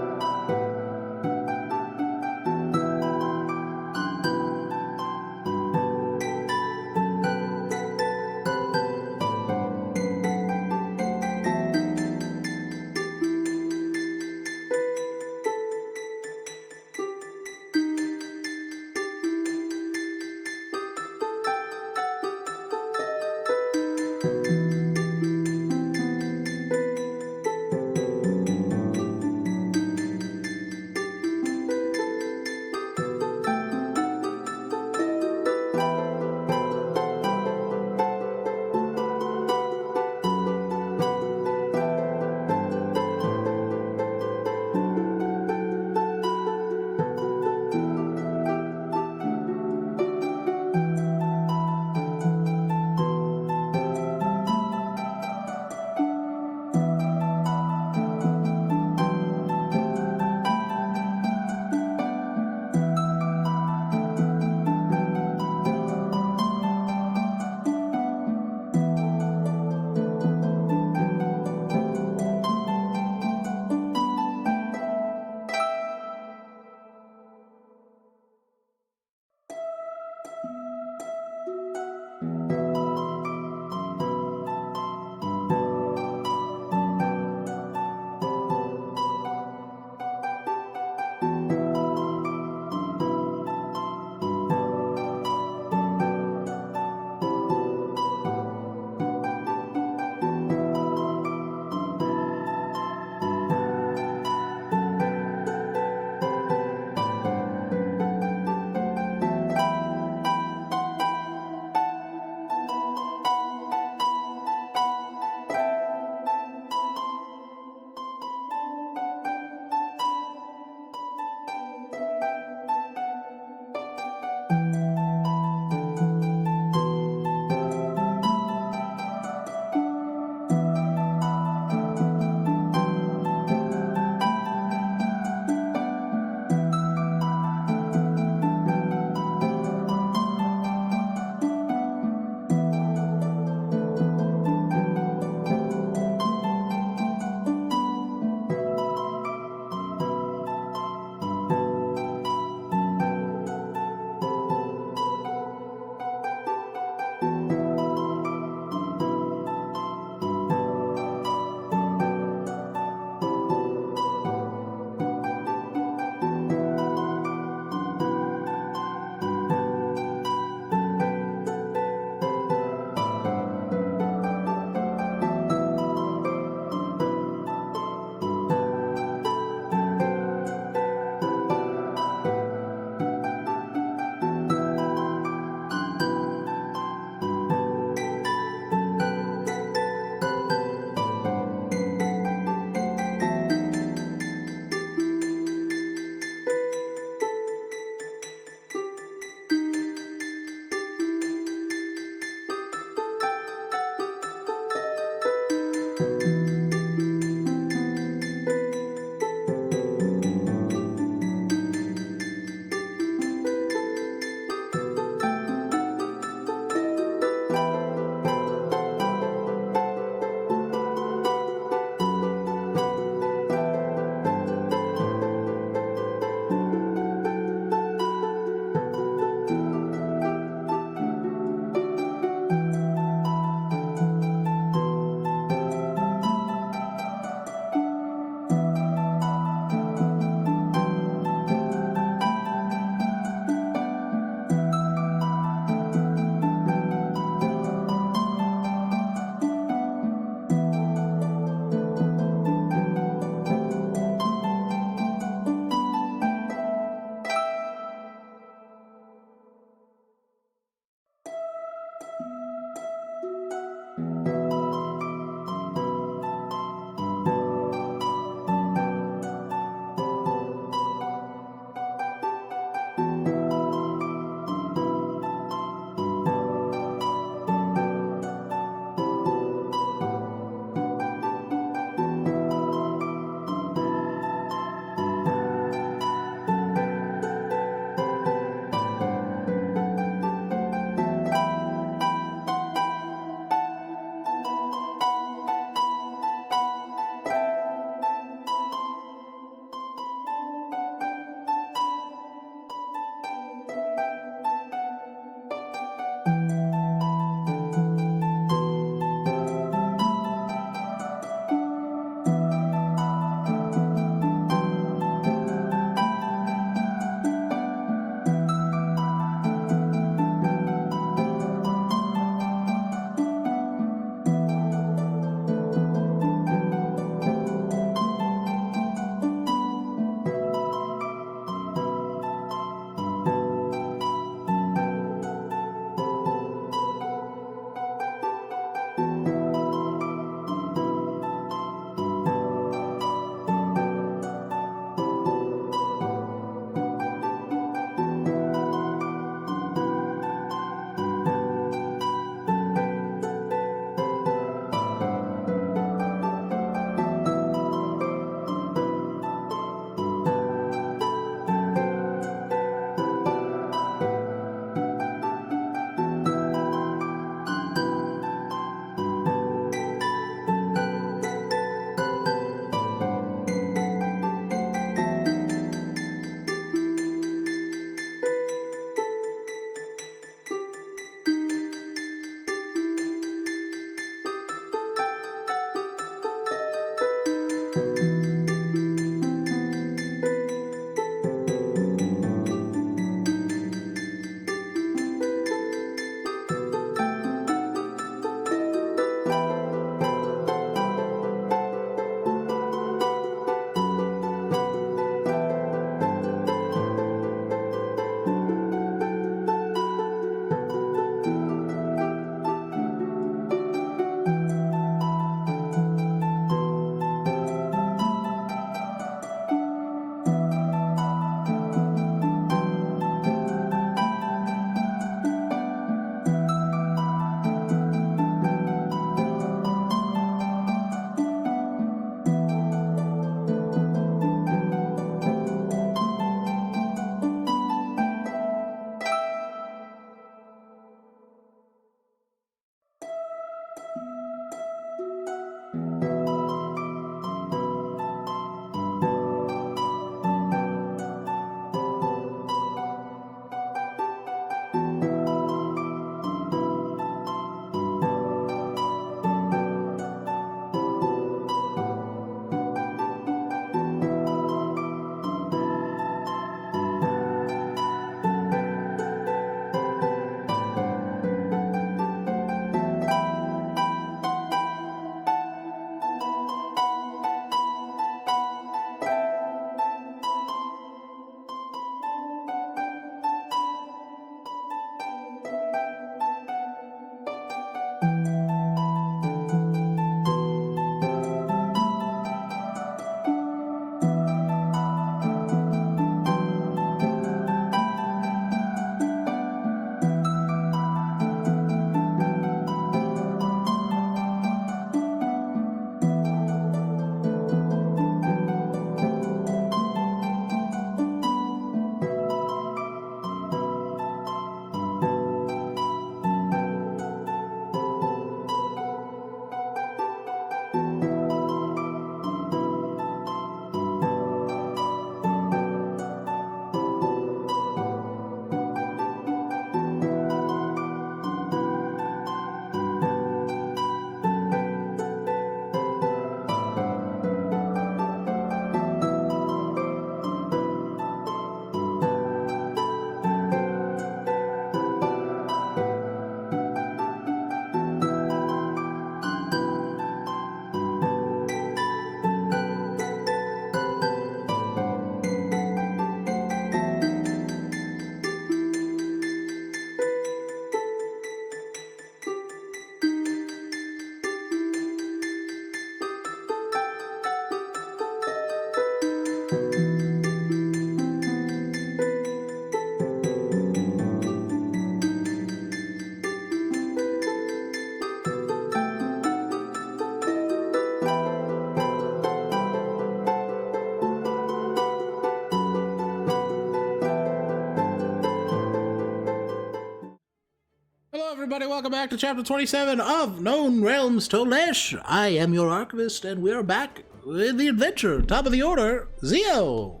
everybody. Welcome back to Chapter 27 of Known Realms Tolesh. I am your Archivist, and we're back with the adventure. Top of the order, Zio.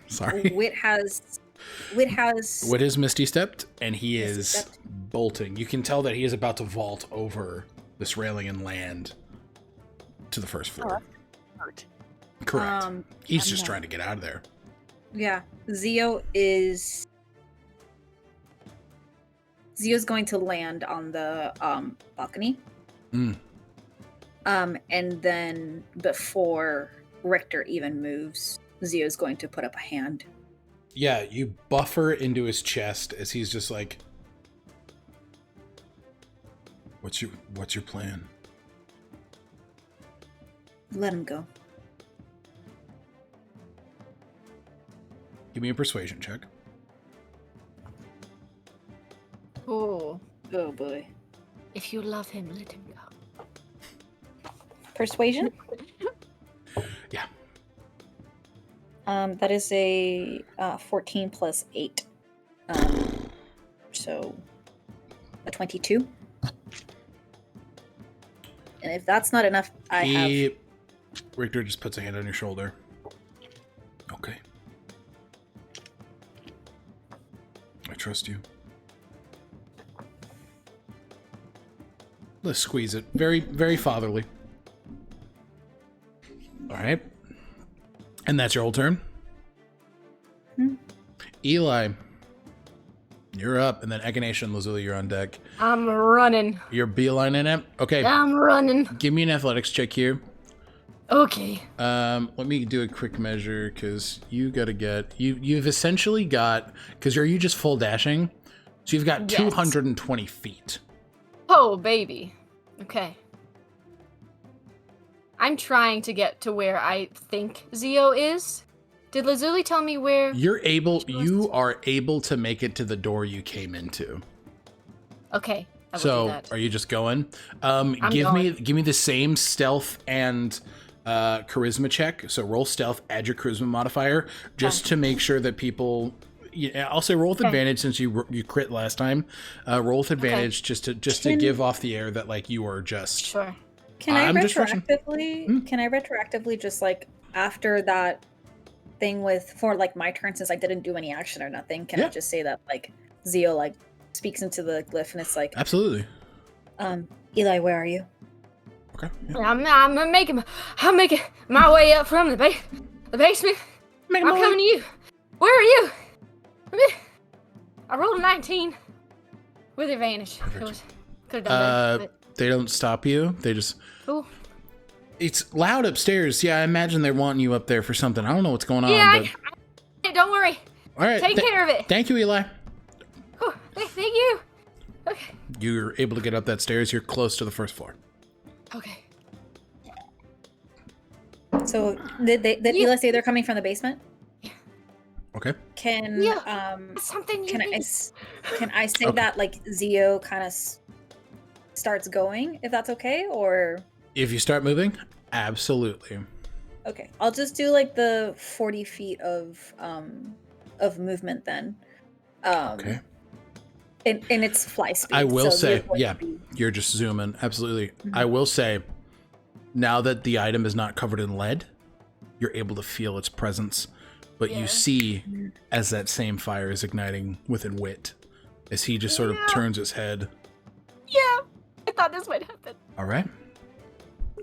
Sorry. Wit has Misty stepped, and he is bolting. You can tell that he is about to vault over this railing and land to the first floor. Correct. He's just trying to get out of there. Yeah. Zio's going to land on the balcony. And then before Richter even moves, Zio's going to put up a hand. Yeah, you buffer into his chest as he's just like, What's your plan? Let him go. Give me a persuasion check. Oh. Oh boy. If you love him, let him go. Persuasion? Yeah. That is a 14 plus 8. So a 22. And if that's not enough, Richter just puts a hand on your shoulder. Okay. I trust you. Let's squeeze it. Very, very fatherly. All right. And that's your whole turn? Eli, you're up. And then Echinacea and Lazuli, you're on deck. I'm running. You're beelining it? Okay. I'm running. Give me an athletics check here. Okay. Let me do a quick measure, because you gotta get... You've essentially got... Because are you just full dashing? So you've got 220 feet. Oh, baby. Okay. I'm trying to get to where I think Zio is. Did Lazuli tell me where? You are able to make it to the door you came into. Okay. I will So, do that. are you just going? Give me the same stealth and charisma check. So roll stealth, add your charisma modifier, just to make sure that people... Yeah, I'll say roll with advantage since you crit last time. Roll with advantage just to give off the air that like you are just... Sure. Can I retroactively just like after that thing for like my turn, since I didn't do any action or nothing, can I just say that like Zio like speaks into the glyph and it's like, absolutely. Eli, where are you? Okay. Yeah. I'm making my way up from the basement. I'm coming to you. Where are you? I rolled a 19 with advantage. Could have done better. They don't stop you. They just... Ooh. It's loud upstairs. Yeah, I imagine they're wanting you up there for something. I don't know what's going on. Yeah, but... don't worry. All right. Take care of it. Thank you, Eli. Oh, thank you. Okay. You're able to get up that stairs. You're close to the first floor. Okay. So did Eli say they're coming from the basement? Okay. Can something you can I say that like Zio kind of starts going, if that's okay, or if you start moving, absolutely. Okay, I'll just do like the 40 feet of movement then. Okay. And it's fly speed. I will say, you're just zooming. Absolutely. Mm-hmm. I will say, now that the item is not covered in lead, you're able to feel its presence. But you see, as that same fire is igniting within Wit, as he just sort of turns his head. Yeah, I thought this might happen. All right.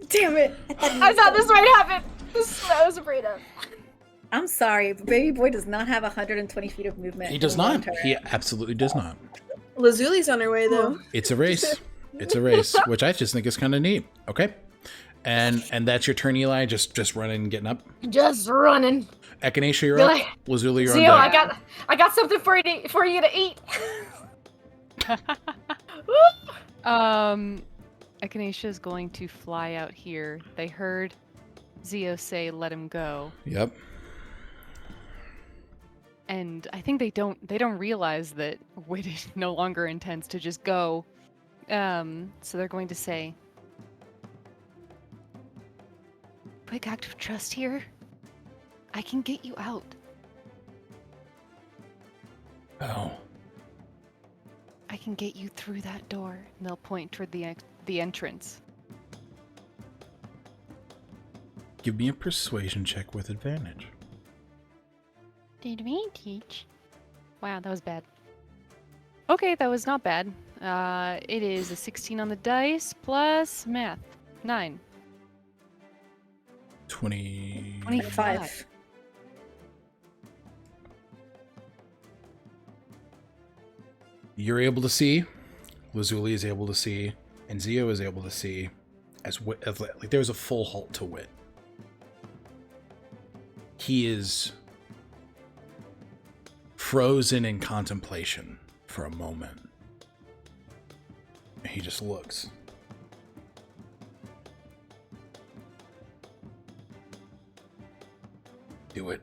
Damn it! I thought this might happen. This is what I was afraid of. I'm sorry, but baby boy does not have 120 feet of movement. He does not. He absolutely does not. Lazuli's on her way, though. It's a race. It's a race, which I just think is kind of neat. Okay. And that's your turn, Eli? Just running and getting up? Just running. Echinacea, you're up. Lazuli, you're Zio, on deck. I got something for you to eat. Echinacea is going to fly out here. They heard Zio say, "Let him go." Yep. And I think they don't realize that Wit no longer intends to just go. So they're going to say, "Quick act of trust here. I can get you out." Oh. can get you through that door. And they'll point toward the entrance. Give me a persuasion check with advantage. Advantage? Wow, that was bad. Okay, that was not bad. It is a 16 on the dice plus math. 9. 25. You're able to see, Lazuli is able to see, and Zio is able to see, as like there's a full halt to Wit. He is frozen in contemplation for a moment. He just looks. Do it.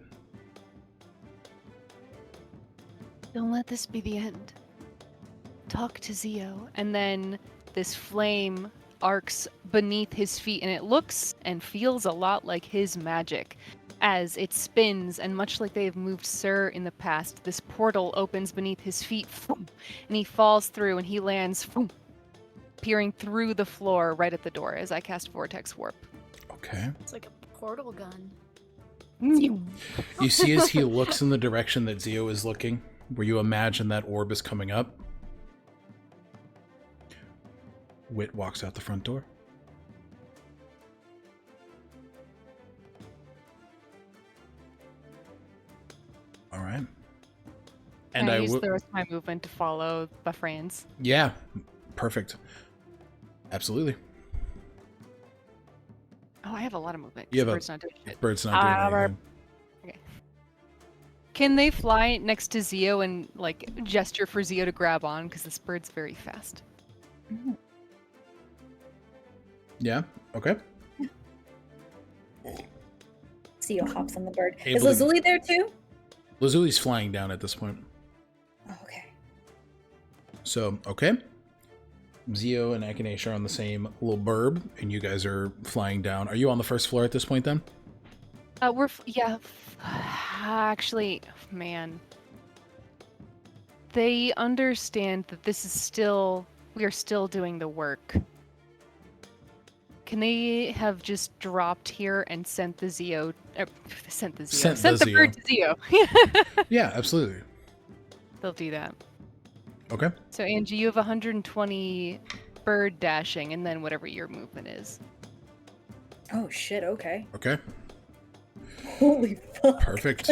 Don't let this be the end. Talk to Zio. And then this flame arcs beneath his feet, and it looks and feels a lot like his magic as it spins, and much like they have moved Sir in the past, this portal opens beneath his feet, and he falls through, and he lands, peering through the floor right at the door as I cast Vortex Warp. Okay. It's like a portal gun. You see as he looks in the direction that Zio is looking, where you imagine that orb is coming up, Wit walks out the front door. All right. And I I use will. the rest of my movement to follow the friends. Yeah, perfect. Absolutely. Oh, I have a lot of movement. You have Bird's not doing shit. Bird's not doing anything. Okay. Can they fly next to Zio and like gesture for Zio to grab on? Because this bird's very fast. Yeah. Okay. Zio hops on the bird. Able Is to- Lazuli there too? Lazuli's flying down at this point. Oh, okay. So, okay. Zio and Echinacea are on the same little burb, and you guys are flying down. Are you on the first floor at this point then? Actually, man. They understand that this is still, we are still doing the work. Can they have just dropped here and sent the Zio, sent the Zio. bird to Zio? Yeah, absolutely. They'll do that. Okay. So Angie, you have 120 bird dashing, and then whatever your movement is. Oh shit, okay. Okay. Holy fuck. Perfect.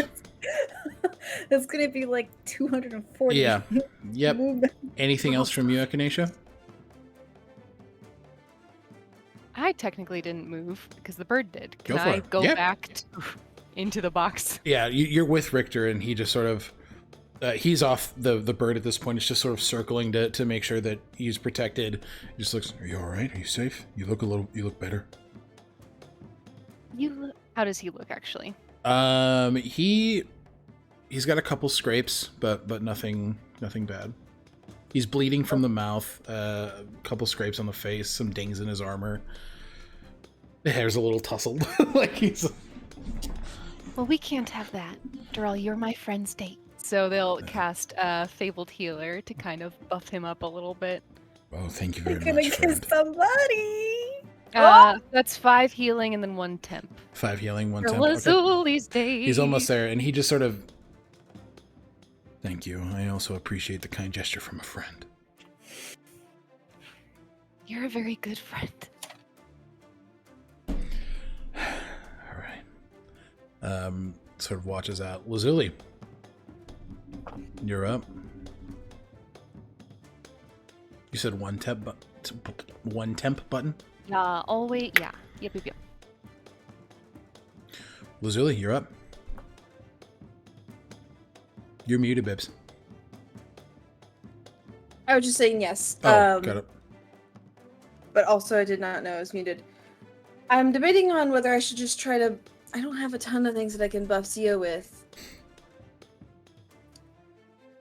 That's gonna be like 240. Yeah. Yep. movement. Anything else from you, Echinacea? I technically didn't move because the bird did. Can Go for I it. go Yeah. back into the box? Yeah, you're with Richter, and he just sort of... he's off the bird at this point. It's just sort of circling to make sure that he's protected. He just looks, are you alright? Are you safe? You look better. How does he look, actually? He's got a couple scrapes, but nothing bad. He's bleeding from the mouth, a couple scrapes on the face, some dings in his armor. The hair's a little tousled. Like he's... Well, we can't have that. After all, you're my friend's date. So they'll cast Fabled Healer to kind of buff him up a little bit. Oh, thank you I'm very gonna much, kiss friend. somebody. That's 5 healing and then 1 temp. 5 healing, 1 For temp. Okay. Lazuli's date. He's almost there, and he just sort of... Thank you. I also appreciate the kind gesture from a friend. You're a very good friend. Alright. Sort of watches out. Lazuli. You're up. You said 1 temp 1 temp button? Always, yeah. Yep. Lazuli, you're up. You're muted, Bibs. I was just saying yes. Oh, got it. But also I did not know I was muted. I'm debating on whether I should just try to... I don't have a ton of things that I can buff Zio with.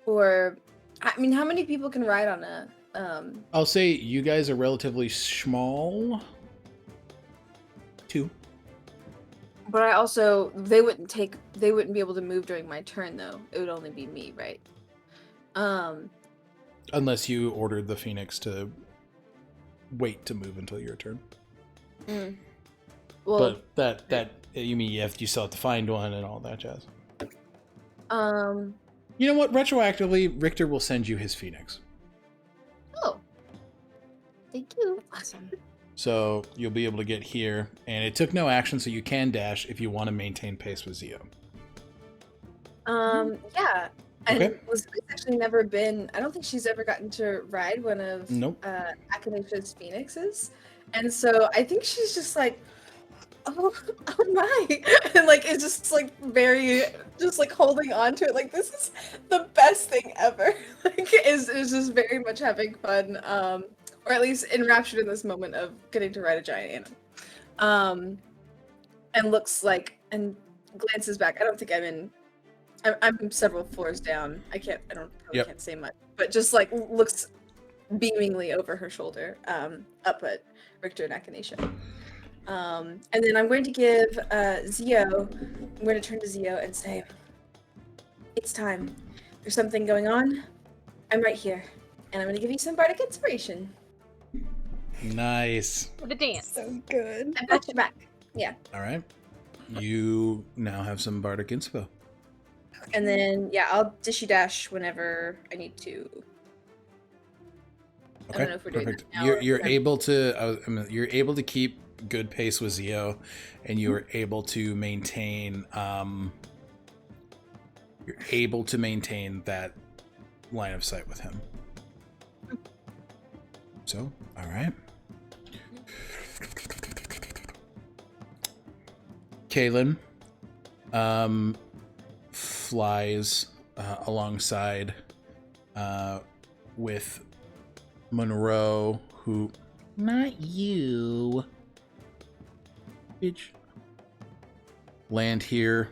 Or... I mean, how many people can ride on a... I'll say you guys are relatively small. 2. But I also... They wouldn't be able to move during my turn, though. It would only be me, right? Unless you ordered the Phoenix to wait to move until your turn. Well, But that you mean you still have to find one and all that jazz. You know what? Retroactively, Richter will send you his Phoenix. Oh. Thank you. Awesome. So you'll be able to get here, and it took no action, so you can dash if you want to maintain pace with Zio. yeah. And Okay. Lazuli's actually never been, I don't think she's ever gotten to ride one of Nope. Agonethetic's Phoenixes. And so I think she's just like, oh my. And like, it's just like very, just like holding on to it. Like, this is the best thing ever. Like, is just very much having fun. Or at least enraptured in this moment of getting to ride a giant animal. And looks like, and glances back. I don't think I'm several floors down. I can't say much, but just like looks beamingly over her shoulder, up at Richter and Echinacea. And then I'm going to give Zio, I'm going to turn to Zio and say, it's time. There's something going on. I'm right here. And I'm going to give you some bardic inspiration. Nice. For the dance. So good. I got your back. Yeah. All right. You now have some bardic inspo. And then, yeah, I'll dishy dash whenever I need to. I Okay, don't know if we're doing perfect. that now or- You're able to you're able to keep good pace with Zio, and you are able to maintain that line of sight with him. So, all right. Kaylin flies alongside with Monroe, who... Not you. Bitch. Land here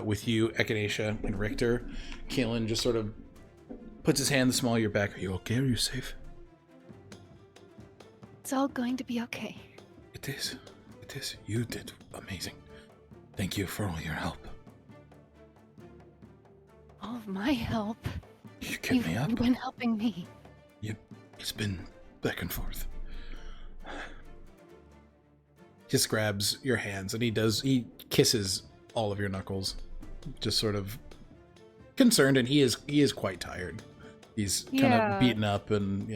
with you, Echinacea, and Richter. Kaylin just sort of puts his hand in the small of your back. Are you okay? Are you safe? It's all going to be okay. It is. It is. You did amazing. Thank you for all your help. All of my help. You kept me up. You've been helping me. It's been back and forth. Just grabs your hands and he kisses all of your knuckles. Just sort of concerned, and he is quite tired. He's kind of beaten up, and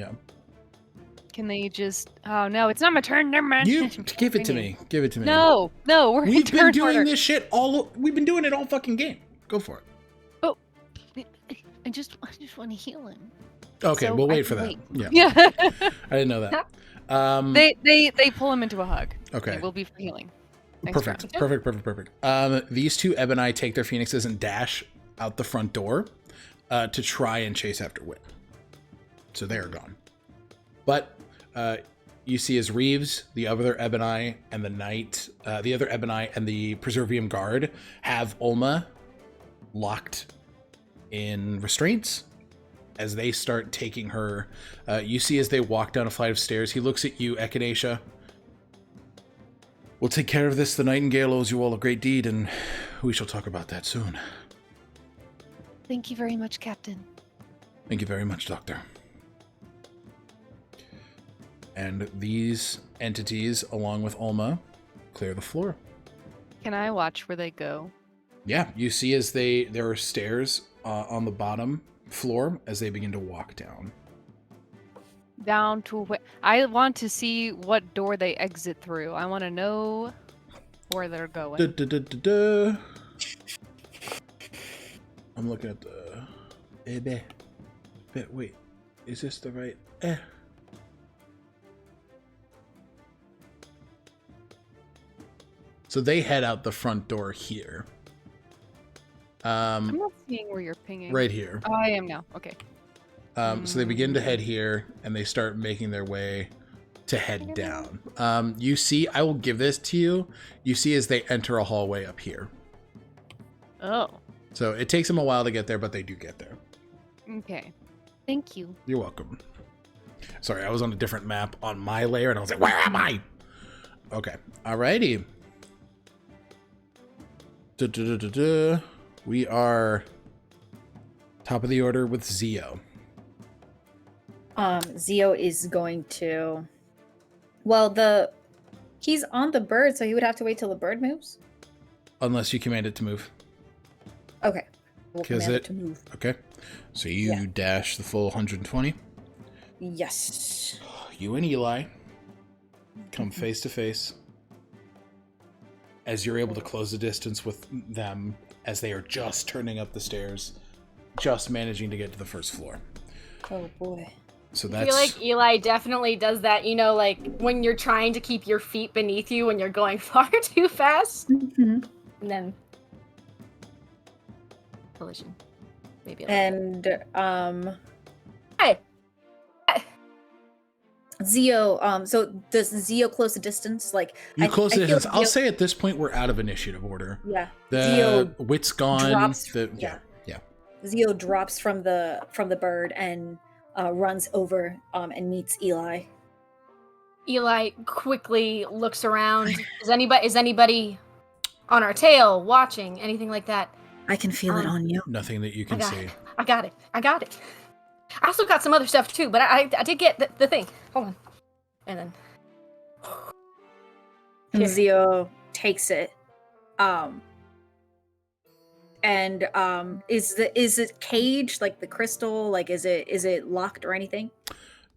Can they just... Oh, no, it's not my turn. Never mind. You give it to me. Give it to me. No, we're in We've been turn doing order. this shit we've been doing it all fucking game. Go for it. Oh, I just want to heal him. Okay, So we'll I wait for can that. wait. Yeah. Yeah. I didn't know that. They pull him into a hug. Okay. It will be for healing. Thanks, Perfect. Rob. Perfect. These two Ebonai take their phoenixes and dash out the front door to try and chase after Wit. So they're gone. But you see as Reeves, the other Ebonai, and the Knight, the other Ebonai and the Preservium Guard have Ulma locked in restraints as they start taking her. You see as they walk down a flight of stairs, he looks at you, Echinacea. We'll take care of this. The Nightingale owes you all a great deed, and we shall talk about that soon. Thank you very much, Captain. Thank you very much, Doctor. And these entities, along with Ulma, clear the floor. Can I watch where they go? Yeah, you see as there are stairs on the bottom floor as they begin to walk down. Down to where... I want to see what door they exit through. I want to know where they're going. I'm looking at the... Wait, is this the right... So they head out the front door here. I'm not seeing where you're pinging. Right here. Oh, I am now. Okay. So they begin to head here, and they start making their way to head down. You see, I will give this to you. You see as they enter a hallway up here. Oh. So it takes them a while to get there, but they do get there. Okay. Thank you. You're welcome. Sorry, I was on a different map on my layer, and I was like, where am I? Okay. Alrighty. We are top of the order with Zio. Zio is going to. Well, he's on the bird, so he would have to wait till the bird moves. Unless you command it to move. Okay. We'll 'Cause command it to move. Okay. So you dash the full 120. Yes. You and Eli come face to face. As you're able to close the distance with them as they are just turning up the stairs, just managing to get to the first floor. Oh boy. So I that's feel like Eli definitely does that, like when you're trying to keep your feet beneath you when you're going far too fast. Mm-hmm. And then collision. Maybe And Hey. Zio, so does Zio close the distance? Like you close the I feel distance. I'll Zio- say at this point we're out of initiative order. Yeah. The Zio wit's gone. drops- Yeah. Zio drops from the bird and runs over and meets Eli. Eli quickly looks around. Is anybody on our tail watching? Anything like that? I can feel it on you. Nothing that you can see. I got it. I also got some other stuff too, but I did get the thing. Hold on. And then And Here. Zio takes it. Is it caged, like the crystal? Like is it locked or anything?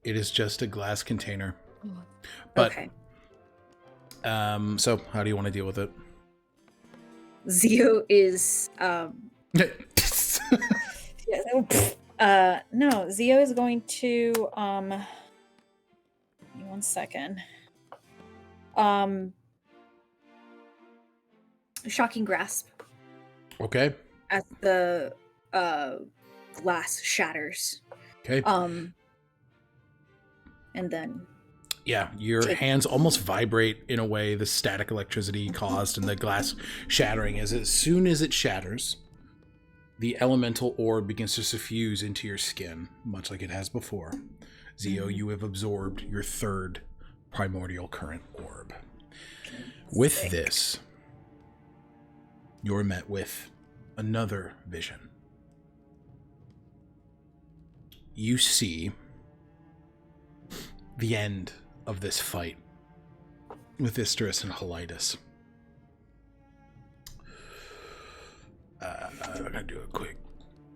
It is just a glass container. But Okay. so how do you want to deal with it? Zio is no, Zio is going to give me 1 second. Shocking grasp Okay. as the glass shatters. Okay. And then Yeah, your hands almost vibrate in a way the static electricity caused and the glass shattering as soon as it shatters, the elemental orb begins to suffuse into your skin, much like it has before. Zio, you have absorbed your third primordial current orb. With this, you're met with another vision. You see the end of this fight with Isterus and Helitis. I'm gonna do a quick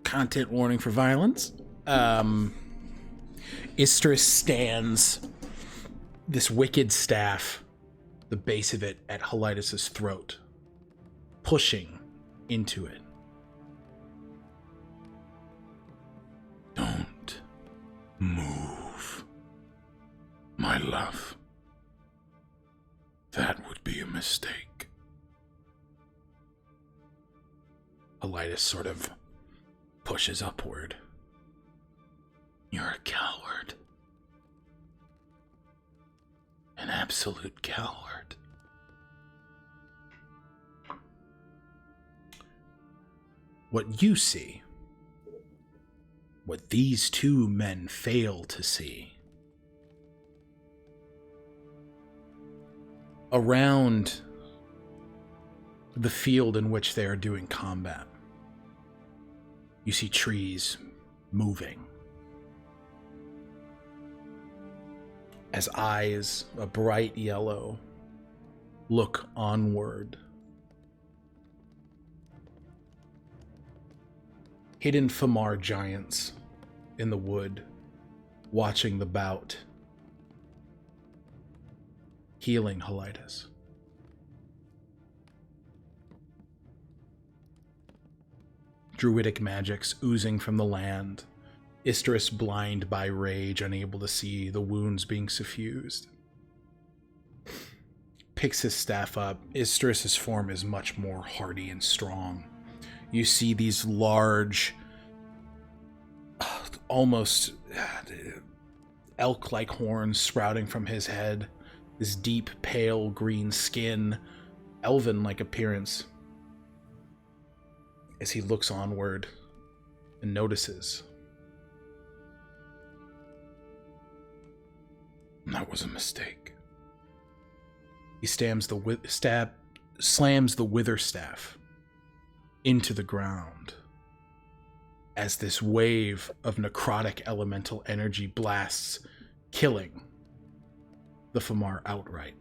content warning for violence. Isterus stands, this wicked staff, the base of it at Helitis' throat, pushing into it. Don't move, my love. That would be a mistake. Helitis sort of pushes upward. You're a coward. An absolute coward. What you see, what these two men fail to see, around the field in which they are doing combat, you see trees moving. As eyes, a bright yellow, look onward. Hidden Famar giants in the wood, watching the bout, healing Helitis. Druidic magics oozing from the land, Isterus blind by rage, unable to see the wounds being suffused. Picks his staff up. Isterus' form is much more hardy and strong. You see these large, almost elk-like horns sprouting from his head, this deep, pale green skin, elven-like appearance. As he looks onward and notices, that was a mistake. He slams the wither staff into the ground. as this wave of necrotic elemental energy blasts, killing the Famar outright.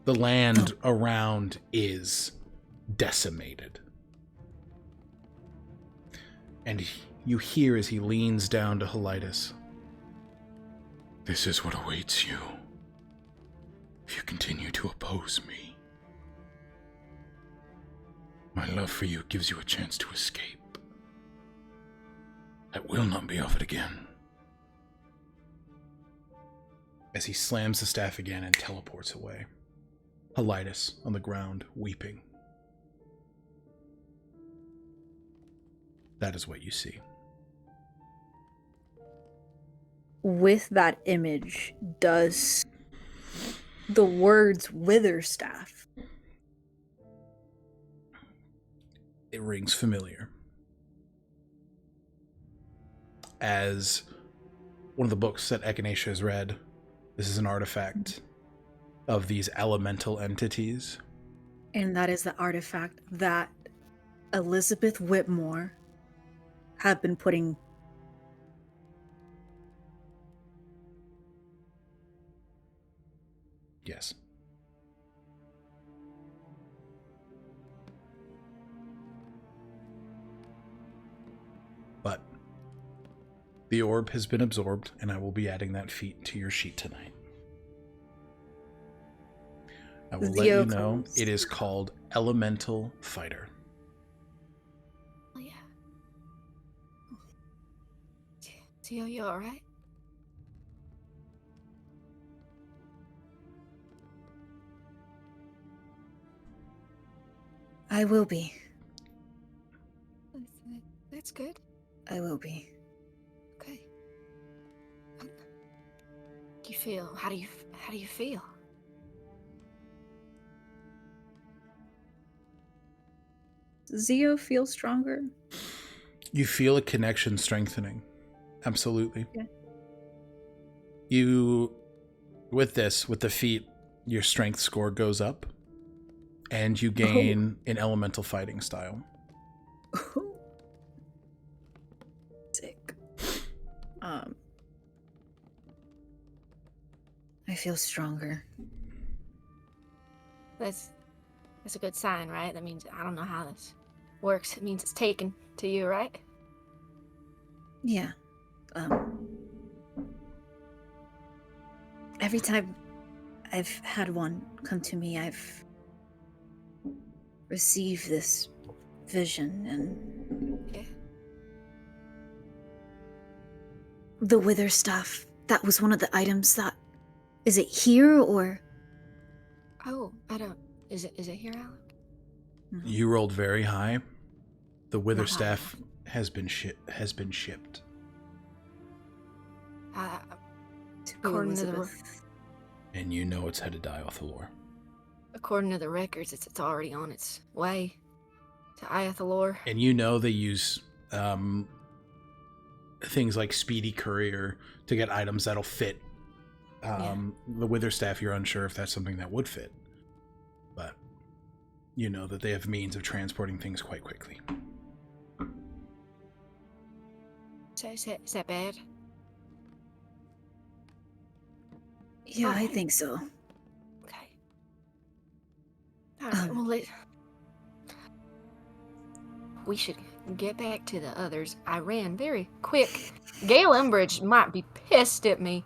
The land around is decimated. And you hear as he leans down to Helitis, "This is what awaits you if you continue to oppose me. My love for you gives you a chance to escape. That will not be offered again." As he slams the staff again and teleports away, Helitis on the ground, weeping. That is what you see. With that image, does the words Witherstaff? It rings familiar. As one of the books that Echinacea has read, this is an artifact of these elemental entities. And that is the artifact that Elizabeth Whitmore had been putting. Yes. But the orb has been absorbed, and I will be adding that feat to your sheet tonight. I will let you know it is called Elemental Fighter. Oh, yeah. Zio, you alright? I will be. That's good. I will be. Okay. Do you feel? How do you feel? Zio feels stronger. You feel a connection strengthening. Absolutely. Yeah. With the feat, your strength score goes up, and you gain an elemental fighting style. Sick. I feel stronger. That's a good sign, right? That means I don't know how this works. It means it's taken to you, right? Yeah. Every time I've had one come to me, I've received this vision, and Yeah. the wither stuff, that was one of the items that... Is it here, or... Oh, I don't. Is it here, Alec? You rolled very high. The wither Not high staff has been shipped. According to the And you know it's headed to Iothalor. according to the records, it's already on its way to Iothalor. And you know they use things like Speedy Courier to get items that'll fit. The wither staff, you're unsure if that's something that would fit. But you know that they have means of transporting things quite quickly. So is that bad? Yeah, I think so. Okay. All right. Well, we should get back to the others. I ran very quick. Gail Embridge might be pissed at me.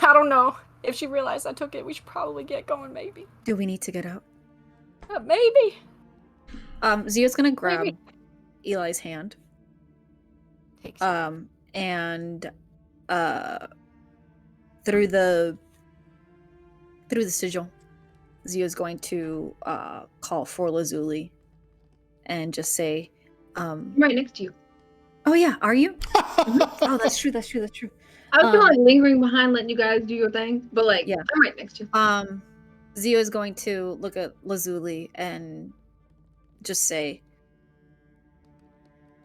I don't know. If she realized I took it, we should probably get going, maybe. Do we need to get out? Maybe. Zio's gonna grab Eli's hand. Takes it. And through the sigil, Zio's going to call for Lazuli and just say, I'm right next to you. "Oh yeah, are you? Oh, that's true. I was kind of lingering behind, letting you guys do your thing, but Yeah. I'm right next to you. Zio is going to look at Lazuli and just say,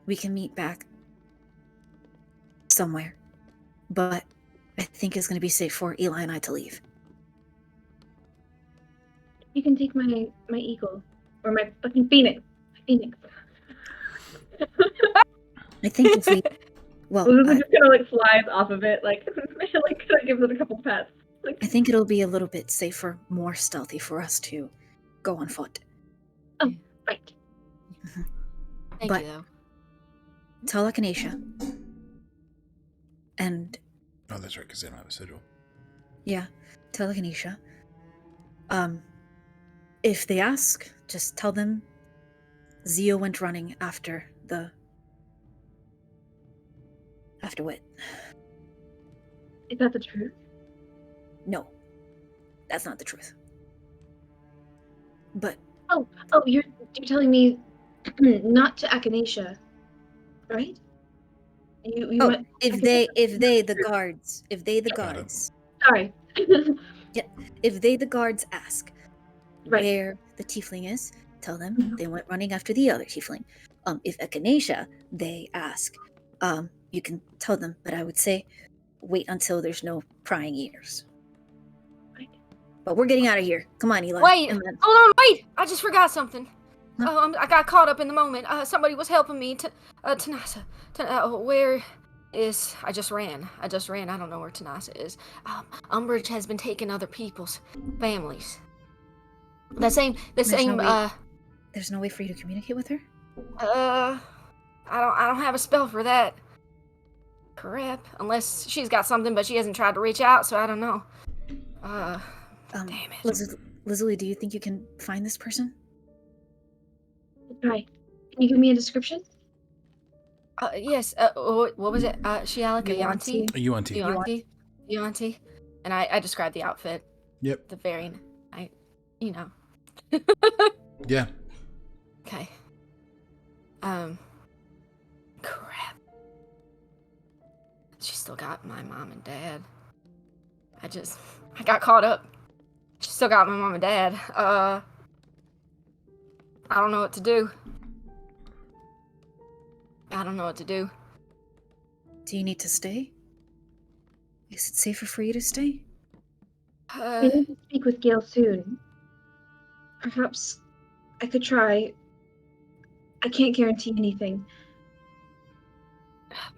"We can meet back somewhere, but I think it's going to be safe for Eli and I to leave." You can take my eagle or my fucking phoenix. My phoenix. I think if we, well, Lulu just kind of like flies off of it, like like kind of gives it a couple pats. Like, I think it'll be a little bit safer, more stealthy for us to go on foot. right. Thank But- you, though. Tell Echinacea. And Oh, that's right, because they don't have a sigil. yeah, tell Echinacea. If they ask, just tell them Zio went running after Wit. Is that the truth? No, that's not the truth. But Oh, you're telling me not to Echinacea, right? You want if they the True. guards, if they the guards sorry. ask Right. where the tiefling is, tell them Mhm. they went running after the other tiefling. If Echinacea they ask, you can tell them, but I would say wait until there's no prying ears. Right. But we're getting out of here. Come on, Eli. Wait, And then- hold on, wait! I just forgot something. Huh? I got caught up in the moment. Somebody was helping me. Tanasa. Where is... I just ran. I don't know where Tanasa is. Umbridge has been taking other people's families. The same, There's no way for you to communicate with her? I don't have a spell for that. Crap. Unless she's got something, but she hasn't tried to reach out, so I don't know. Damn it. Lazuli, do you think you can find this person? Right. Can you give me a description? Yes. What was it? She Alec, a Yanti? Yuanti. Yuanti. And I described the outfit. Yep. The very... you know. Yeah. Okay. Crap. She still got my mom and dad. I got caught up. She still got my mom and dad. I don't know what to do. Do you need to stay? Is it safer for you to stay? I need to speak with Gale soon. Perhaps I could try. I can't guarantee anything.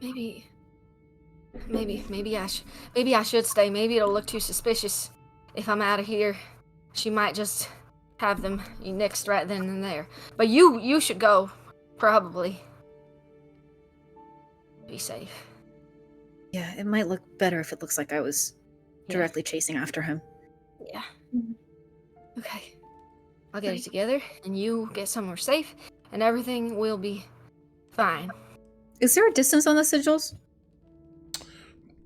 Maybe I should stay. Maybe it'll look too suspicious if I'm out of here. She might just have them nixed right then and there. But you should go, probably. Be safe. Yeah, it might look better if it looks like I was Yeah. directly chasing after him. Yeah. Okay. I'll get it together, and you get somewhere safe, and everything will be fine. Is there a distance on the sigils?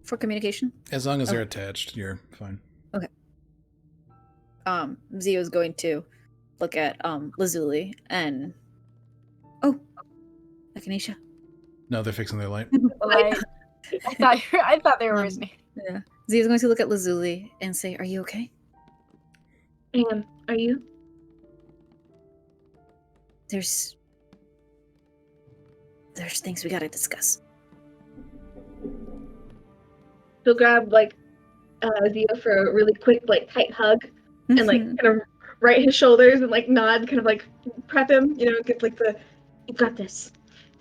For communication? As long as they're attached, you're fine. Zio's going to look at Lazuli and Echinacea. No, they're fixing their light. I thought they were listening. Yeah. Zio's going to look at Lazuli and say, "Are you okay?" I am. Are you? There's things we gotta discuss. She'll grab Zio for a really quick tight hug and kind of right his shoulders and nod, kind of prep him, get the "you got this,"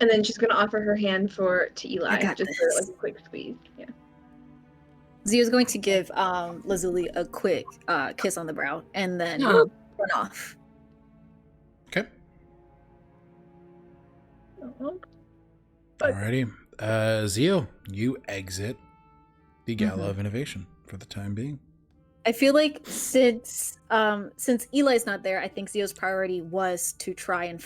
and then she's gonna offer her hand to Eli, got just this. for a quick squeeze. Yeah. Zio's going to give Lazuli a quick kiss on the brow and then Oh. run off. Okay. Alrighty. Zio, you exit the Gala of Innovation for the time being. I feel like since Eli's not there, I think Zio's priority was to try and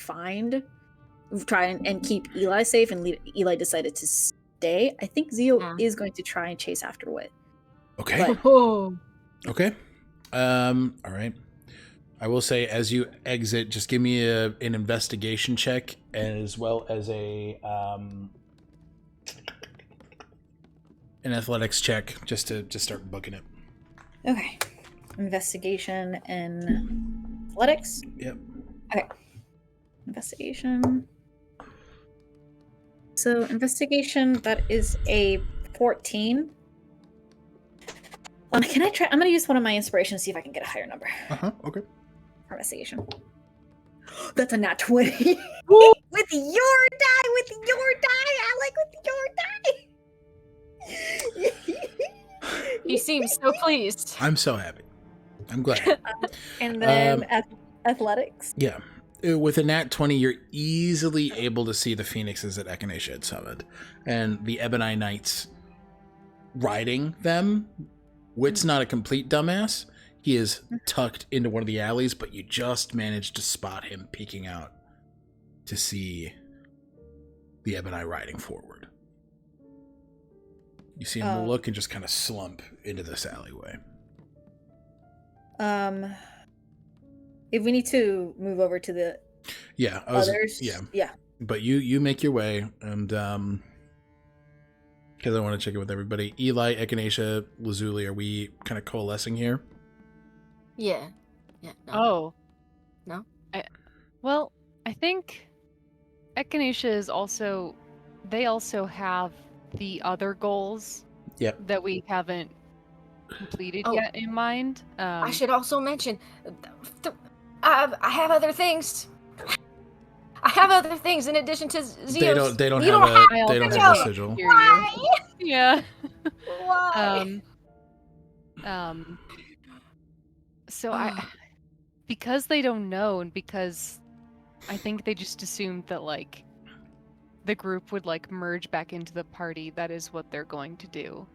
keep Eli safe, and Eli decided to stay. I think Zio is going to try and chase after Wit. Okay. Oh. Okay. All right. I will say, as you exit, just give me an investigation check as well as an athletics check, just to start booking it. Okay. Investigation and athletics. Yep. Okay. Investigation. So investigation, that is a 14. Can I try? I'm gonna use one of my inspirations to see if I can get a higher number Okay. for investigation. That's a nat 20. With your die, Alec, with your die. He seems so pleased. I'm so happy. I'm glad. And then athletics. Yeah. With a nat 20, you're easily able to see the phoenixes that Echinacea had summoned. And the Ebony Knights riding them. Wit's not a complete dumbass. He is tucked into one of the alleys, but you just managed to spot him peeking out to see the Ebony riding forward. You see him look and just kind of slump into this alleyway. If we need to move over to the others, yeah. But you make your way, and because I want to check in with everybody. Eli, Echinacea, Lazuli, are we kind of coalescing here? Yeah. No. Oh. No? Well, I think Echinacea is also... They also have the other goals that we haven't completed yet in mind. I should also mention, I have other things. I have other things in addition to Zeus. They don't have a sigil. Why? Yeah. Why? So because they don't know, and because I think they just assumed that like the group would like merge back into the party, that is what they're going to do.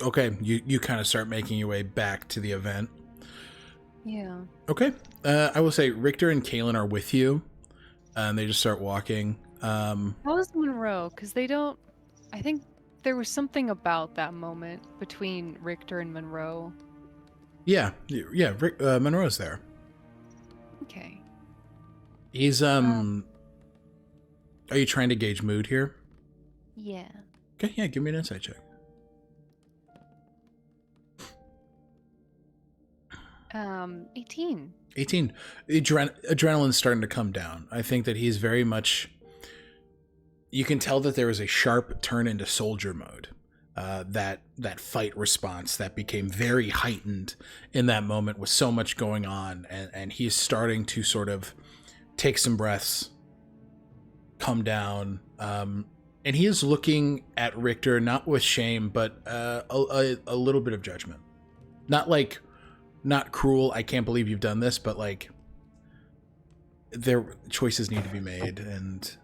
Okay, you kind of start making your way back to the event. Yeah. Okay. I will say Richter and Kaelin are with you. And they just start walking. How's Monroe? Because they don't... I think there was something about that moment between Richter and Monroe. Yeah. Monroe's there. Okay. He's, Are you trying to gauge mood here? Yeah. Okay, yeah, give me an insight check. 18. 18. Adrenaline's starting to come down. I think that he's very much... You can tell that there was a sharp turn into soldier mode. That fight response that became very heightened in that moment with so much going on. And he's starting to sort of take some breaths, come down. And he is looking at Richter, not with shame, but a little bit of judgment. Not cruel, I can't believe you've done this, but like their choices need to be made, and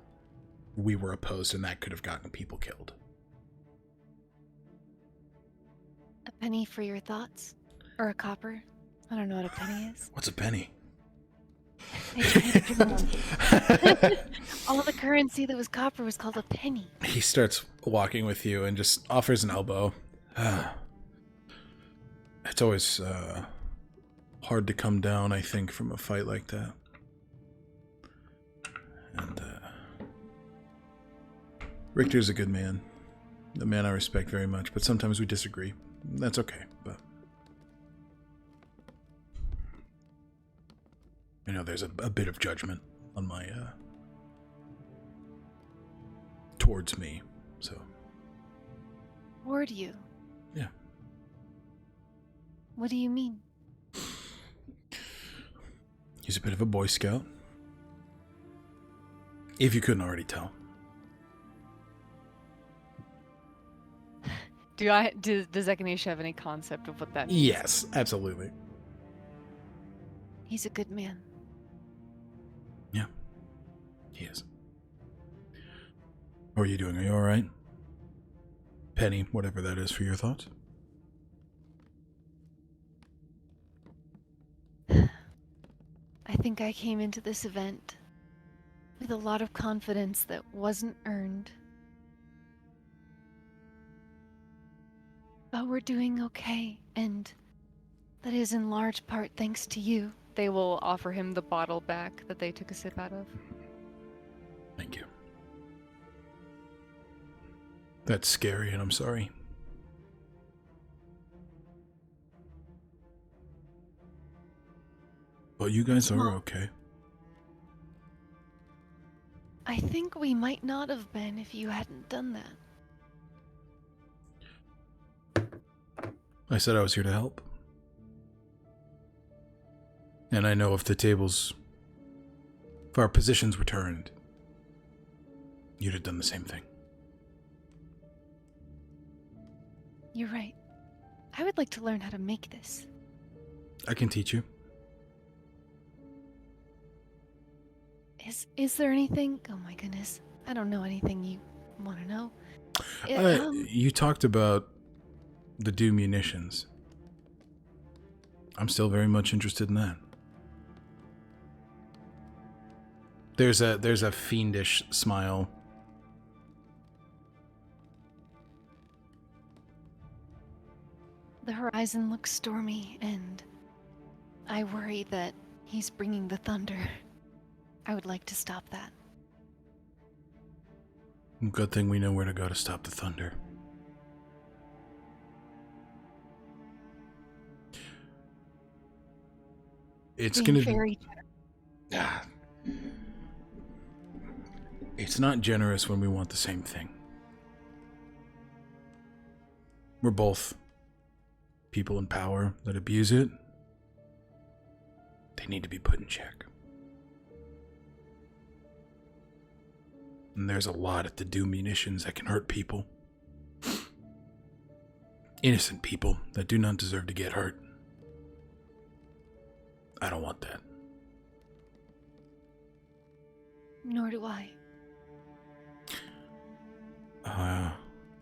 we were opposed, and that could have gotten people killed. A penny for your thoughts? Or a copper? I don't know what a penny is. What's a penny? All the currency that was copper was called a penny. He starts walking with you and just offers an elbow. It's always hard to come down, I think, from a fight like that. And Richter's a good man. A man I respect very much, but sometimes we disagree. That's okay, but you know, there's a bit of judgment on my towards me, so. Toward you? Yeah. What do you mean? He's a bit of a Boy Scout. If you couldn't already tell. Does Echinacea have any concept of what that means? Yes, absolutely. He's a good man. Yeah, he is. How are you doing? Are you alright? Penny, whatever that is for your thoughts. I think I came into this event with a lot of confidence that wasn't earned. But we're doing okay, and that is in large part thanks to you. They will offer him the bottle back that they took a sip out of. Thank you. That's scary, and I'm sorry. But you guys are okay. I think we might not have been if you hadn't done that. I said I was here to help. And I know if our positions were turned, you'd have done the same thing. You're right. I would like to learn how to make this. I can teach you. Is there anything? Oh my goodness. I don't know anything you want to know. You talked about the Doom munitions. I'm still very much interested in that. There's a fiendish smile. The horizon looks stormy, and I worry that he's bringing the thunder. I would like to stop that. Good thing we know where to go to stop the thunder. It's Being gonna very It's not generous when we want the same thing. We're both people in power that abuse it. They need to be put in check. And there's a lot at the Doom munitions that can hurt people. Innocent people that do not deserve to get hurt. I don't want that. Nor do I.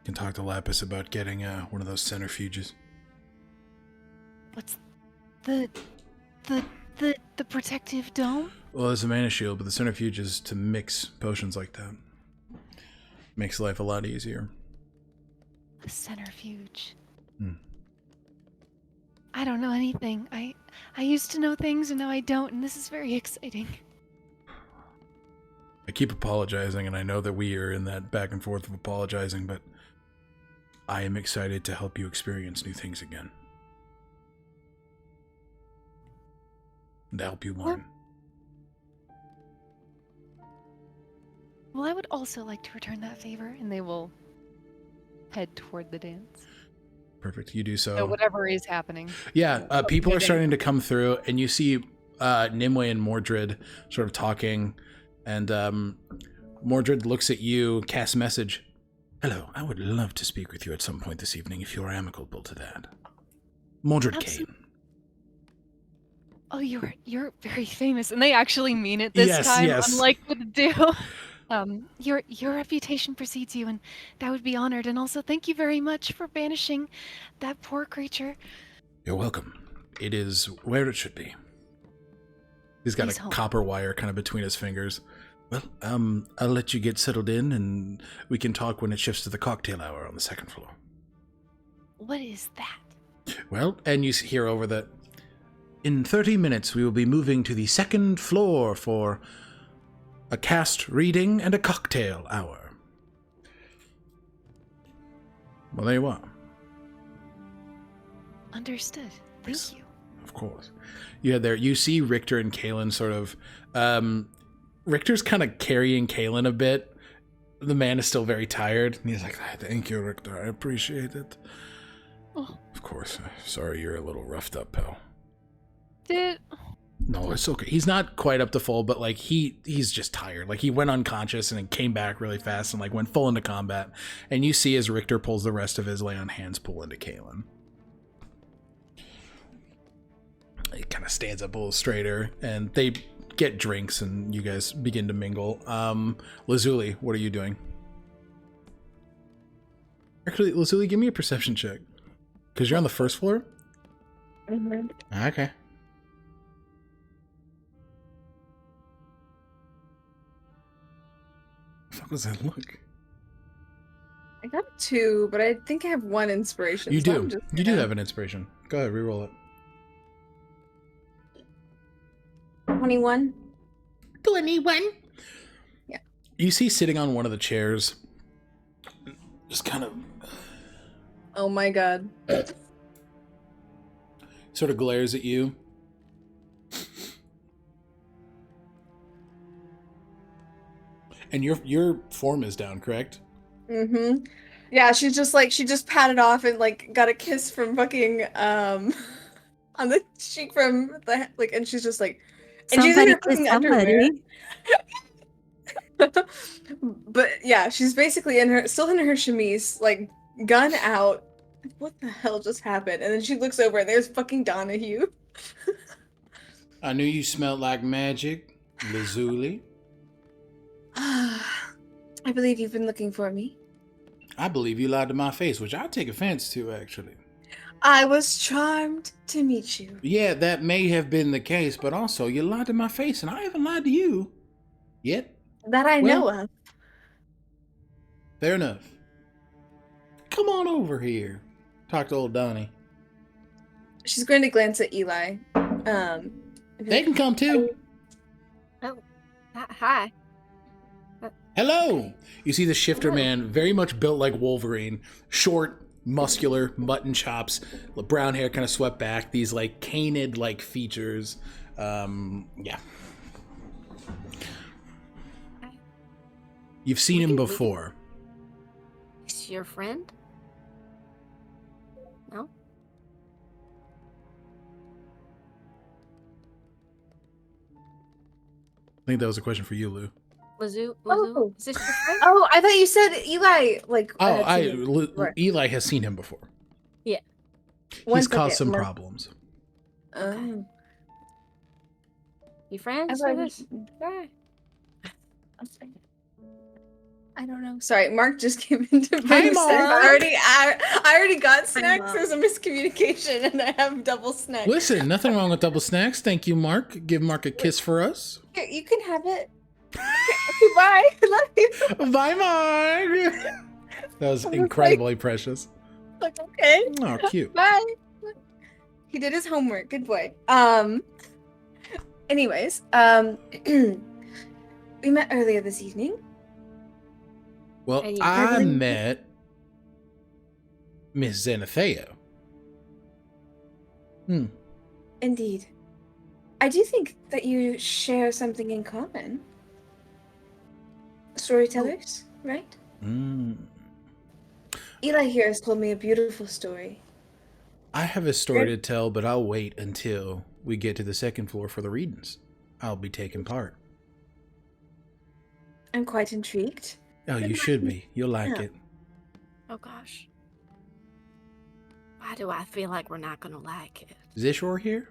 Can talk to Lapis about getting one of those centrifuges. What's the protective dome? Well, there's a mana shield, but the centrifuge is to mix potions like that. Makes life a lot easier. A centrifuge. Hmm. I don't know anything. I used to know things and now I don't, and this is very exciting. I keep apologizing, and I know that we are in that back and forth of apologizing, but I am excited to help you experience new things again. And to help you learn. Well, I would also like to return that favor, and they will head toward the dance. Perfect, you do so. So whatever is happening. Yeah, people are starting to come through, and you see Nimue and Mordred sort of talking, and Mordred looks at you, casts a message. Hello, I would love to speak with you at some point this evening if you are amicable to that. Mordred Kane. Oh, you're very famous, and they actually mean it this time, yes. unlike the do. Your reputation precedes you, and that would be honored. And also, thank you very much for banishing that poor creature. You're welcome. It is where it should be. He's got a copper wire kind of between his fingers. Well, I'll let you get settled in, and we can talk when it shifts to the cocktail hour on the second floor. What is that? Well, and you hear over that. In 30 minutes, we will be moving to the second floor for a cast reading and a cocktail hour. Well, there you are. Understood. Thank you. Of course. You see Richter and Kalen sort of... Richter's kind of carrying Kalen a bit. The man is still very tired. And he's like, thank you, Richter. I appreciate it. Oh. Of course. Sorry you're a little roughed up, pal. No, it's okay. He's not quite up to full, but like he's just tired. Like he went unconscious and then came back really fast and like went full into combat. And you see as Richter pulls the rest of his lay on hands pull into Kalen. He kind of stands up a little straighter, and they get drinks, and you guys begin to mingle. Lazuli, what are you doing? Actually, Lazuli, give me a perception check, because you're on the first floor. Mm-hmm. Okay. How does that look? I got 2, but I think I have 1 inspiration. You so do. You do have an inspiration. Go ahead, reroll it. 21. 21? Yeah. You see sitting on one of the chairs, just kind of... Oh my god. Sort of glares at you. And your form is down, correct? Mm-hmm. Yeah, she just patted off and like got a kiss from fucking on the cheek from the and she's just like, And she's in her Somebody fucking kiss underwear. somebody. But yeah, she's basically still in her chemise, like gun out. What the hell just happened? And then she looks over and there's fucking Donahue. I knew you smelled like magic, Lazuli. I believe you've been looking for me. I believe you lied to my face, which I take offense to, actually. I was charmed to meet you. Yeah, that may have been the case, but also you lied to my face, and I haven't lied to you yet. That I know of. Fair enough. Come on over here. Talk to old Donnie. She's going to glance at Eli. They can come too. Oh, hi. Hello. You see the shifter man, very much built like Wolverine, short, muscular, mutton chops, brown hair kind of swept back, these like canid like features. Yeah. You've seen him before. Is your friend? No? I think that was a question for you, Lou. Lazu? Oh. Is this your friend? Oh, I thought you said Eli. Like, Eli has seen him before. Yeah. He's caused some problems. Oh. You friends I with thought this guy? I don't know. Sorry, Mark just came into Hi, bring Mark. I already got snacks. Mark. There's a miscommunication, and I have double snacks. Listen, nothing wrong with double snacks. Thank you, Mark. Give Mark a kiss for us. Here, you can have it. Okay, bye. Love you. Bye, Mark. That was incredibly precious. Like, okay. Oh, cute. Bye. He did his homework. Good boy. Anyways, we met earlier this evening. Well, And you I really- met Miss Zenithea. Indeed. I do think that you share something in common. Storytellers, right? Eli here has told me a beautiful story. I have a story to tell, but I'll wait until we get to the second floor for the readings. I'll be taking part. I'm quite intrigued. Oh, you should be. You'll like Yeah. it. Oh gosh. Why do I feel like we're not gonna like it? Zishor here?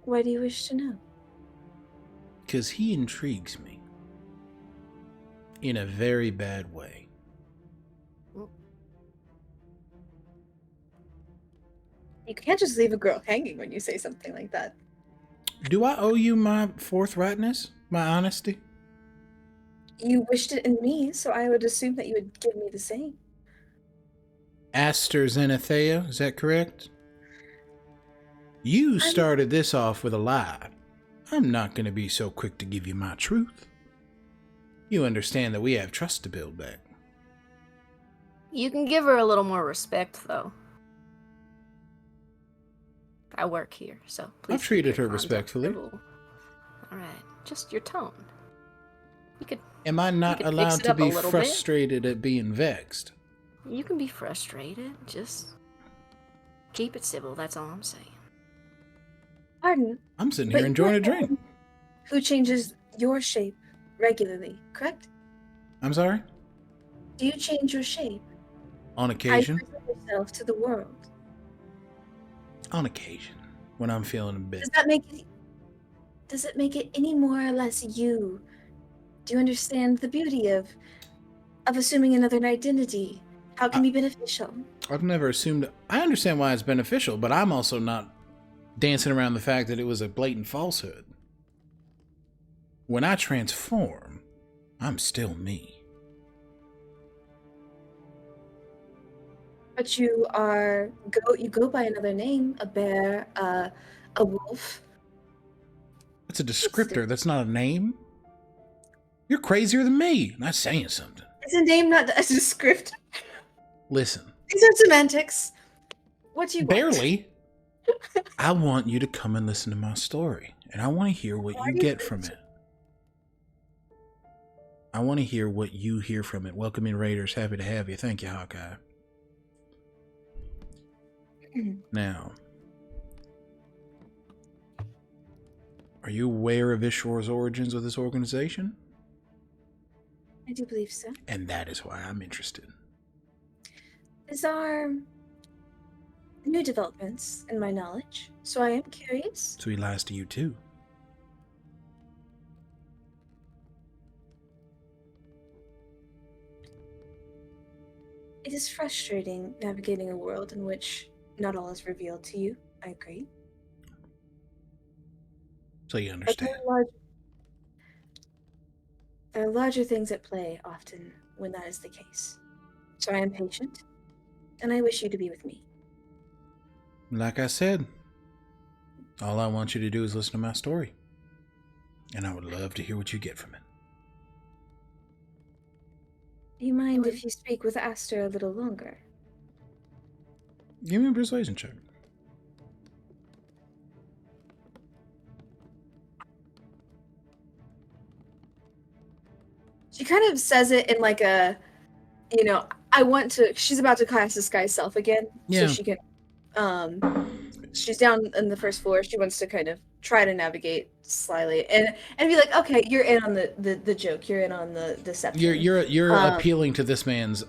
Why do you wish to know? Because he intrigues me. In a very bad way. You can't just leave a girl hanging when you say something like that. Do I owe you my forthrightness? My honesty? You wished it in me, so I would assume that you would give me the same. Aster Zenithea, is that correct? You started this off with a lie. I'm not going to be so quick to give you my truth. You understand that we have trust to build back. You can give her a little more respect, though. I work here, so please. I've treated keep your her comms respectfully. acceptable. All right, just your tone. You could. Am I not could fix allowed it to up a be little bit. frustrated at being vexed? You can be frustrated. Just keep it civil. That's all I'm saying. Pardon? I'm sitting But here enjoying a you're drink. one who changes your shape regularly, correct? I'm sorry? Do you change your shape? On How occasion. you present yourself to the world? On occasion. When I'm feeling a bit. Does it make it any more or less you? Do you understand the beauty of assuming another identity? How it can be beneficial? I've never assumed. I understand why it's beneficial, but I'm also not dancing around the fact that it was a blatant falsehood. When I transform, I'm still me. But you go by another name, a bear, a wolf. That's a descriptor. That's not a name. You're crazier than me. Not saying something. Is a name not a descriptor? Listen. These are semantics. What do you want? Barely. I want you to come and listen to my story, and I want to hear what you get from it. I want to hear what you hear from it. Welcoming Raiders, happy to have you. Thank you, Hawkeye. Now, Are you aware of Ishor's origins of this organization? I do believe so. And that is why I'm interested. These are new developments in my knowledge, so I am curious. So he lies to you too. It is frustrating navigating a world in which not all is revealed to you. I agree. So you But understand. there are larger things at play often when that is the case. So I am patient, and I wish you to be with me. Like I said, all I want you to do is listen to my story. And I would love to hear what you get from it. Do you mind if you speak with Aster a little longer? Give me a persuasion check. She kind of says it in like a, you know, I want to. She's about to cast disguise self again, Yeah. so she can. She's down in the first floor. She wants to kind of try to navigate slyly and be like, okay, you're in on the joke. You're in on the deception. You're appealing to this man's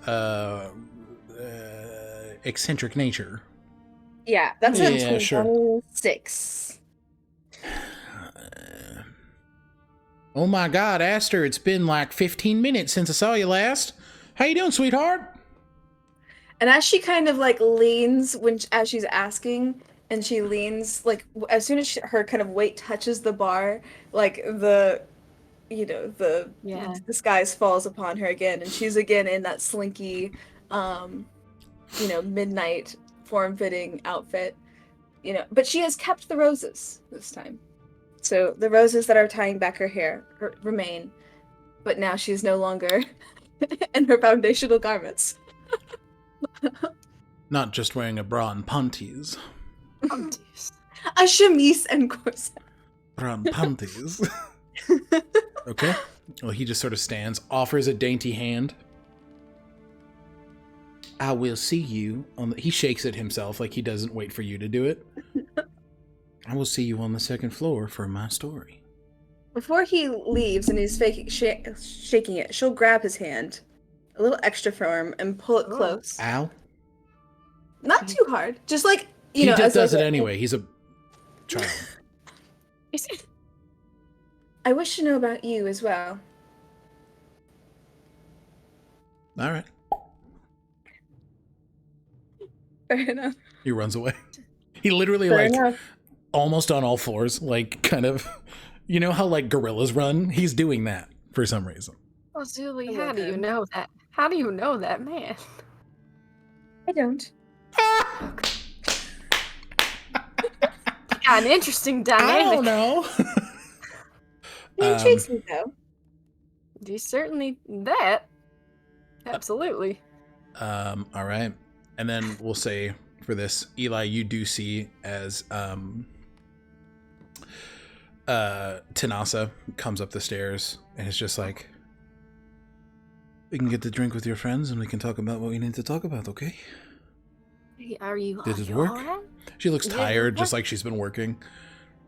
eccentric nature. Yeah, that's Yeah, a sure. 26. Oh my God, Aster! It's been like 15 minutes since I saw you last. How you doing, sweetheart? And as she kind of like leans as she's asking, and she leans like as soon as her kind of weight touches the bar, like the disguise falls upon her again, and she's again in that slinky, midnight form-fitting outfit, but she has kept the roses this time. So the roses that are tying back her hair remain, but now she's no longer in her foundational garments. Not just wearing a bra and panties. A chemise and corset. Bra and panties. Okay. Well, he just sort of stands, offers a dainty hand. I will see you on the... He shakes it himself like he doesn't wait for you to do it. I will see you on the second floor for my story. Before he leaves and he's shaking it, she'll grab his hand a little extra firm and pull it close. Ow. Not too hard. Just like, He just does it anyway. He's a child. I wish to know about you as well. All right. Fair enough. He runs away. He literally almost on all fours, like kind of, you know how like gorillas run? He's doing that for some reason. Oh, Zuli, how do you know that? How do you know that, man? I don't. Got an interesting dynamic. I don't know. It intrigues me though. He's certainly that. Absolutely. All right. And then we'll say for this, Eli, you do see as Tanasa comes up the stairs and is just like, we can get the drink with your friends and we can talk about what we need to talk about, okay? Are you? Did it you work? all right? She looks Yeah, tired, it just worked. like she's been working.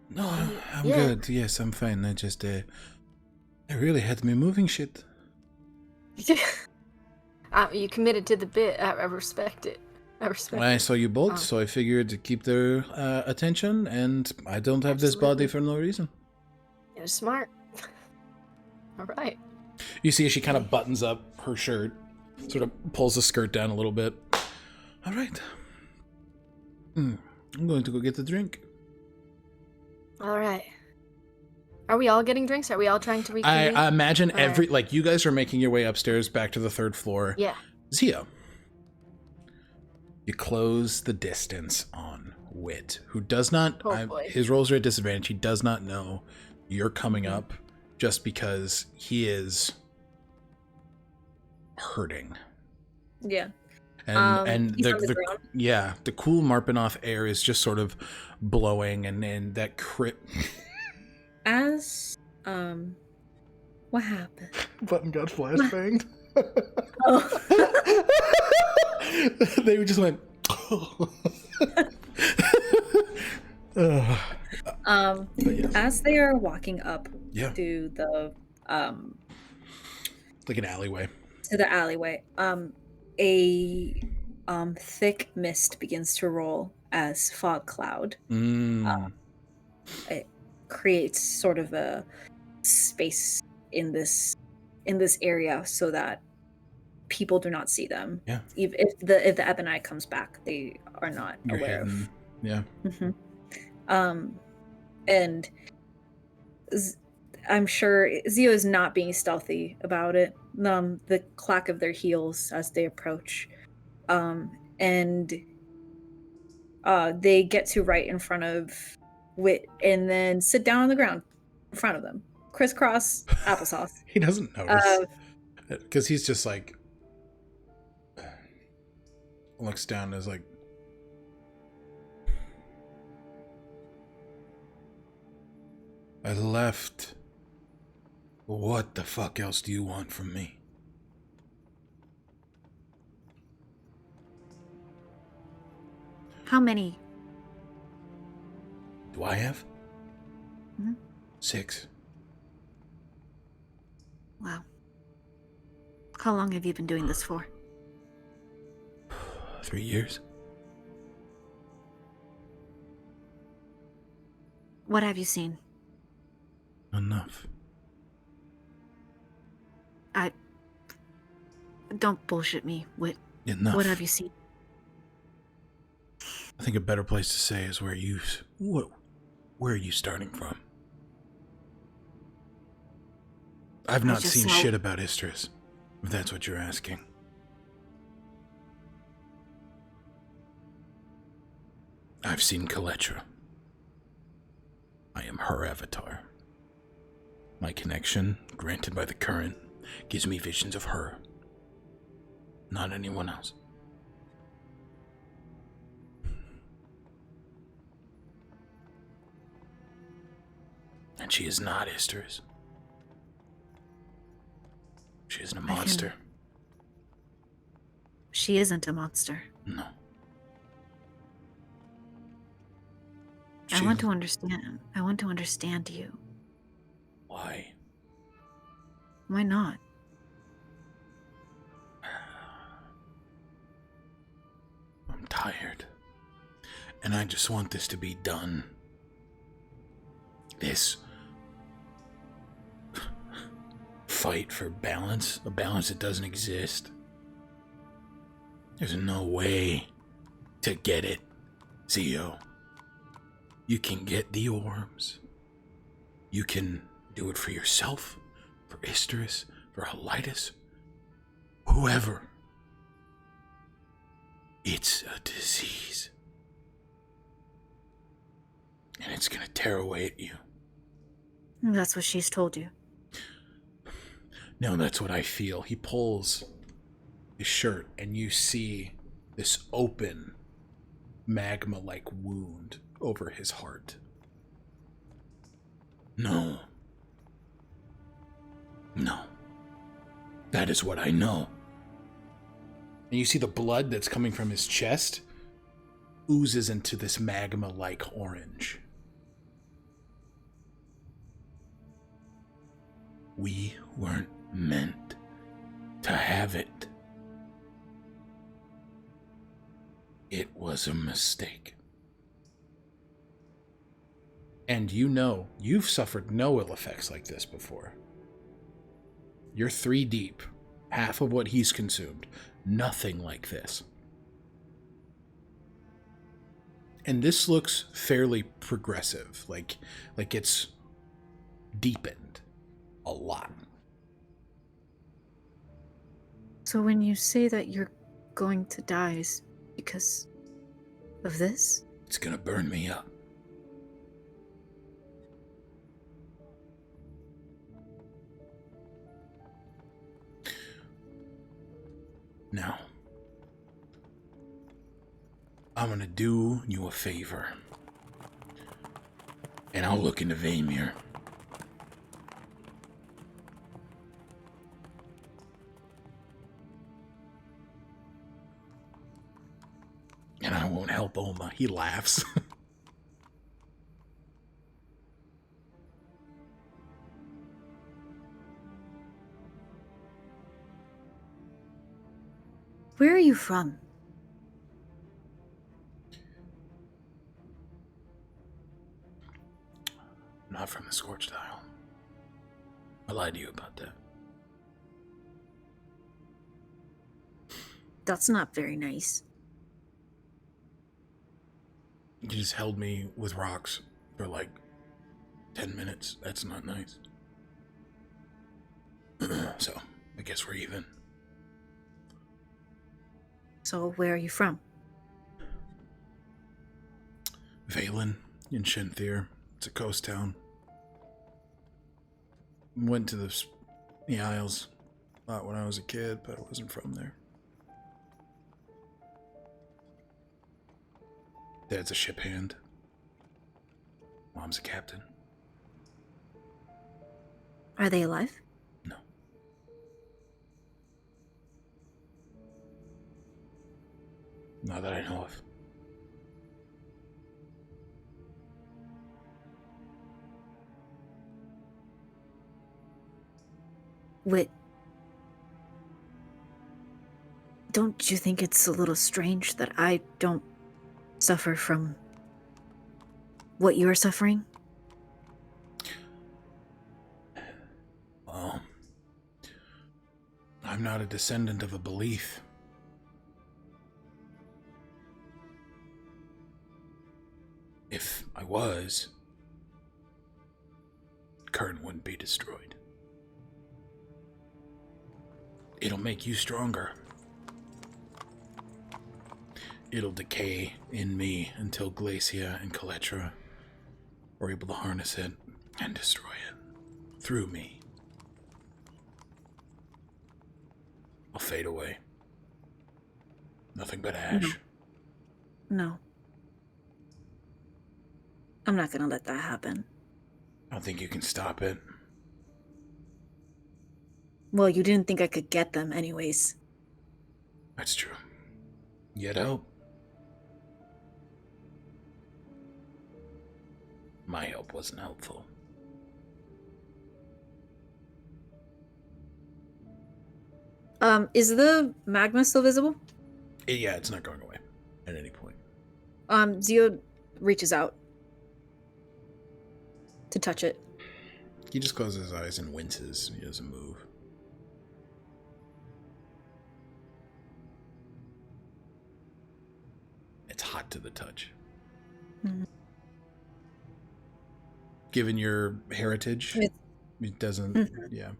No, I'm Yeah. good. Yes, I'm fine. I just, I really had to be moving shit. You committed to the bit. I respect it. I respect I it. saw you both, so I figured to keep their attention, and I don't have this body for no reason. You're smart. All right. You see as she kind of buttons up her shirt, sort of pulls the skirt down a little bit. All right. I'm going to go get the drink. All right. Are we all getting drinks? Are we all trying to reconvene? I imagine All right. like, you guys are making your way upstairs back to the third floor. Yeah. Zia, you close the distance on Wit, who does not... Oh, boy. his rolls are at disadvantage. He does not know you're coming up just because he is hurting. Yeah. And he's on the ground. the cool Marpinoff air is just sort of blowing, and that As what happened? Button got flashbanged. Oh. They just went. But yes. As they are walking up Yeah. to the Like an alleyway. A thick mist begins to roll as fog cloud. It creates sort of a space in this area so that people do not see them. Yeah. If the Ebonite comes back, they are not You're aware hidden. Yeah. of. And I'm sure Zio is not being stealthy about it. The clack of their heels as they approach, and they get to right in front of Wit, and then sit down on the ground in front of them, crisscross applesauce. He doesn't notice because he's just like looks down and is like, I left. What the fuck else do you want from me? How many? Do I have? Mhm. 6. Wow. How long have you been doing this for? 3 years. What have you seen? Enough. Don't bullshit me, Wit. Enough. What have you seen? I think a better place to say is where are you starting from? I've not seen shit about Istris, if that's what you're asking. I've seen Kaletra. I am her avatar. My connection, granted by the current, gives me visions of her, not anyone else. And she is not Istris. She isn't a monster. She isn't a monster. No. I want to understand. I want to understand you. Why? Why not? I'm tired. And I just want this to be done. This fight for balance, a balance that doesn't exist. There's no way to get it, Zio. You can get the orbs. You can do it for yourself, for Istris, for Helitis, whoever. It's a disease. And it's gonna tear away at you. That's what she's told you. No, that's what I feel. He pulls his shirt and you see this open magma-like wound over his heart. No. No. That is what I know. And you see the blood that's coming from his chest oozes into this magma-like orange. We weren't meant to have it. It was a mistake. And you know, you've suffered no ill effects like this before. You're 3 deep, half of what he's consumed. Nothing like this. And this looks fairly progressive, like it's deepened a lot. So when you say that you're going to die is because of this? It's gonna burn me up. Now, I'm gonna do you a favor. And I'll look into Vaymir. And I won't help Oma. He laughs. Where are you from? Not from the Scorched Isle. I lied to you about that. That's not very nice. You just held me with rocks for like 10 minutes. That's not nice. So, I guess we're even. So, where are you from? Valen in Shinthier. It's a coast town. Went to the Isles a lot when I was a kid, but I wasn't from there. Dad's a ship hand. Mom's a captain. Are they alive? No. Not that I know of. Wit. Don't you think it's a little strange that I don't suffer from what you're suffering? Well, I'm not a descendant of a belief. If I was, Kern wouldn't be destroyed. It'll make you stronger. It'll decay in me until Glacia and Kaletra are able to harness it and destroy it through me. I'll fade away. Nothing but ash. No. I'm not gonna let that happen. I don't think you can stop it. Well, you didn't think I could get them anyways. That's true. Yet help. My help wasn't helpful. Is the magma still visible? Yeah, it's not going away at any point. Zio reaches out to touch it. He just closes his eyes and winces. He doesn't move. It's hot to the touch. Mhm. Given your heritage, it doesn't. Yeah.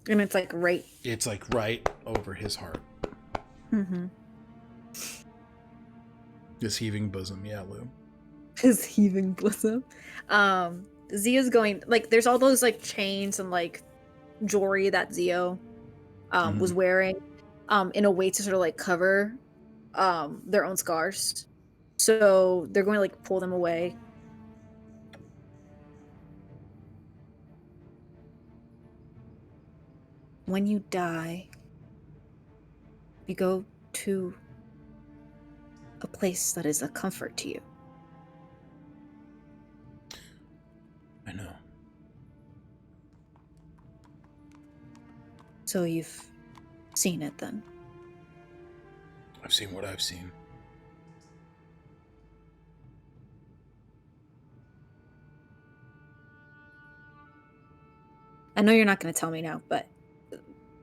And it's like right. It's like right over his heart. Mm-hmm. His heaving bosom. Yeah, Lou. His heaving bosom. Zio's going, like, there's all those like chains and like jewelry that Zio was wearing in a way to sort of like cover their own scars. So they're going to like pull them away. When you die, you go to a place that is a comfort to you. I know. So you've seen it then? I've seen what I've seen. I know you're not going to tell me now, but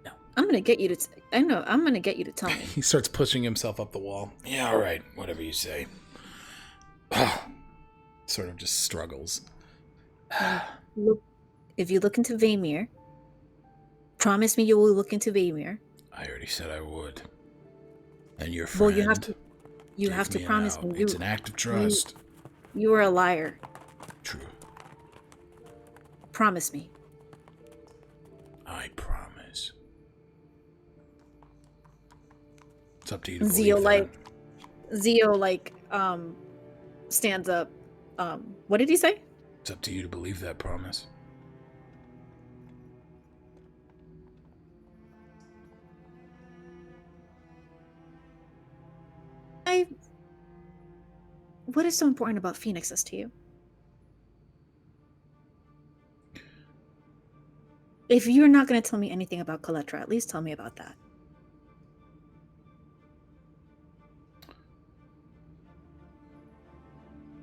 no. I'm going to get you to. I'm going to get you to tell me. He starts pushing himself up the wall. Yeah, all right, whatever you say. Sort of just struggles. If you look into Vaymir, promise me you will look into Vaymir. I already said I would. And your friend. Well, you have to promise me. It's an act of trust. You are a liar. True. Promise me. I promise. It's up to you to believe that. Zio stands up. What did he say? It's up to you to believe that promise. What is so important about phoenixes to you? If you're not going to tell me anything about Kaletra, at least tell me about that.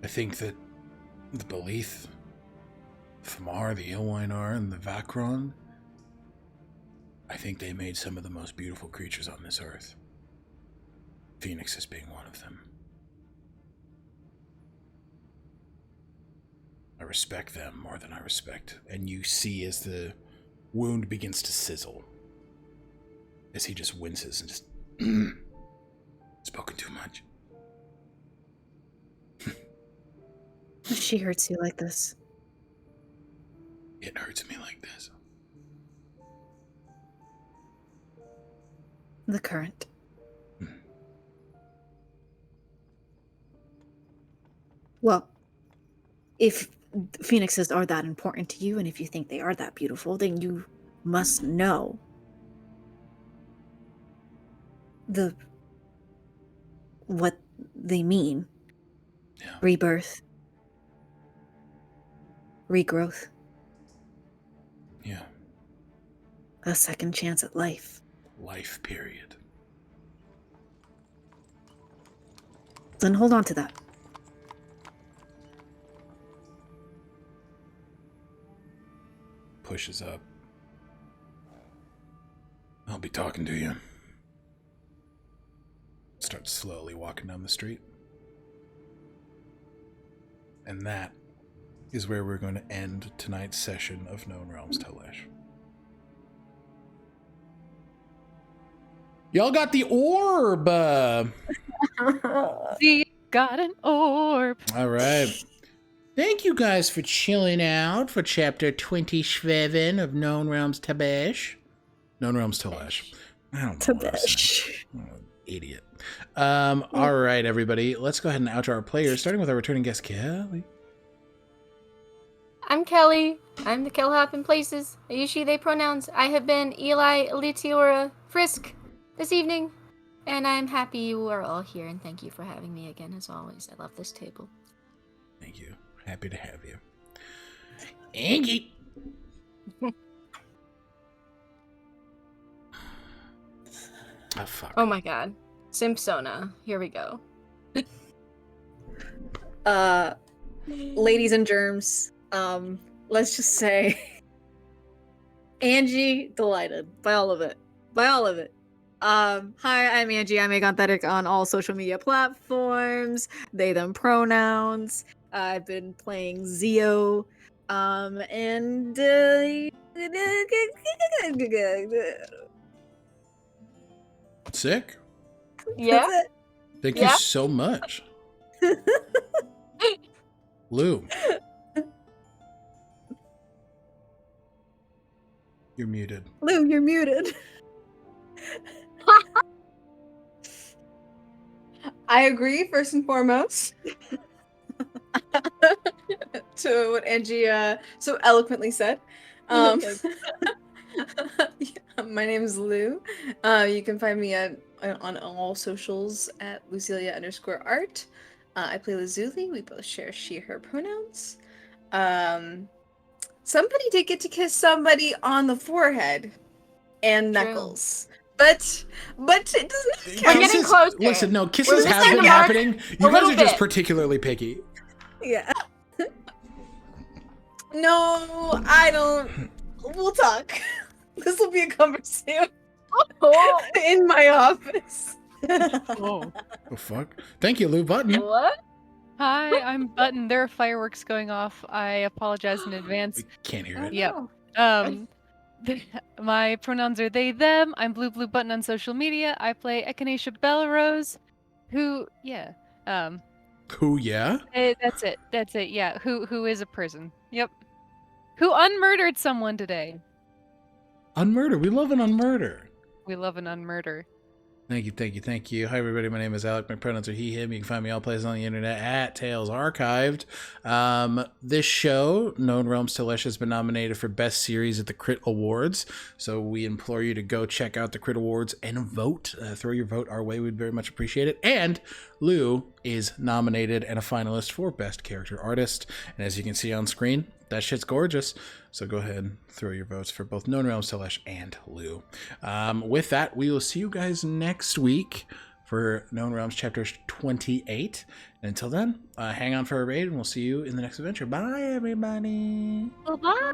I think that the Belith, Famar, the Ilwainar, and the Vakron, I think they made some of the most beautiful creatures on this earth. Phoenixes being one of them. I respect them more than I respect. And you see as the wound begins to sizzle, as he just winces and just spoken too much. If she hurts you like this. It hurts me like this. The current. Well, if phoenixes are that important to you, and if you think they are that beautiful, then you must know what they mean. Yeah. Rebirth. Regrowth. Yeah. A second chance at life. Life, period. Then hold on to that. Pushes up. I'll be talking to you. Starts slowly walking down the street. And that is where we're going to end tonight's session of Known Realms Tolesh. Y'all got the orb! See, got an orb. All right. Thank you guys for chilling out for chapter 27 of Known Realms Tabesh. Known Realms Tolesh. I don't know what I'm saying. I'm an idiot. All right, everybody. Let's go ahead and outro our players, starting with our returning guest, Kelly. I'm Kelly. I'm the TheKellHop in places. I use she, they pronouns. I have been Eli, Elitiora, Frisk this evening, and I'm happy you are all here, and thank you for having me again, as always. I love this table. Thank you. Happy to have you. Angie. Oh, fuck. Oh my god. Simpsona. Here we go. Ladies and germs, let's just say Angie delighted by all of it. Hi, I'm Angie. I'm Agonethetic on all social media platforms. They, them pronouns. I've been playing Zio. And Sick. Yeah? that's it. Thank Yeah? you so much. Lou. You're muted. Lou, you're muted. I agree, first and foremost, to what Angie so eloquently said. Yeah, my name is Lou. You can find me on all socials at Lucilia_art. I play Lazuli. We both share she, her pronouns. Somebody did get to kiss somebody on the forehead and knuckles. But it doesn't count. We're getting closer. Listen, no, We're kisses have missing been the mark happening. a You guys little are just bit. particularly picky. Yeah. No, I don't. We'll talk. This will be a conversation Oh, in my office. Oh. Oh, fuck. Thank you, Lou Button. what? Hi, I'm Button. There are fireworks going off. I apologize in advance. We can't hear it. Yep. My pronouns are they, them. I'm Bluebluebutton on social media. I play Echinacea Belrose, who, yeah. Who, yeah? That's it, yeah. Who is a person. Yep. Who unmurdered someone today. Unmurder. We love an unmurder. We love an unmurder. Thank you. Hi, everybody. My name is Alec. My pronouns are he, him. You can find me all places on the internet at Tales Archived. This show, Known Realms Tolesh, has been nominated for Best Series at the Crit Awards. So we implore you to go check out the Crit Awards and vote. Throw your vote our way. We'd very much appreciate it. And Lou is nominated and a finalist for Best Character Artist. And as you can see on screen, that shit's gorgeous. So go ahead and throw your votes for both Known Realms Tolesh and Lou. With that, we will see you guys next week for Known Realms Chapter 28. And until then, hang on for a raid, and we'll see you in the next adventure. Bye, everybody. Bye.